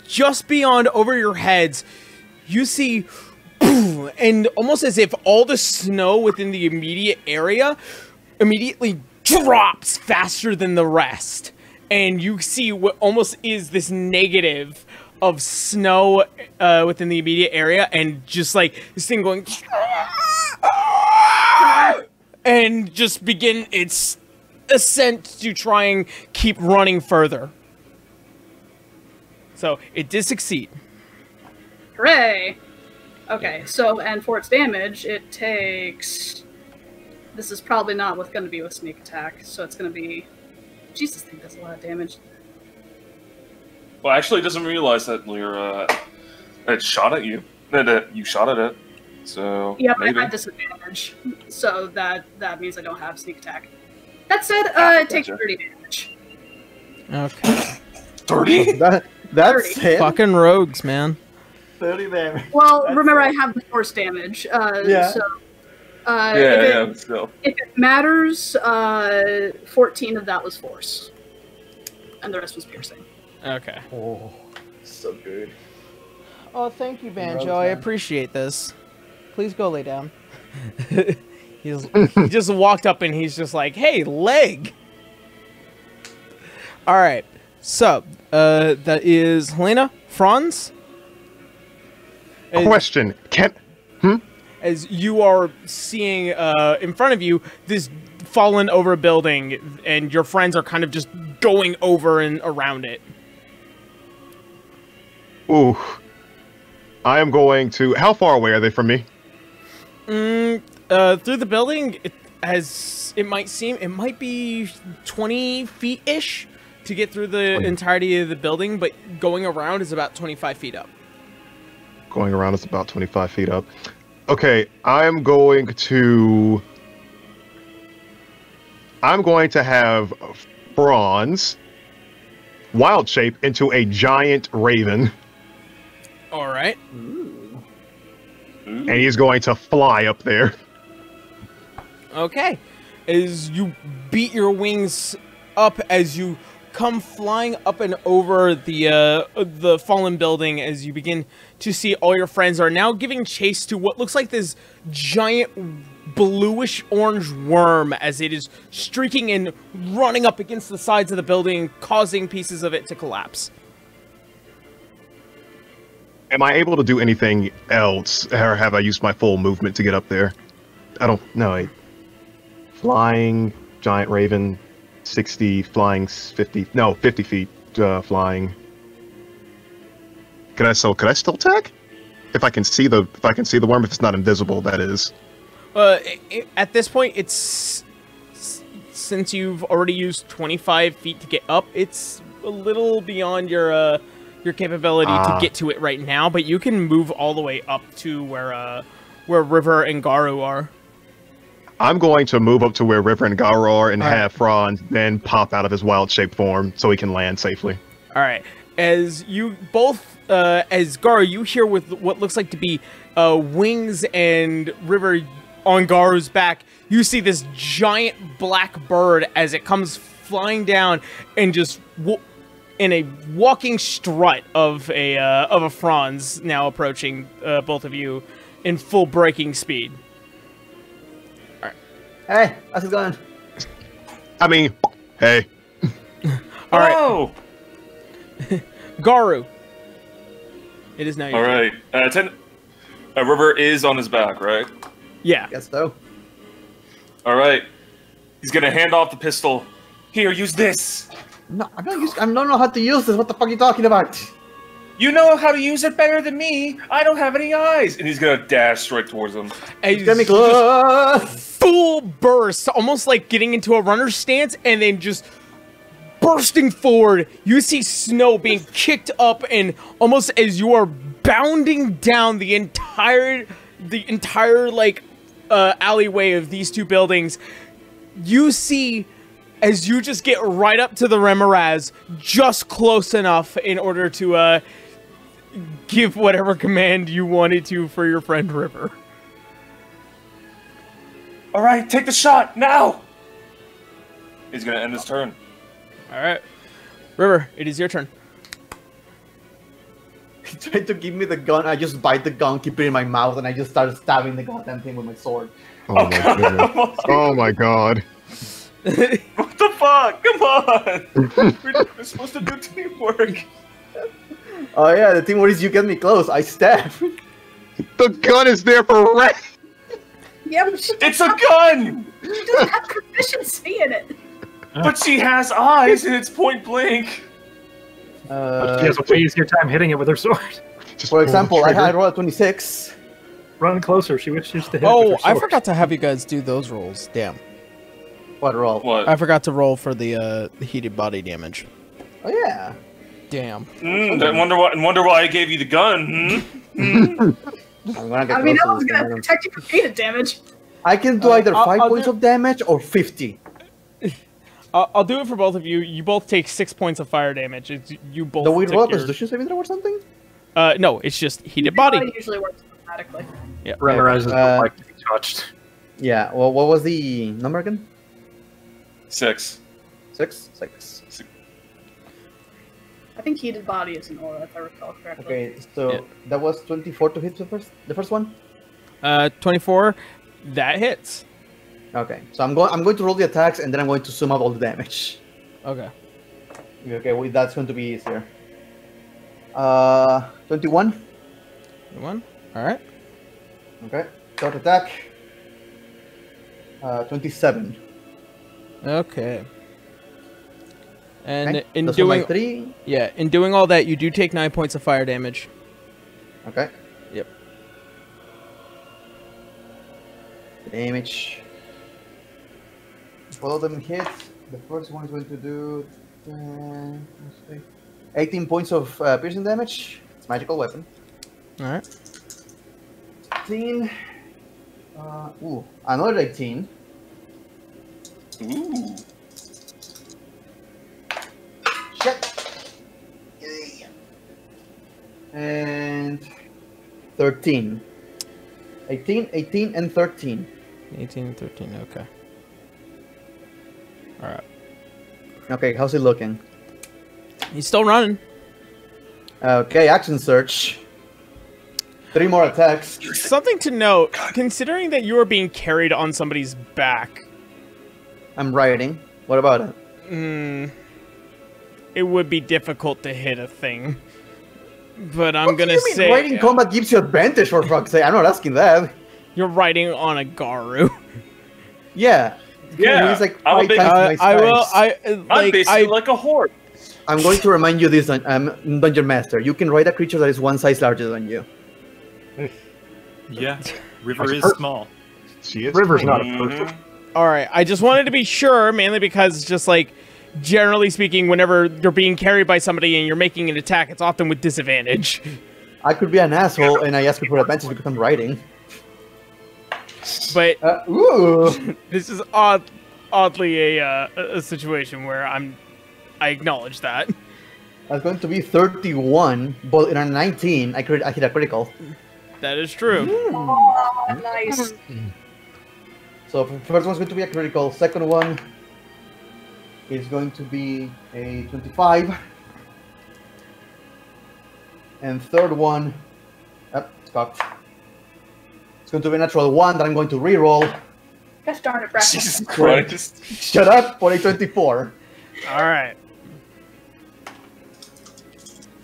just beyond over your heads, you see, and almost as if all the snow within the immediate area immediately drops faster than the rest. And you see what almost is this negative of snow within the immediate area, and just like this thing going, and just begin its ascent to try and keep running further. So it did succeed. Hooray! Okay, so, and for its damage, it takes... This is probably not what's going to be with sneak attack, so it's going to be... Jesus, I think that's a lot of damage. Well, actually, it doesn't realize that you're, it shot at you. That you shot at it. So, yeah, but maybe. I have disadvantage, so that means I don't have sneak attack. That said, it takes 30 damage. Okay. 30? That's 30. it. Fucking rogues, man. 30 damage. Well, remember I have the force damage, Yeah. so... Still. If it matters, 14 of that was force. And the rest was piercing. Okay. Oh, so good. Oh, thank you, Banjo. Rogues, I man. appreciate this. Please go lay down. He just walked up and he's just like, hey, leg! Alright. So, that is Helena, Franz. Question. As you are seeing in front of you this fallen over building, and your friends are kind of just going over and around it. Ooh. I am going to... How far away are they from me? Through the building, it might seem, it might be 20 feet-ish to get through the entirety of the building, but going around is about 25 feet up. Going around is about 25 feet up. Okay, I'm going to have Franz wild shape into a giant raven. All right. And he's going to fly up there. Okay. As you beat your wings up, as you come flying up and over the fallen building, as you begin to see all your friends are now giving chase to what looks like this giant bluish orange worm as it is streaking and running up against the sides of the building, causing pieces of it to collapse. Am I able to do anything else, or have I used my full movement to get up there? I don't know. Flying, giant raven, 60, flying 50, no, 50 feet flying. Could I still attack? If I can see the worm, if it's not invisible, that is. At this point, it's since you've already used 25 feet to get up, it's a little beyond your capability to get to it right now. But you can move all the way up to where River and Garu are. I'm going to move up to where River and Garu are and have Franz then pop out of his wild shape form so he can land safely. All right. As you both, as Garu, you hear with what looks like to be wings and River on Garu's back, you see this giant black bird as it comes flying down and just in a walking strut of a Franz now approaching both of you in full breaking speed. All right. Hey, how's it going? I mean, hey. All right. Garu. It is now your turn. All right. River is on his back, right? Yeah. Guess so. All right. He's gonna hand off the pistol. Here, use this. No, I don't know how to use this. What the fuck are you talking about? You know how to use it better than me. I don't have any eyes. And he's gonna dash straight towards him. Get me close. Full burst, almost like getting into a runner's stance, and then just bursting forward. You see snow being kicked up, and almost as you are bounding down the entire like alleyway of these two buildings, you see as you just get right up to the Remoraz, just close enough in order to give whatever command you wanted to for your friend River. All right, take the shot now. He's gonna end his turn. All right, River, it is your turn. He tried to give me the gun. I just bite the gun, keep it in my mouth, and I just started stabbing the goddamn thing with my sword. Oh my goodness. Oh my god. What the fuck? Come on! We're supposed to do teamwork. Oh yeah, the teamwork is you get me close, I stab. The gun is there for rest. Yeah, but It's a gun! she doesn't have proficiency in it. But she has eyes and it's point blank. She has a way easier time hitting it with her sword. For example, I had rolled a 26. Run closer. She wishes to hit it Oh, with her I sword. forgot to have you guys do those rolls. Damn. What roll? What? I forgot to roll for the heated body damage. Oh yeah. Damn. Wonder why I gave you the gun. I'm gonna get I mean, close that to one's this gonna thing. protect you from heated damage. I can do either 5 I'll points do- of damage or 50. I'll do it for both of you. You both take 6 points of fire damage. You both. Do we took roll a your- constitution saving throw or something? No, it's just heated body. Usually works automatically. Yeah. Remorizes Uh, don't like to be touched. Yeah. Well, what was the number again? 6. 6? 6. I think heated body is an aura, if I recall correctly. Okay, so that was 24 to hit the first one. 24. That hits. Okay, so I'm going to roll the attacks and then I'm going to sum up all the damage. Okay. Okay, well, that's going to be easier. 21. One. All right. Okay, short attack. 27. Okay. And Okay, in those are my doing 3. in doing all that, you do take 9 points of fire damage. Okay. Yep. Damage. All of them hit. The first one is going to do 18 points of piercing damage. It's a magical weapon. All right. 18. Another 18. Ooh. Shit. Yay. And 13. 18, 18, and 13. 18 and 13. Okay. All right. Okay, how's it looking? He's still running. Okay, action search. 3 more attacks. Something to note, considering that you are being carried on somebody's back. I'm riding. What about it? It would be difficult to hit a thing. But I'm What do gonna you mean say riding combat gives you advantage, for fuck's sake? I'm not asking that. you're riding on a Garu. Yeah. Yeah, He's like I'm a 5 big- times my I will. size. I'm basically like a horse. I'm going to remind you this, Dungeon Master. You can ride a creature that is 1 size larger than you. Yeah, River is That's small. She is. River's not a person. All right. I just wanted to be sure, mainly because just like generally speaking, whenever you're being carried by somebody and you're making an attack, it's often with disadvantage. I could be an asshole and I ask you for advantage because I'm riding. But Ooh! this is oddly a situation where I acknowledge that. That's going to be 31, but in a 19, I hit a critical. That is true. Nice. So first one's going to be a critical. Second one is going to be a 25. And third one, it's cocked. It's going to be a natural 1 that I'm going to re-roll. Gosh darn it, Braxton. Jesus Christ. Shut up for a 24. All right.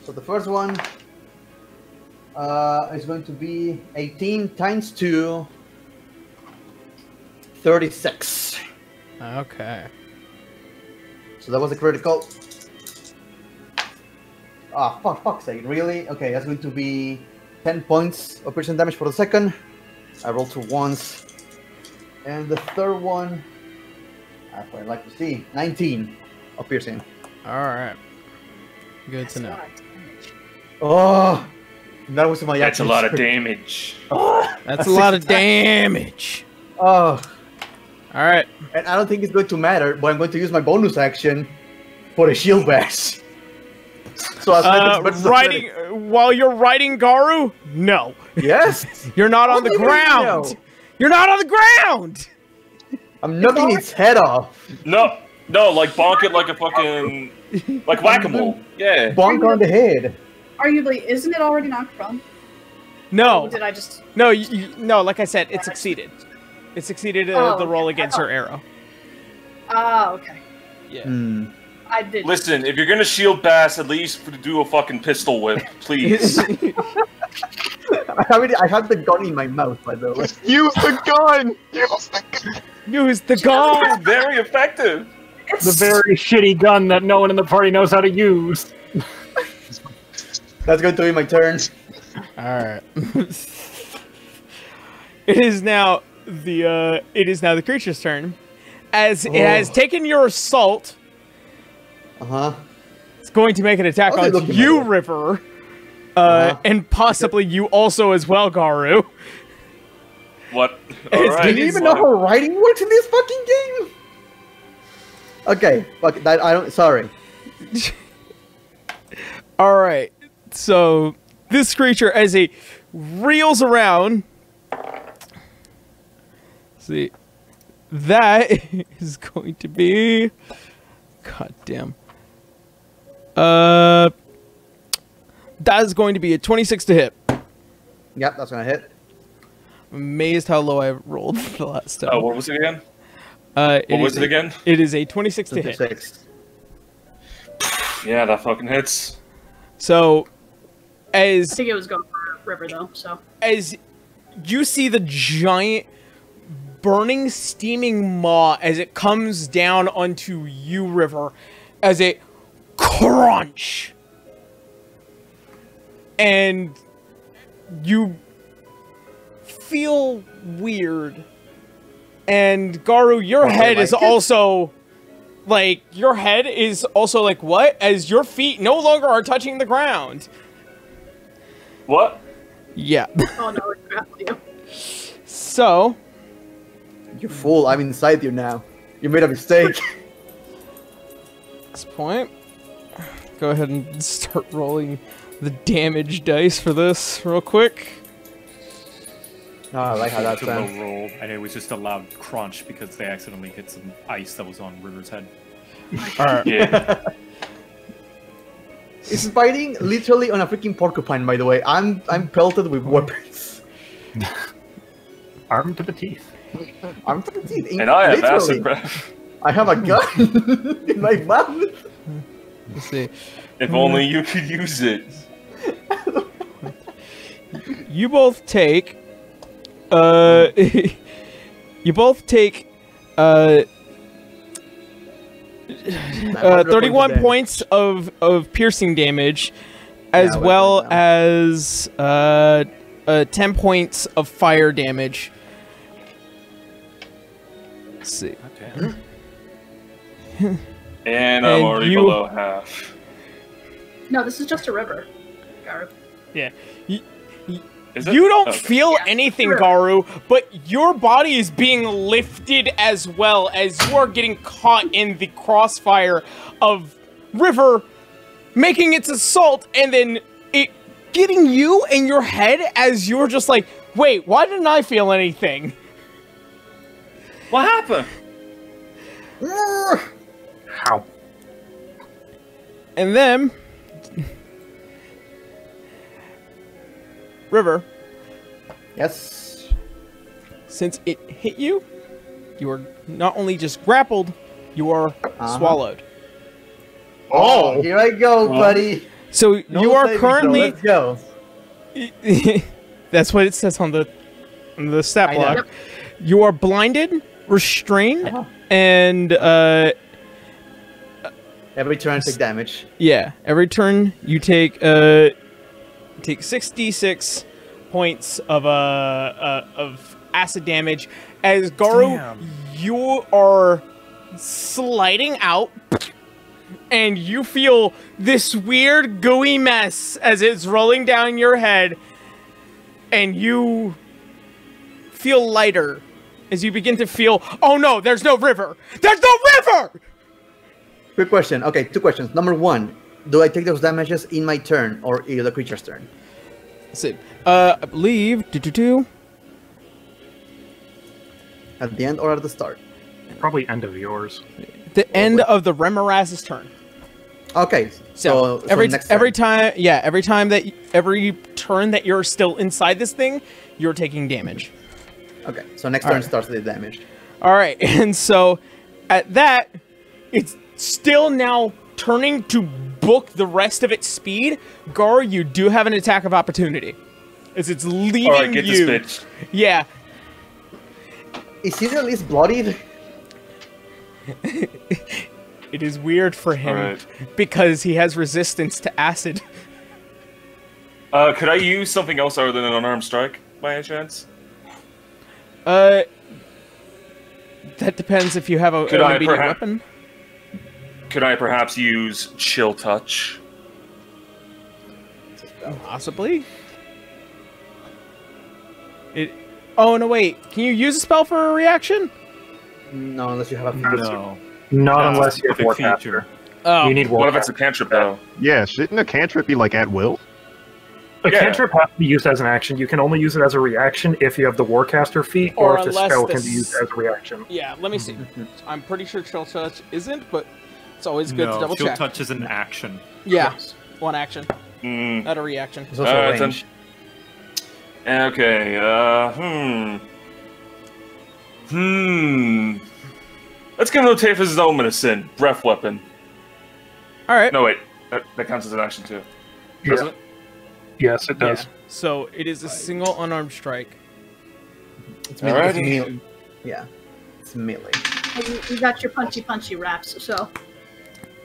So the first one is going to be 18 times 2, 36. Okay. So that was a critical. Ah, fuck's sake, really? Okay, that's going to be 10 points of piercing damage for the second. I rolled 2 ones. And the third one, that's what I'd like to see, 19 of piercing. All right. Good to know. Oh, that was my That's a action lot of surge. damage. That's a lot of damage. Oh, All right. and I don't think it's going to matter, but I'm going to use my bonus action for a shield bash. So Riding while you're riding Garu? No. Yes, You're not on What the do you mean, ground. no? You're not on the ground. I'm knocking its head off. No, like bonk it like a fucking like whack-a-mole. Yeah. Bonk on the head. Arguably, isn't it already knocked prone? No. Or did I just... No, no, like I said, it succeeded. It succeeded Oh, the roll okay. against your arrow. Ah, okay. Yeah. Hmm. I did. Listen, if you're gonna shield bass, at least do a fucking pistol whip, please. I have the gun in my mouth, by the way. Use the gun! Use the gun! Use the gun. It's very effective. The very shitty gun that no one in the party knows how to use. That's going to be my turn. All right. It is now the creature's turn, as it has taken your assault. Uh-huh. It's going to make an attack How's it on looking, you, by the way? River, Uh-huh. and possibly you also as well, Garu. What? It's- Alright. Do you even know how writing works in this fucking game? Okay, fuck that. I don't. Sorry. All right. So this creature, as it reels around, see, that is going to be, god damn. That is going to be a 26 to hit. Yep, that's gonna hit. I'm amazed how low I rolled the last time. Oh, what was it again? What was it again? It is a 26 to hit. 26. Yeah, that fucking hits. So, I as think it was going for River, though, so... as you see the giant burning steaming maw as it comes down onto you, River, as it crunch, and you feel weird, and Garu, your head is also like what, as your feet no longer are touching the ground. What? Yeah. Oh, no, it's grappling you. So You fool! I'm inside you now. You made a mistake. this point, go ahead and start rolling the damage dice for this real quick. Oh, I like how that's It's a low done. roll, and it was just a loud crunch because they accidentally hit some ice that was on River's head. All right. Yeah. is fighting literally on a freaking porcupine. By the way, I'm pelted with weapons. Armed to the teeth. Armed to the teeth. And I have literally. acid breath. I have a gun in my mouth. Let's see. If only you could use it. You both take. You both take. 31 points of piercing damage, as well as 10 points of fire damage. Let's see. Okay. And I'm already below half. No, this is just a river. Garu. Yeah. Is it? You don't Okay. feel anything, Garu, but your body is being lifted as well as you are getting caught in the crossfire of river making its assault and then it getting you in your head as you're just like, wait, why didn't I feel anything? What happened? How? And then River, Yes. since it hit you, you are not only just grappled, you are swallowed. Oh, here I go, buddy. So No you are saving currently. throw, Let's go. That's what it says on the stat I know. block. Yep. You are blinded, restrained, and Every turn, take damage. yeah. Every turn you take 6d6 points of acid damage. As Garu, Damn. you are sliding out, and you feel this weird gooey mess as it's rolling down your head, and you feel lighter as you begin to feel, oh no, there's no river! There's no river! Quick question. Okay, 2 questions. Number 1, do I take those damages in my turn or in the creature's turn? Let's see. I believe, At the end or at the start? Probably end of yours. the end of the Remoraz's turn. Okay, So, so every next every turn. time, every turn that you're still inside this thing, you're taking damage. Okay, so next turn starts the damage. All right, and so at that, it's still now turning to book the rest of its speed. Gar, you do have an attack of opportunity, as it's leaving Alright, get you. this bitch. Yeah, Is he at least bloodied? it is weird for him Alright. because he has resistance to acid. Could I use something else other than an unarmed strike, by any chance? That depends if you have an Could I immediate perhaps- weapon. Could I perhaps use Chill Touch? Possibly. Oh no! Wait. Can you use a spell for a reaction? No, unless you have a No. Not That's unless a you have specific Warcaster. feature. Oh, You need What if Warcaster. it's a cantrip, though? Yeah, shouldn't a cantrip be like at will? A Yeah. cantrip has to be used as an action. You can only use it as a reaction if you have the Warcaster feat, Or or if the unless spell the can be used as a reaction. yeah. Let me see. I'm pretty sure Chill Touch isn't, but it's always good to No, double Chill check. Touch is an action. Yeah, Yes. one action, Mm. not a reaction. It's also Alright, then. range. Okay, Let's give him a taste of his own medicine. Breath weapon. All right. No, wait. That counts as an action, too. Doesn't it? Yes, it Yeah. does. So it is a single unarmed strike. It's melee. It's Alrighty. melee. Yeah, it's melee. You got your punchy wraps, so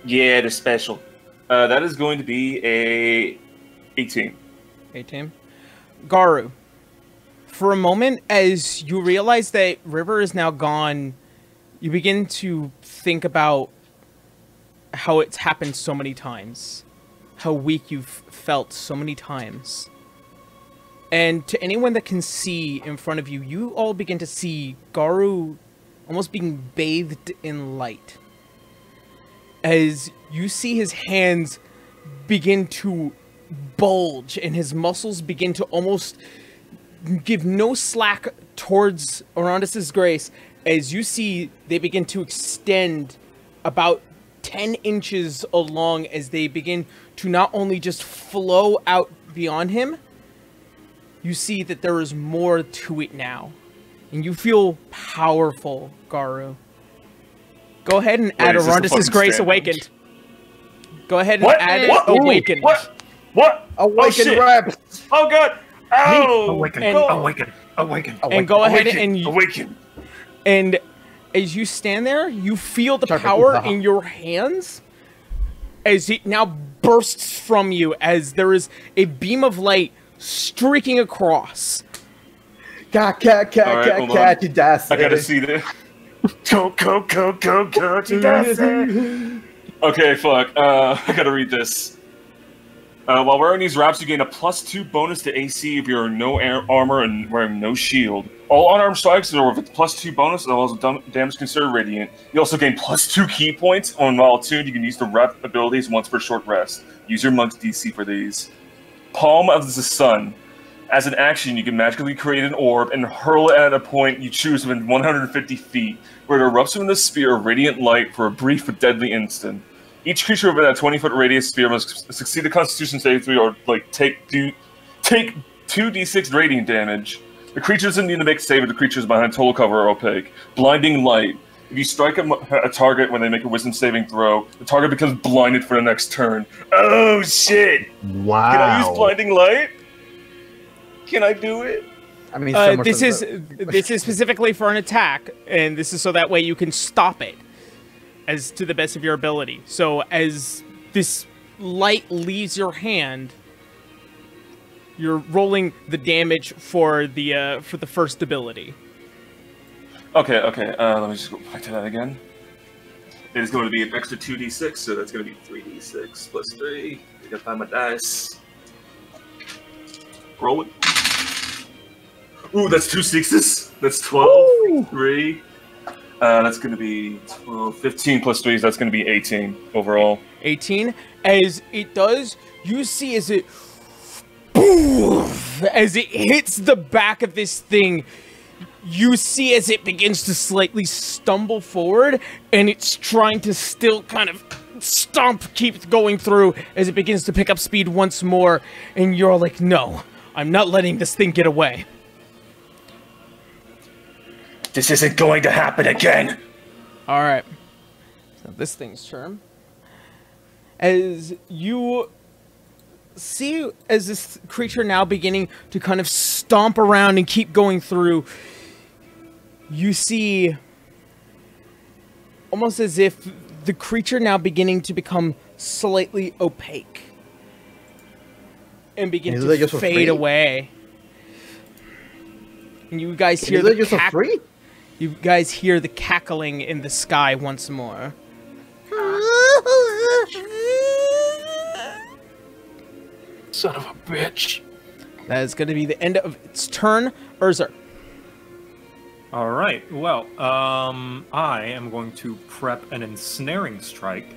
Yeah, they're special. That is going to be a 18. Hey, team. Garu. For a moment, as you realize that River is now gone, you begin to think about how it's happened so many times. How weak you've felt so many times. And to anyone that can see in front of you, you all begin to see Garu almost being bathed in light. As you see his hands begin to bulge and his muscles begin to almost give no slack towards Orondis's grace, as you see they begin to extend about 10 inches along as they begin to not only just flow out beyond him, you see that there is more to it now. And you feel powerful, Garu. Go ahead and add Arundus' Grace Awakened. Go ahead and add it Awakened. What? Awaken rep. Oh god! Ow! Awaken! Awaken! And go ahead and awaken. And as you stand there, you feel the power in your hands as it now bursts from you, as there is a beam of light streaking across. I gotta see this. Go, Okay, fuck. I gotta read this. While wearing these wraps, you gain a +2 bonus to AC if you're no armor and wearing no shield. All unarmed strikes are with a +2 bonus, as well as damage considered radiant. You also gain +2 key points. On while attuned, you can use the wrap abilities once per short rest. Use your monk's DC for these. Palm of the Sun. As an action, you can magically create an orb and hurl it at a point you choose within 150 feet, where it erupts from a sphere of radiant light for a brief but deadly instant. Each creature within a 20-foot radius sphere must succeed a Constitution saving throw or take 2d6 radiant damage. The creature doesn't need to make a save if the creatures behind total cover are opaque. Blinding light. If you strike a target when they make a wisdom saving throw, the target becomes blinded for the next turn. Oh shit! Wow. Can I use blinding light? Can I do it? I mean, this is specifically for an attack, and this is so that way you can stop it as to the best of your ability. So as this light leaves your hand, you're rolling the damage for the first ability. Okay. Let me just go back to that again. It is going to be an extra 2d6, so that's going to be 3d6 plus 3. I gotta find my dice. Roll it. Ooh, that's 2 6s. That's 12. Ooh. 3. That's going to be 12, 15 plus 3, so that's going to be 18 overall. 18. As it does, you see as it hits the back of this thing, you see as it begins to slightly stumble forward, and it's trying to still kind of keep going through as it begins to pick up speed once more, and you're like, no, I'm not letting this thing get away. This isn't going to happen again! Alright. So this thing's turn. As you see, as this creature now beginning to kind of stomp around and keep going through, you see almost as if the creature now beginning to become slightly opaque and begin to fade away. And you guys hear you guys hear the cackling in the sky once more. Son of a bitch. That is going to be the end of its turn. Urza. Alright, well, I am going to prep an ensnaring strike.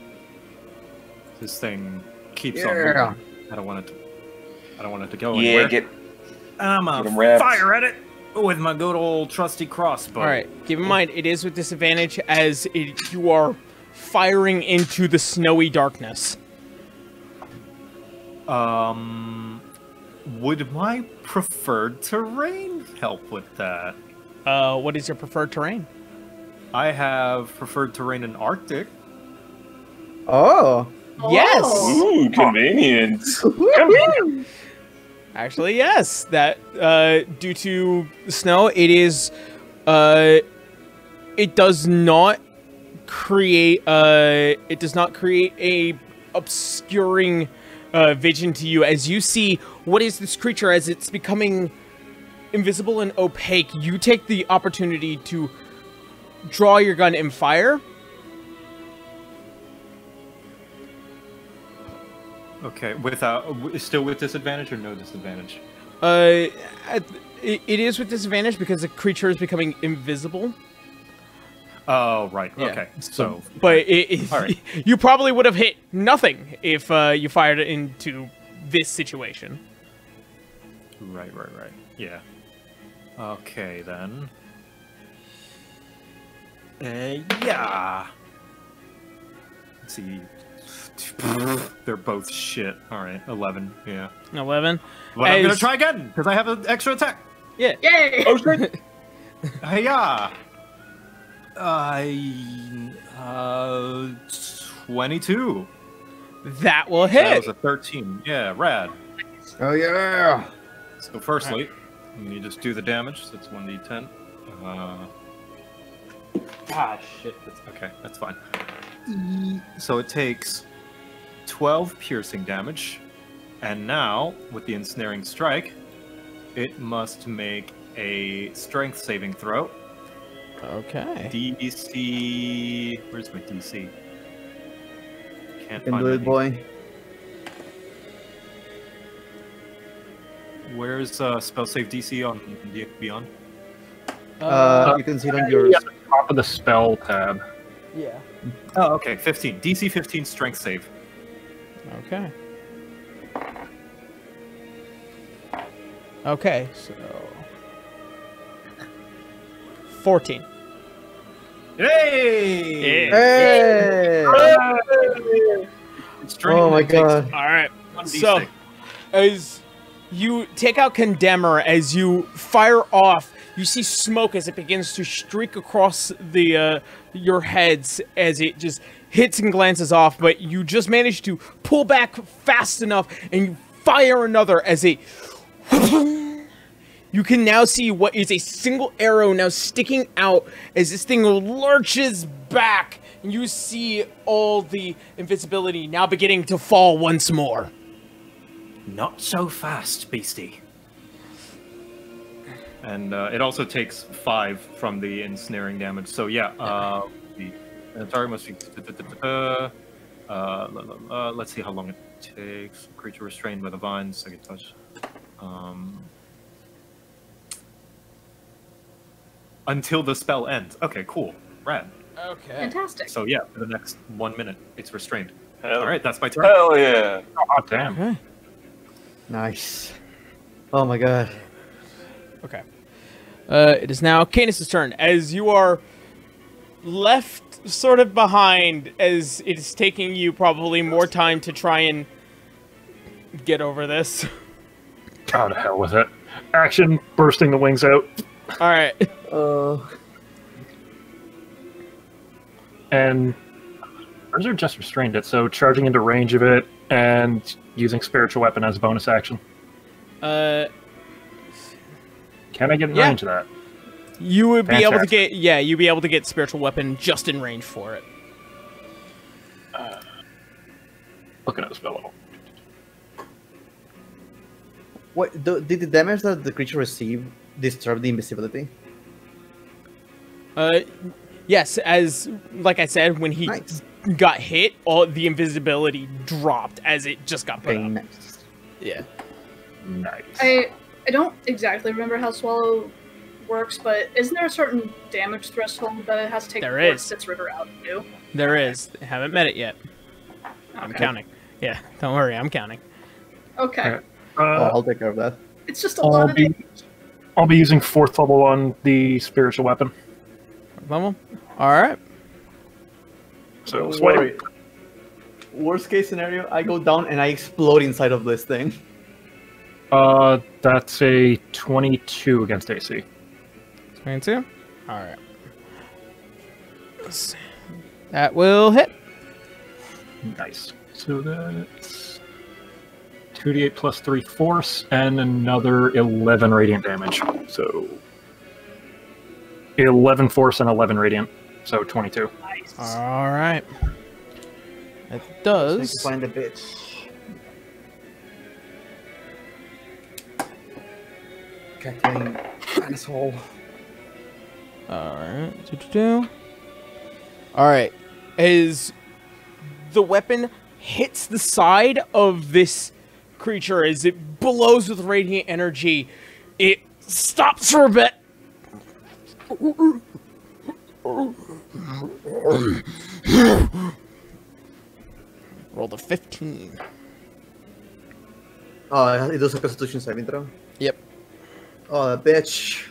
This thing keeps on moving. I don't want it to go anywhere. I'm gonna fire at it with my good old trusty crossbow. Alright, keep in mind, it is with disadvantage as you are firing into the snowy darkness. Would my preferred terrain help with that? What is your preferred terrain? I have preferred terrain in Arctic. Oh. Yes! Ooh, convenient. Convenient. Actually, yes. That, due to snow, it is, it does not create a obscuring, vision to you as you see what is this creature as it's becoming invisible and opaque. You take the opportunity to draw your gun and fire. Okay, still with disadvantage or no disadvantage? It is with disadvantage because the creature is becoming invisible. Oh, right. Yeah. Okay. So, but right. You probably would have hit nothing if you fired it into this situation. Right. Yeah. Okay, then. Yeah. see. They're both shit. All right, 11. Yeah. 11. But I'm gonna try again because I have an extra attack. Yeah. Yay! Oh shit! Hiya! 22. That will That hit. was a 13. Yeah, rad. Oh yeah. So firstly, you just do the damage. So it's 1d10. Shit. Okay, that's fine. So it takes 12 piercing damage, and now with the ensnaring strike, it must make a strength saving throw. Okay. DC. Where's my DC? Can't Can find do my it, boy. Where's spell save DC on D&D Beyond? You can see it on your. At the top of the spell tab. Yeah. Oh, okay, 15. DC 15 strength save. Okay. Okay, so 14. Hey! Hey! Strength Oh my takes god. All right. 1d6. So, as you take out Condemner, as you fire off, you see smoke as it begins to streak across the your heads as it just hits and glances off. But you just manage to pull back fast enough, and you fire another as it. You can now see what is a single arrow now sticking out as this thing lurches back, and you see all the invisibility now beginning to fall once more. Not so fast, beastie. And it also takes 5 from the ensnaring damage. So yeah, the target must be. Let's see how long it takes. Creature restrained by the vines. Second touch. Until the spell ends. Okay, cool. Rad. Okay. Fantastic. So yeah, for the next 1 minute, it's restrained. Hell, All right, that's my turn. hell yeah! Oh, damn. Okay. Nice. Oh my god. Okay. It is now Canis' turn, as you are left sort of behind, as it is taking you probably more time to try and get over this. Oh, to hell with it. Action, bursting the wings out. All right. And ours are just restrained it, so charging into range of it and using spiritual weapon as a bonus action. Can I get in range of that? You would be able to Fantastic. get, yeah, you'd be able to get spiritual weapon just in range for it. Looking at the spell level. What did the damage that the creature received disturb the invisibility? Yes, as like I said, when he Nice. got hit, all the invisibility dropped as it just got put Okay, up. nice. Yeah. Nice. I don't exactly remember how Swallow works, but isn't there a certain damage threshold that it has to take There before it is. sits Ritter out too? There is. Haven't met it yet. I'm Okay. counting. Yeah, don't worry, I'm counting. Okay. Oh, I'll take care of that. It's just a lot of damage. I'll be using 4th level on the spiritual weapon. Level? Alright. So, Don't swipe. worry. Worst case scenario, I go down and I explode inside of this thing. That's a 22 against AC. 22? Alright. That will hit. Nice. So that's 2d8 plus 3 force and another 11 radiant damage. So 11 force and 11 radiant. So 22. Alright. It I need does. to find the bitch. Cackling asshole. Alright. Alright. As the weapon hits the side of this creature, as it blows with radiant energy, it stops for a bit. Rolled a 15. Oh, it does a Constitution saving throw? Yep. Oh, that bitch.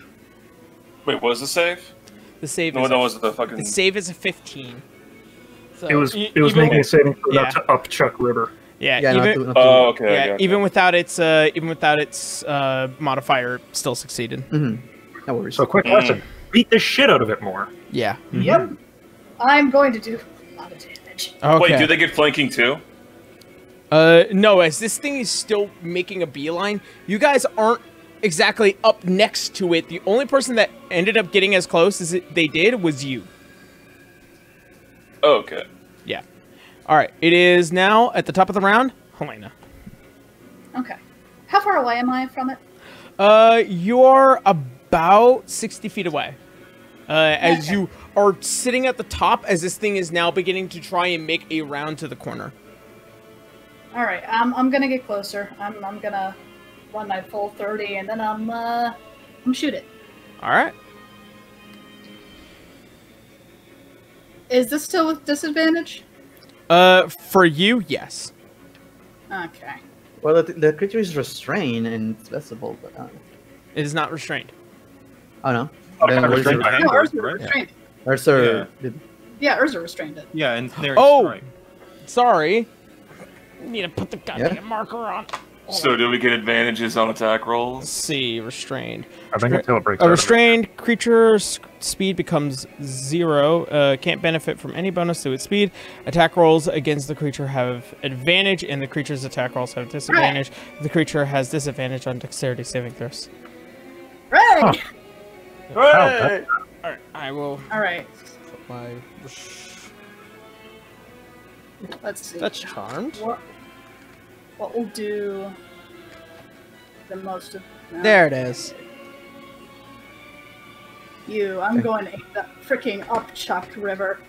Wait, what was the save? The save No, is that a, was the fucking. the save is a 15. So, It was even making a with- saving throw yeah. to up Chuck River. Yeah, Yeah, not even to- not to- Oh, okay. I yeah, gotcha. even without its modifier, still succeeded. No worries. So quick lesson: beat the shit out of it more. Yeah. Yep. I'm going to do a lot of damage. Okay. Wait, do they get flanking too? No, as this thing is still making a beeline, you guys aren't exactly up next to it. The only person that ended up getting as close as they did was you. Oh, okay. Yeah. All right. It is now at the top of the round, Helena. Okay. How far away am I from it? You're about 60 feet away. As you are sitting at the top, as this thing is now beginning to try and make a round to the corner. All right. I'm gonna get closer. I'm gonna run my full 30, and then I'm shoot it. All right. Is this still with disadvantage? For you, yes. Okay. Well, the creature is restrained and it's visible, but It is not restrained. oh no. Oh, Then kind of what is restrained it? by No, anger, Urza right? restrained. Ursa did- Yeah, Urza restrained it. Yeah, and there. Oh! Right. Sorry. Need to put the goddamn Yeah. marker on. So do we get advantages on attack Let's rolls? see, restrained. I think until it breaks A out of it. restrained creature's speed becomes 0. Can't benefit from any bonus to its speed. Attack rolls against the creature have advantage, and the creature's attack rolls have disadvantage. The creature has disadvantage on dexterity saving throws. Right. Hey! Alright, I will All right. put my... Let's see. That's charmed. What will do the most of... no. There it is. I'm going to hit the freaking up Chuck River.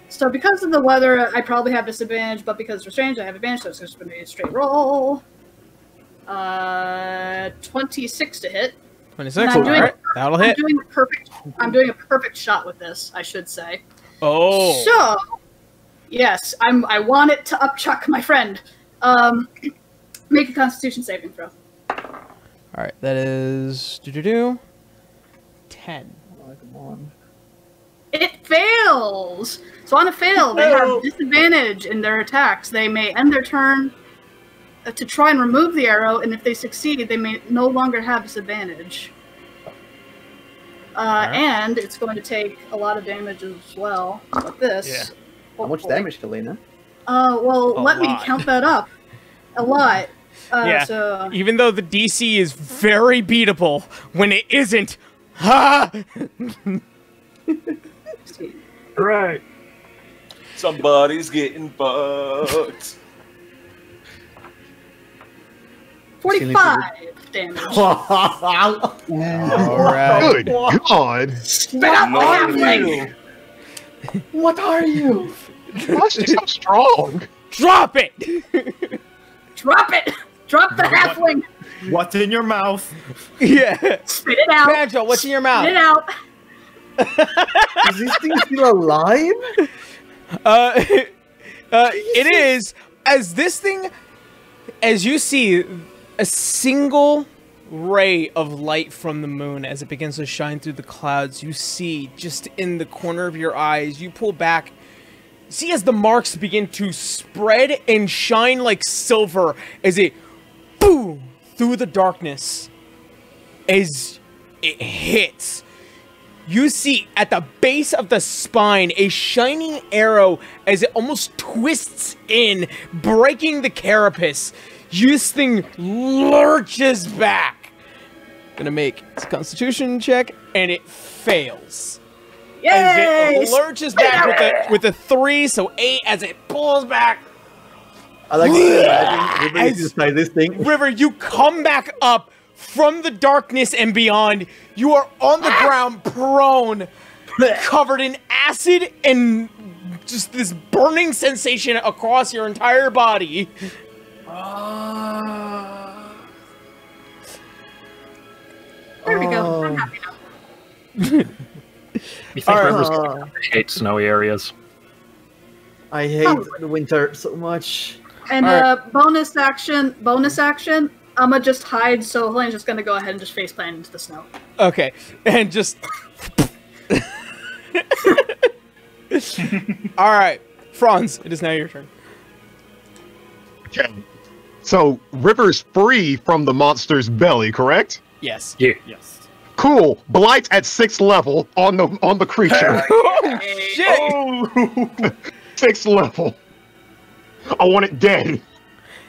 So because of the weather, I probably have disadvantage, but because it's restrained, I have advantage, so it's just going to be a straight roll. 26 to hit. 26, I'm doing- alright. That'll I'm hit. doing a perfect shot with this, I should say. Oh! So, yes, I want it to upchuck my friend. Make a Constitution saving throw. Alright, that is... 10. Oh, come on. It fails! So on a fail, they have disadvantage in their attacks. They may end their turn to try and remove the arrow, and if they succeed, they may no longer have disadvantage. And it's going to take a lot of damage as well. But this... Yeah. How much hopefully- damage, Kalina? Well, A let me lot. count that up. A lot. Yeah. So... Even though the DC is very beatable, when it isn't... Ha! Right. Somebody's getting fucked. 45 damage. Alright. Good God! Spit out the halfling! What are you? Why is she so strong? Drop it! Drop it! Drop the halfling! What's in your mouth? Yeah. Spit it out! Banjo, what's in your mouth? Spit it out! Is this thing still alive? It is, as this thing, as you see a single ray of light from the moon as it begins to shine through the clouds, you see just in the corner of your eyes, you pull back, see as the marks begin to spread and shine like silver as it boom through the darkness as it hits. You see at the base of the spine a shining arrow as it almost twists in, breaking the carapace. This thing lurches back. Gonna make its constitution check, and it fails. Yay! As it lurches back with a 3, so 8 as it pulls back. I like to imagine River As- is inside this thing. River, you come back up from the darkness and beyond. You are on the ground, prone, covered in acid and just this burning sensation across your entire body. There we go. Oh. I'm happy now. You think River's gonna hate snowy areas? I hate the winter so much. And Alright. bonus action, I'ma just hide, so Helene's just gonna go ahead and just faceplant into the snow. Okay, and just... Alright, Franz, it is now your turn. Okay. So River's free from the monster's belly, correct? Yes. Yeah. Yes. Cool. Blight's at 6th level on the creature. Oh, shit! Oh! 6th level. I want it dead.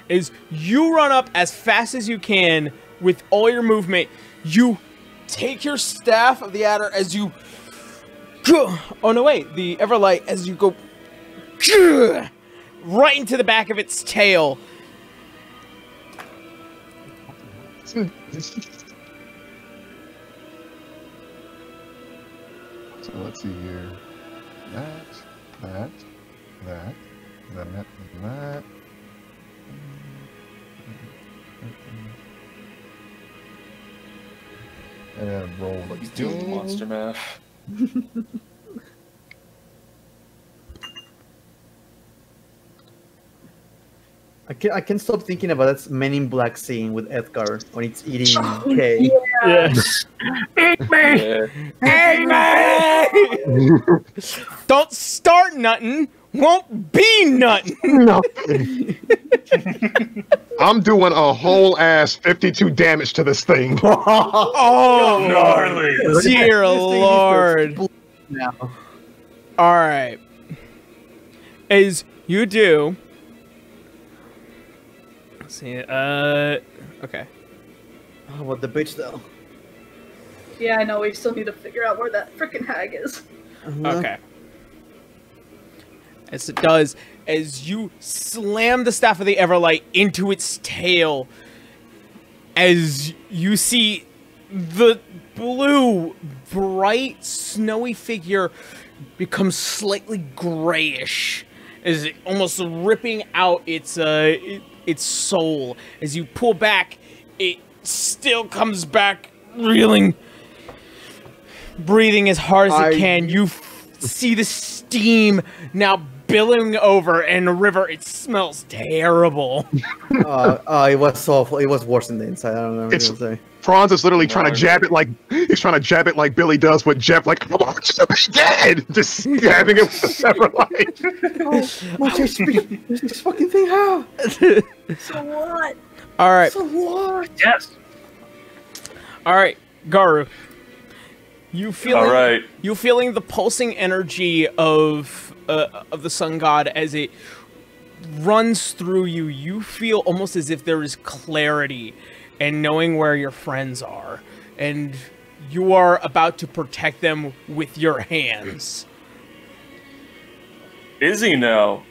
Is you run up as fast as you can with all your movement. You take your staff of the adder as you. Oh no! Wait, the Everlight as you go right into the back of its tail. So let's see here. That. And roll He's doing the monster math. I can't stop thinking about that Men in Black scene with Edgar when it's eating Kay. Yeah. Eat me! Hey, don't start nothing. Won't be nothing. nothing. I'm doing a whole ass 52 damage to this thing. Oh, Gnarly. dear Lord. Now. All right. As you do. Let's see. Okay. Oh, what the bitch though? Yeah, I know. We still need to figure out where that frickin' hag is. Okay. As it does, as you slam the staff of the Everlight into its tail, as you see the blue, bright, snowy figure become slightly grayish, as it almost ripping out its soul. As you pull back, it still comes back, reeling, breathing as hard as it can. You see the steam now billowing over, and the river, it smells terrible. It was awful. It was worse than the inside. I don't know what It's- to say. Franz is literally trying to jab it like Billy does with Jeff, like, I want you to be dead! Just stabbing him with the Everlight. Oh, my HP. This fucking thing, how? So what? All right. So what? Yes. All right, Garu. You feeling? All right. You feeling the pulsing energy of the sun god as it runs through you. You feel almost as if there is clarity and knowing where your friends are, and you are about to protect them with your hands. Is he now?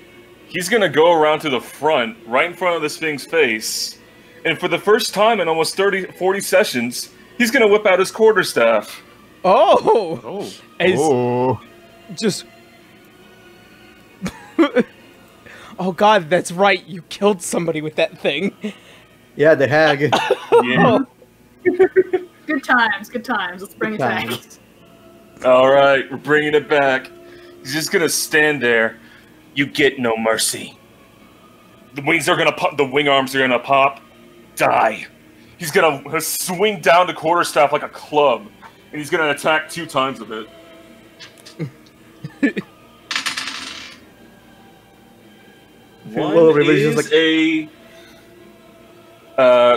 He's gonna go around to the front, right in front of this thing's face, and for the first time in almost 40 sessions, he's gonna whip out his quarterstaff. Oh! As Oh. just... Oh god, that's right, you killed somebody with that thing. Yeah, the hag. Yeah. Good times, good times. Let's bring it back. All right, we're bringing it back. He's just gonna stand there. You get no mercy. The wings are gonna pop. The wing arms are gonna pop. Die. He's gonna swing down the quarterstaff like a club, and he's gonna attack 2 times with it. One Well, everybody's is just like- a.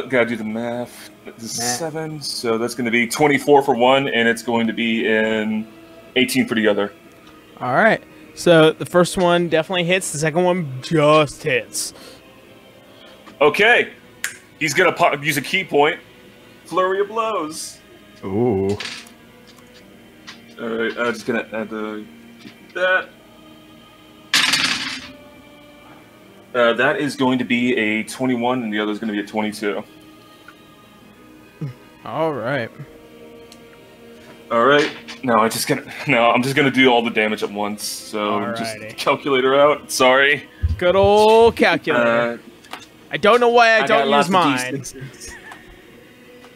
Gotta do the math. This is 7, so that's gonna be 24 for one, and it's going to be in 18 for the other. All right. So the first one definitely hits. The second one just hits. Okay. He's gonna use a key point. Flurry of blows. Ooh. Alright, I'm just gonna add that. That is going to be a 21, and the other is going to be a 22. All right. All right. I'm just gonna do all the damage at once. So just Alrighty. calculator out. Sorry. Good old calculator. I don't know why I don't use mine.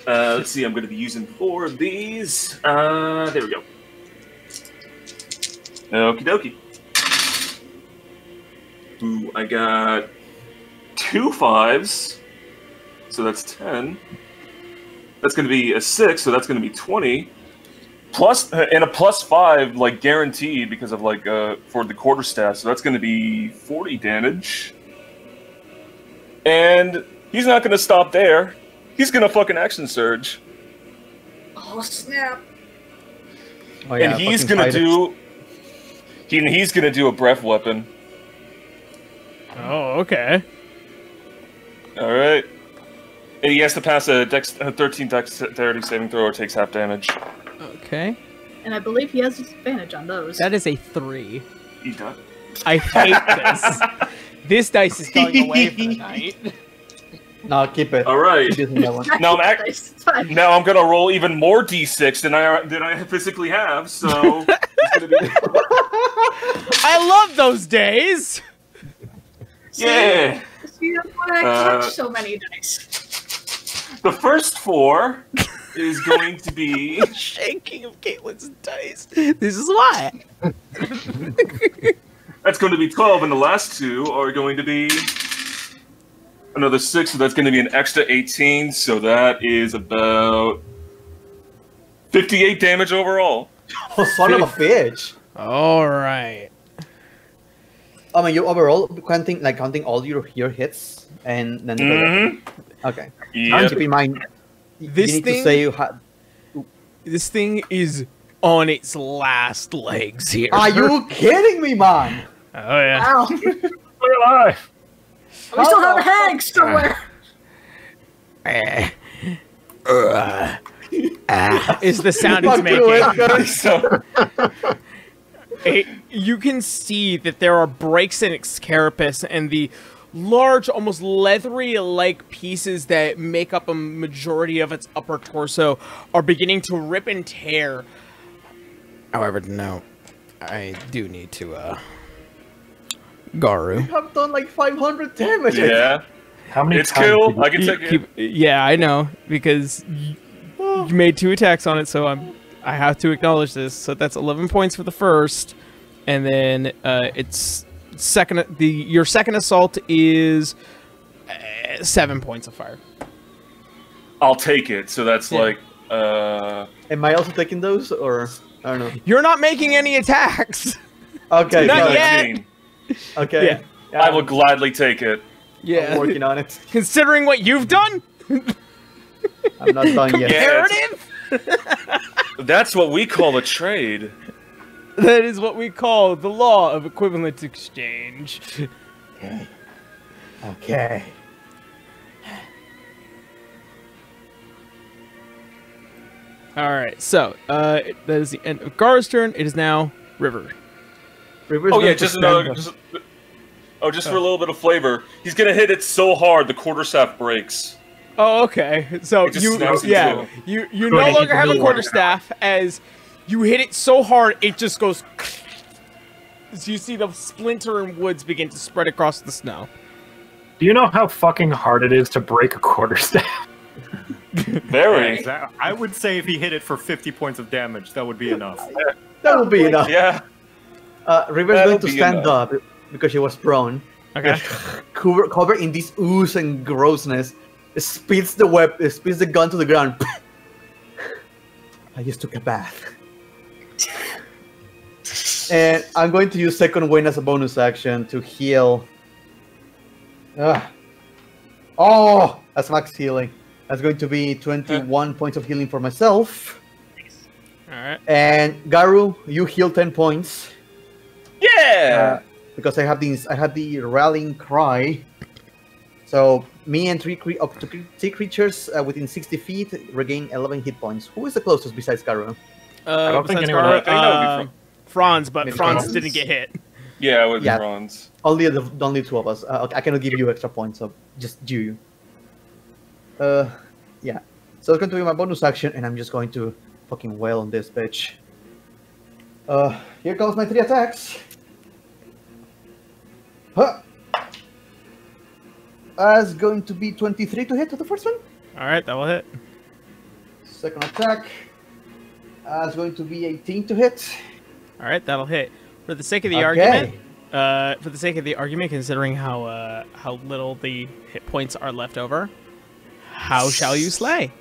Let's see. I'm going to be using 4 of these. There we go. Okie dokie. Ooh, I got 2 5s, so that's 10. That's going to be a 6, so that's going to be 20. plus and a +5 like guaranteed because of like for the quarterstaff. So that's going to be 40 damage. And he's not going to stop there. He's going to fucking action surge. Oh snap! Oh, yeah, And he's fucking going to fight it. do he's going to do a breath weapon. Oh, okay. All right. And he has to pass a 13 dexterity saving throw or takes half damage. Okay. And I believe he has advantage on those. That is a 3. He does. I hate this. This dice is going away for the night. No, keep it. All right. Keep using that one. Now I'm It's fine. Now I'm gonna roll even more d6 than I physically have. So it's gonna be... I love those days. Yeah. See, that's why I catch so many dice. The first 4 is going to be Shaking of Caitlin's dice. This is why. that's going to be 12, and the last 2 are going to be another 6. So that's going to be an extra 18. So that is about 58 damage overall. Oh, son of a bitch! All right. I mean, you overall counting all your hits, and then okay. Yep. Keep in mind, This you need thing- to say you had. This thing is on its last legs here. Are you kidding me, man? Oh yeah. Wow. We're alive. We still have a hag somewhere. Is the sound it's Fuck you, making. Edgar. So You can see that there are breaks in its carapace, and the large, almost leathery-like pieces that make up a majority of its upper torso are beginning to rip and tear. However, no, I do need to, Garu. You have done like 500 damage. yeah, How many it's times cool. did you- I can take it. Yeah, I know, because you made 2 attacks on it, so I have to acknowledge this. So that's 11 points for the first, and then it's your second assault is 7 points of fire. I'll take it. So that's Yeah. like Am I also taking those, or I don't know? You're not making any attacks. Okay, Not got it. yet. 19. Okay. Yeah. I will gladly take it. I'm working on it. Considering what you've done, I'm not done yet. Yeah. imperative. That's what we call a trade. That is what we call the law of equivalent exchange. Okay. Okay. All right, so that is the end of Gar's turn. It is now River. River's Oh going yeah, to just stand another. up. Just for a little bit of flavor, he's gonna hit it so hard the quarterstaff breaks. Oh, okay. So It just snaps in two. you no longer have a quarterstaff as you hit it so hard it just goes. As you see the splinter and woods begin to spread across the snow. Do you know how fucking hard it is to break a quarterstaff? Very. Exactly. I would say if he hit it for 50 points of damage, that would be enough. That will be enough. Yeah. River's That'll going to be stand enough. up because she was prone. Okay. Covered in this ooze and grossness, spits the gun to the ground. I just took a bath. And I'm going to use second wind as a bonus action to heal. Oh, that's max healing. That's going to be 21 points of healing for myself. All right. And Garu, you heal 10 points. Yeah. Because I have the rallying cry. So me and up to 3 creatures within 60 feet regain 11 hit points. Who is the closest besides Garu? I don't think besides anyone- Gar, I think that would be Franz, but Maybe Franz Franz? didn't get hit. Yeah, with Yeah. bronze. Only 2 of us. Okay, I cannot give you extra points, so just you. Yeah. So it's going to be my bonus action, and I'm just going to fucking wail on this bitch. Here comes my 3 attacks. Huh. That's going to be 23 to hit to the first one. All right, that will hit. Second attack. That's going to be 18 to hit. All right, that'll hit. For the sake of the Okay. argument, considering how little the hit points are left over, how shall you slay?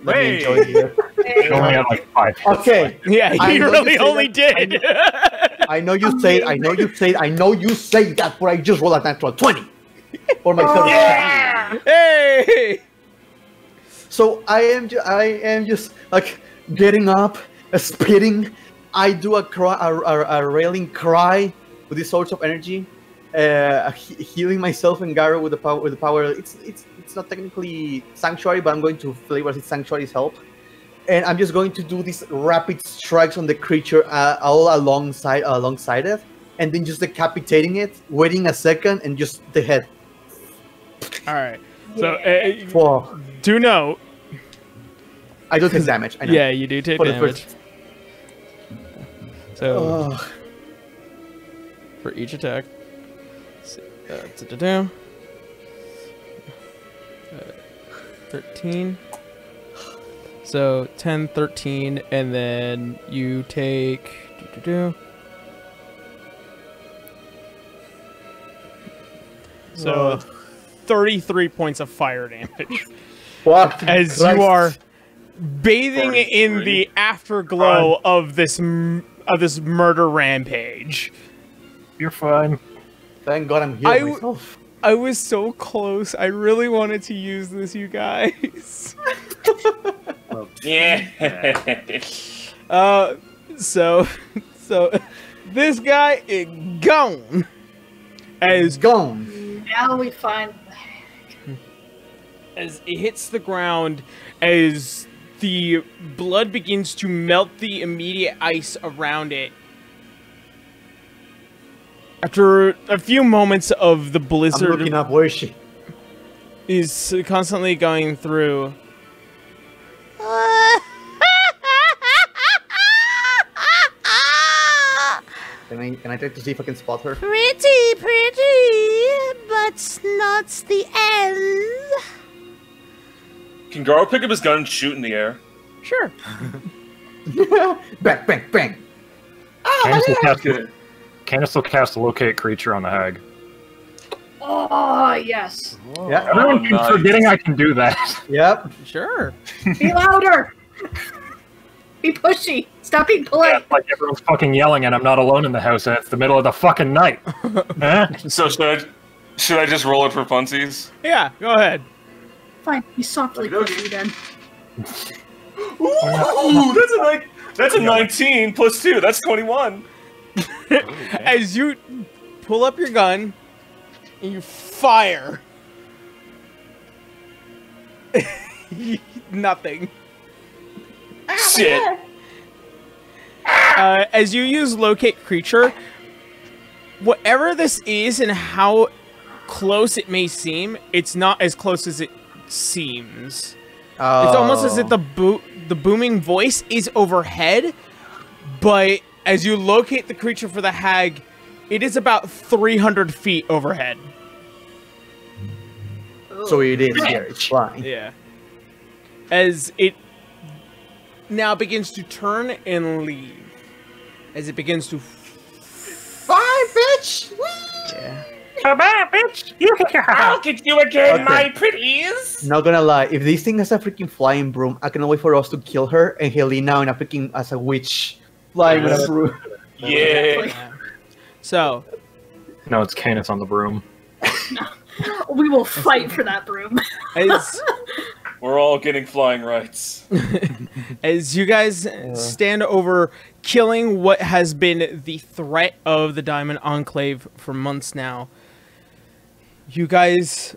Let me enjoy here. He only had like 5. Okay. Yeah, I he know you really say only that- did. I know you say that, but I just rolled a natural 20 for my third attack. Hey! So I am just like getting up, spitting. I do a cry, a railing cry with these sorts of energy, healing myself and Garo with the power. It's not technically sanctuary, but I'm going to flavor it sanctuary's help, and I'm just going to do these rapid strikes on the creature all alongside it, and then just decapitating it, waiting a second, and just the head. All right. So, Whoa. do know. I do take damage. I know. Yeah, you do take For the damage. first- So, Ugh. for each attack. 13. So, 10, 13, and then you take... So, 33 points of fire damage. What? As Christ. you are bathing in the afterglow of this murder rampage. You're fine. Thank God I'm healing myself. I was so close. I really wanted to use this, you guys. Yeah. So this guy is gone. It's gone. Now we find As it hits the ground, as the blood begins to melt the immediate ice around it. After a few moments of the I'm blizzard looking up. Where is she? is constantly going through. Can I try to see if I can spot her? Pretty, but not the end. Can Garo pick up his gun and shoot in the air? Sure. Bang, bang, bang. Candace will cast locate creature on the hag. Oh, yes. Yeah. Everyone keeps nice. forgetting I can do that. Yep. Sure. Be louder. Be pushy. Stop being Yeah, polite. like everyone's fucking yelling and I'm not alone in the house and it's the middle of the fucking night. Huh? So should I just roll it for funsies? Yeah, go ahead. Fine. Be softly pushy then. Ooh, that's a 19 plus 2. That's 21. As you pull up your gun and you fire. Nothing. Shit. As you use locate creature, whatever this is and how close it may seem, it's not as close as it seems. It's almost as if the booming voice is overhead, but as you locate the creature for the hag, it is about 300 feet overhead. So it is here. It's flying. Yeah. As it now begins to turn and leave. As it begins to... Bye, bitch! Yeah. Come on, bitch! I'll get you again, Okay. my pretties. Not gonna lie, if this thing has a freaking flying broom, I cannot wait for us to kill her and Helena in a freaking as a witch flying with a broom. Yeah. So, No, it's Candace on the broom. We will fight for that broom. as We're all getting flying rights. as you guys stand over killing what has been the threat of the Diamond Enclave for months now, you guys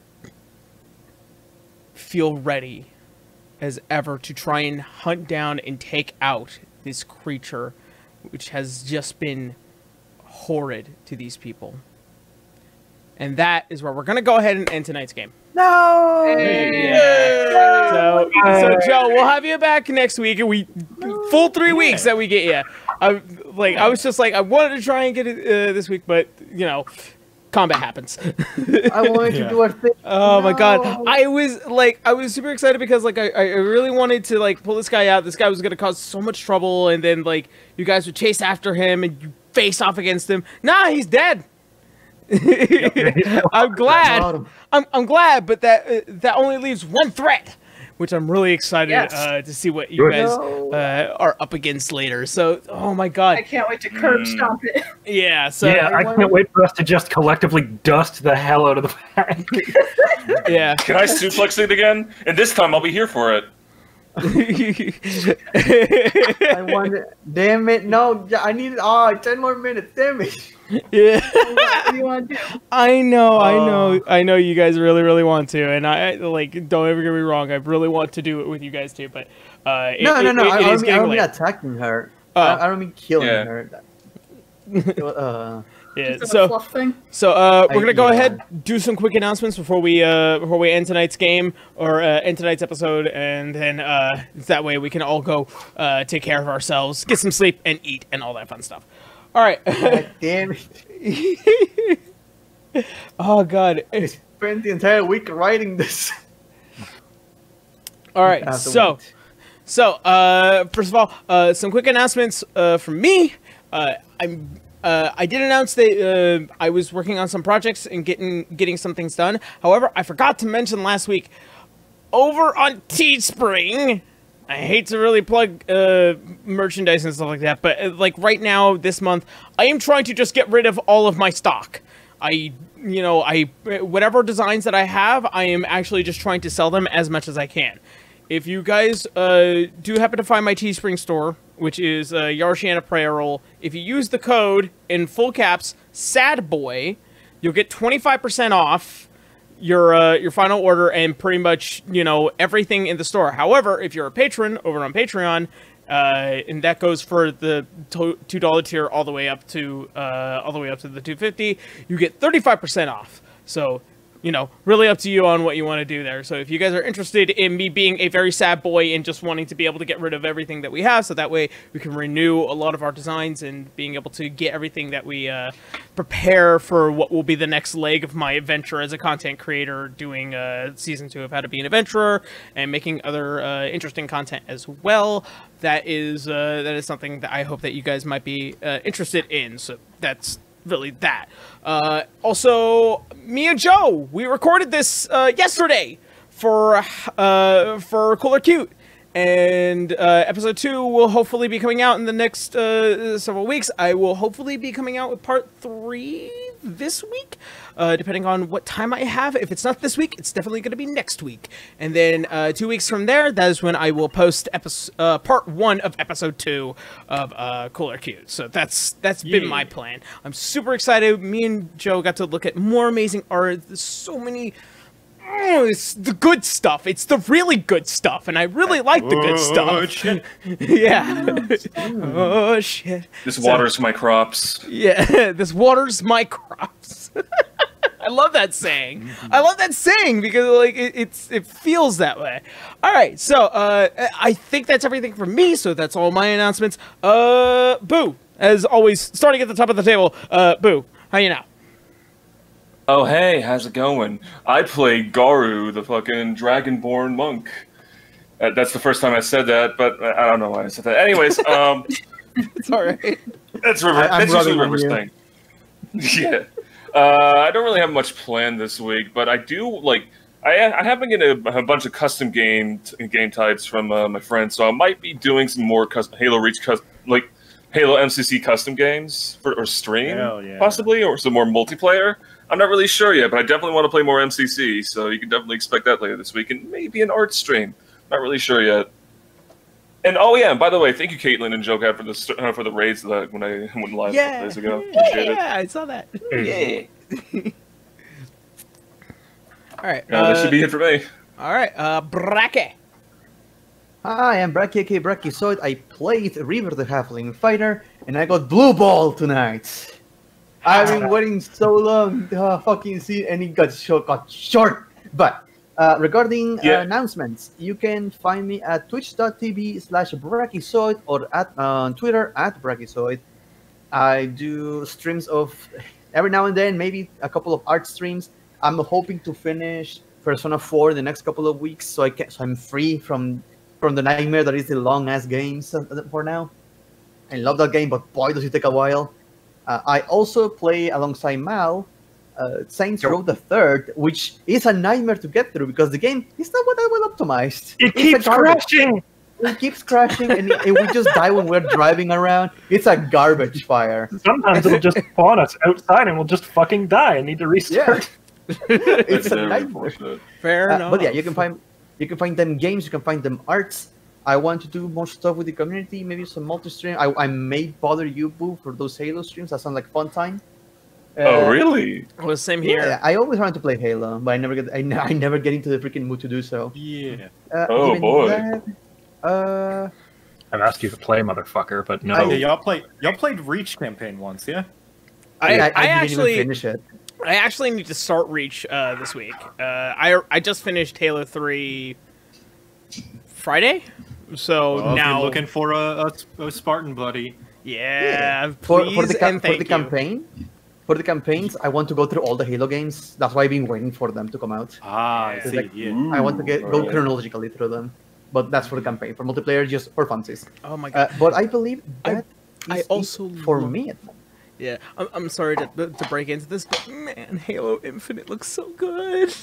feel ready as ever to try and hunt down and take out this creature, which has just been horrid to these people. And that is where we're going to go ahead and end tonight's game. No! Yeah. So Joe, we'll have you back next week, and we full 3 weeks that we get you. I was just like, I wanted to try and get it this week, but you know, combat happens. I wanted to do our thing. Oh my god, I was super excited because like I really wanted to like pull this guy out. This guy was gonna cause so much trouble, and then like you guys would chase after him and you face off against him. Nah, he's dead. I'm glad. I'm glad, but that only leaves one threat, which I'm really excited Yes. to see what you guys No. are up against later. So, oh my god, I can't wait to curb stomp it. yeah. So Yeah, I can't wait for us to just collectively dust the hell out of the pack. yeah. Can I suplex it again? And this time I'll be here for it. I want it. Damn it! No, I need 10 more minutes. Damn it! Yeah. What do you want to do? I know you guys really want to, and I like. Don't ever get me wrong. I really want to do it with you guys too, but No. it I is don't getting mean late. attacking her. Oh. I don't mean killing Yeah. her. Yeah. Is it a So fluff thing? we're gonna go yeah. ahead, do some quick announcements before we end tonight's game or end tonight's episode, and then that way we can all go take care of ourselves, get some sleep, and eat, and all that fun stuff. All right. God damn it! Oh god. I spent the entire week writing this. All right. I have to So. wait. So, first of all, some quick announcements from me. I did announce that I was working on some projects and getting some things done. However, I forgot to mention last week, over on Teespring, I hate to really plug merchandise and stuff like that, but like right now, this month, I am trying to just get rid of all of my stock. Whatever designs that I have, I am actually just trying to sell them as much as I can. If you guys do happen to find my Teespring store, which is Yarshian Apparel, if you use the code in full caps SADBOY, you'll get 25% off your final order and pretty much everything in the store. However, if you're a patron over on Patreon, and that goes for the $2 tier all the way up to the $2.50, you get 35% off. So. Really up to you on what you want to do there. So if you guys are interested in me being a very sad boy and just wanting to be able to get rid of everything that we have, so that way we can renew a lot of our designs and being able to get everything that we prepare for what will be the next leg of my adventure as a content creator, doing season 2 of How to Be an Adventurer and making other interesting content as well. That is something that I hope that you guys might be interested in. So that's really that. Also, me and Joe, we recorded this yesterday for Cool or Cute, and episode 2 will hopefully be coming out in the next several weeks. I will hopefully be coming out with part 3 this week, depending on what time I have. If it's not this week, it's definitely going to be next week. And then 2 weeks from there, that is when I will post part 1 of episode 2 of Cool or Cute. So that's been my plan. I'm super excited. Me and Joe got to look at more amazing art. There's so many. It's the good stuff. It's the really good stuff, and I really like the good stuff. Shit. Yeah. Oh shit. This waters my crops. Yeah, this waters my crops. I love that saying. I love that saying because like it feels that way. All right, so I think that's everything from me. So that's all my announcements. Boo, as always, starting at the top of the table. Boo, how you now? Oh hey, how's it going? I play Garu, the fucking Dragonborn monk. That's the first time I said that, but I don't know why I said that. Anyways, It's all right. that's River. I'm That's usually rubbing on River's you. thing. Yeah. I don't really have much planned this week, but I do like. I have been getting a bunch of custom game types from my friends, so I might be doing some more custom Halo Reach like Halo MCC custom games or stream, Hell yeah. possibly, or some more multiplayer. I'm not really sure yet, but I definitely want to play more MCC, so you can definitely expect that later this week, and maybe an art stream. Not really sure yet. And oh yeah, and by the way, thank you, Caitlin and Joe for the raids that when I went live a couple days ago. Appreciate it. Yeah, I saw that. Yeah. All right. That should be it for me. All right. Brake. Hi, I'm Bracky aka Brachyzoid. I played River the Halfling Fighter, and I got blue ball tonight. I've been waiting so long to fucking see, and it got short. But regarding announcements, you can find me at twitch.tv/Brachyzoid or on Twitter @Brachyzoid. I do streams of every now and then, maybe a couple of art streams. I'm hoping to finish Persona 4 in the next couple of weeks, so I'm free from the nightmare that is the long ass games for now. I love that game, but boy, does it take a while. I also play alongside Mal Saints Row the Third, which is a nightmare to get through because the game is not that well optimized. It keeps crashing. It keeps crashing, and we just die when we're driving around. It's a garbage fire. Sometimes it'll just spawn us outside, and we'll just fucking die and need to restart. Yeah. It's a nightmare. Fair enough. But yeah, you can find them games, you can find them arts. I want to do more stuff with the community, maybe some multi-stream. I may bother you, Boo, for those Halo streams. That sounds like fun time. Oh, really? Well, same here. Yeah, I always wanted to play Halo, but I never get into the freaking mood to do so. Yeah. Oh, boy. I've asked you to play, motherfucker, but no. Yeah, y'all played Reach campaign once, yeah? I actually didn't even finish it. I actually need to start Reach this week. I just finished Halo 3 Friday, so Well, now if you're looking for a Spartan buddy. yeah, For please the and thank you. campaign. For the campaigns, I want to go through all the Halo games. That's why I've been waiting for them to come out. Ah, I Yeah. see, Like, yeah. I want to go Alright. chronologically through them. But that's for the campaign. For multiplayer, just for funsies. Oh my god. But I believe that I is also it for love- me. Yeah, I'm sorry to break into this, but man, Halo Infinite looks so good.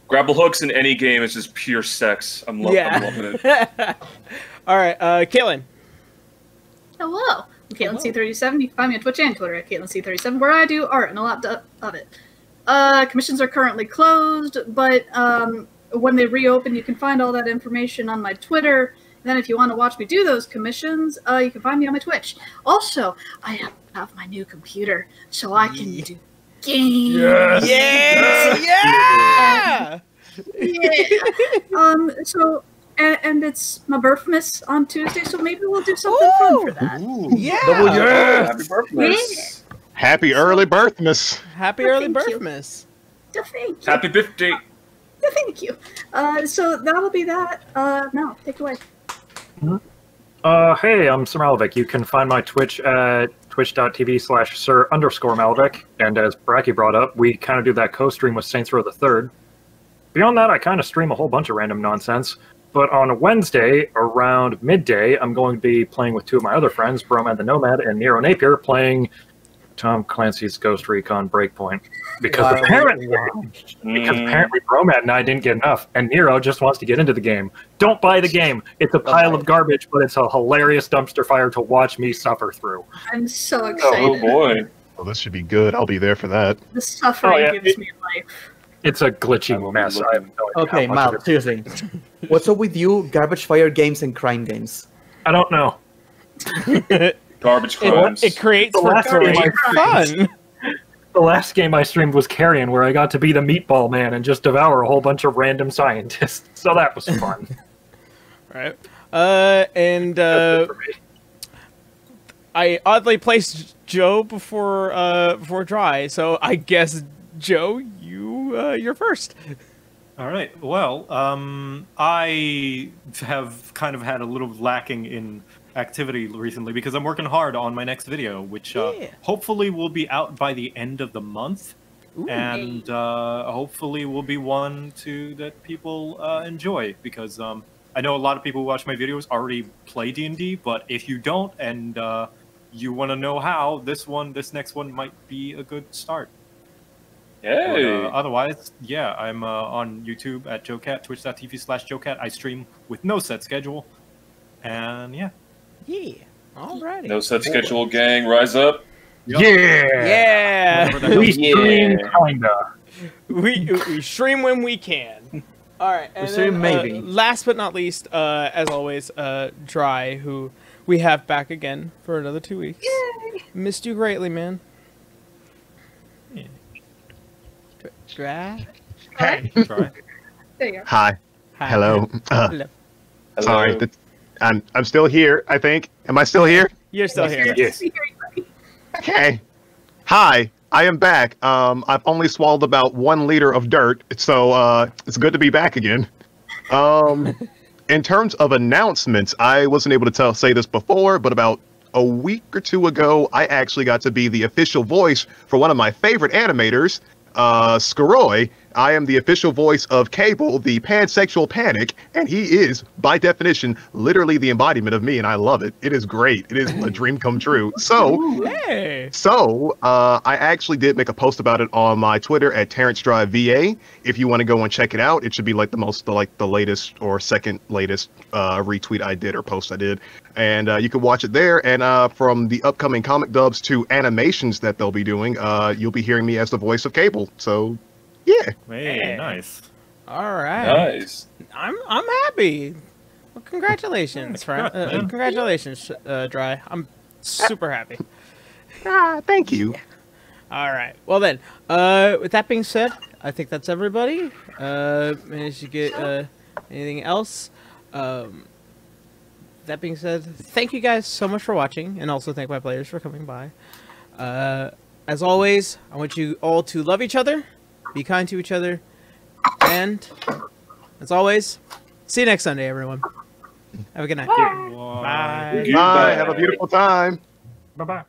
Grapple hooks in any game is just pure sex. I'm loving it. All right, Caitlin. Hello, I'm Caitlin C37. You can find me on Twitch and Twitter at Caitlin C37, where I do art and a lot of it. Commissions are currently closed, but when they reopen, you can find all that information on my Twitter. And then if you want to watch me do those commissions, you can find me on my Twitch. Also, I have my new computer, so I can do games. Yeah! So, and it's my birthmas on Tuesday, so maybe we'll do something fun for that. Happy birthday. Happy early birthmas. Happy Oh, early thank you. birthmas. Thank you. Happy birthday. Thank you. So that'll be that. Now, take it away. Hey, I'm Sir Malvik. You can find my Twitch at twitch.tv/Sir_Malvik. And as Bracky brought up, we kind of do that co-stream with Saints Row the Third. Beyond that, I kind of stream a whole bunch of random nonsense. But on a Wednesday, around midday, I'm going to be playing with two of my other friends, Bromad the Nomad and Nero Napier, playing Tom Clancy's Ghost Recon Breakpoint. Because apparently Bromad and I didn't get enough, and Nero just wants to get into the game. Don't buy the game. It's a pile of garbage, but it's a hilarious dumpster fire to watch me suffer through. I'm so excited. Oh boy. Well, this should be good. I'll be there for that. The suffering Oh, yeah. gives me life. It's a glitchy mess. I have no idea Okay, how much of Mal, it- seriously. What's up with you, garbage fire games and crime games? I don't know. Garbage crimes. It creates The for last great game I fun. The last game I streamed was Carrion, where I got to be the meatball man and just devour a whole bunch of random scientists. So that was fun. Right. I oddly placed Joe before Dry, so I guess Joe, you're first. All right. Well, I have kind of had a little lacking in activity recently because I'm working hard on my next video, which hopefully will be out by the end of the month, and hopefully will be one that people enjoy because I know a lot of people who watch my videos already play D&D, but if you don't and you want to know how, this next one might be a good start. Hey. But, otherwise, yeah, I'm on YouTube at JoeCat, twitch.tv/JoeCat. I stream with no set schedule, and yeah. Yeah. Alrighty. No set schedule, gang. Rise up. Yeah. We stream kinda. We stream when we can. All right. And stream maybe. Last but not least, as always, Dry, who we have back again for another 2 weeks. Yay! Missed you greatly, man. Dry. Hey. Try. There you go. Hi. Hi. Hello. Hello. Sorry. I'm still here, I think. Am I still here? You're still here. Yes. Okay. Hi. I am back. I've only swallowed about 1 liter of dirt, so it's good to be back again. In terms of announcements, I wasn't able to say this before, but about a week or two ago, I actually got to be the official voice for one of my favorite animators, Skoroi. I am the official voice of Cable, the pansexual panic, and he is, by definition, literally the embodiment of me, and I love it. It is great. It is a dream come true. So, I actually did make a post about it on my Twitter at Terrence Drive VA. If you want to go and check it out, it should be like the latest or second latest retweet I did or post I did, and you can watch it there. And from the upcoming comic dubs to animations that they'll be doing, you'll be hearing me as the voice of Cable. So, yeah. Hey, nice. All right. Nice. I'm happy. Well, congratulations, friend. Congratulations, Dry. I'm super happy. Thank you. All right. Well then, with that being said, I think that's everybody. Managed to get anything else? That being said, thank you guys so much for watching, and also thank my players for coming by. As always, I want you all to love each other, be kind to each other, and as always, see you next Sunday, everyone. Have a good night. Bye. Bye. Have a beautiful time. Bye-bye.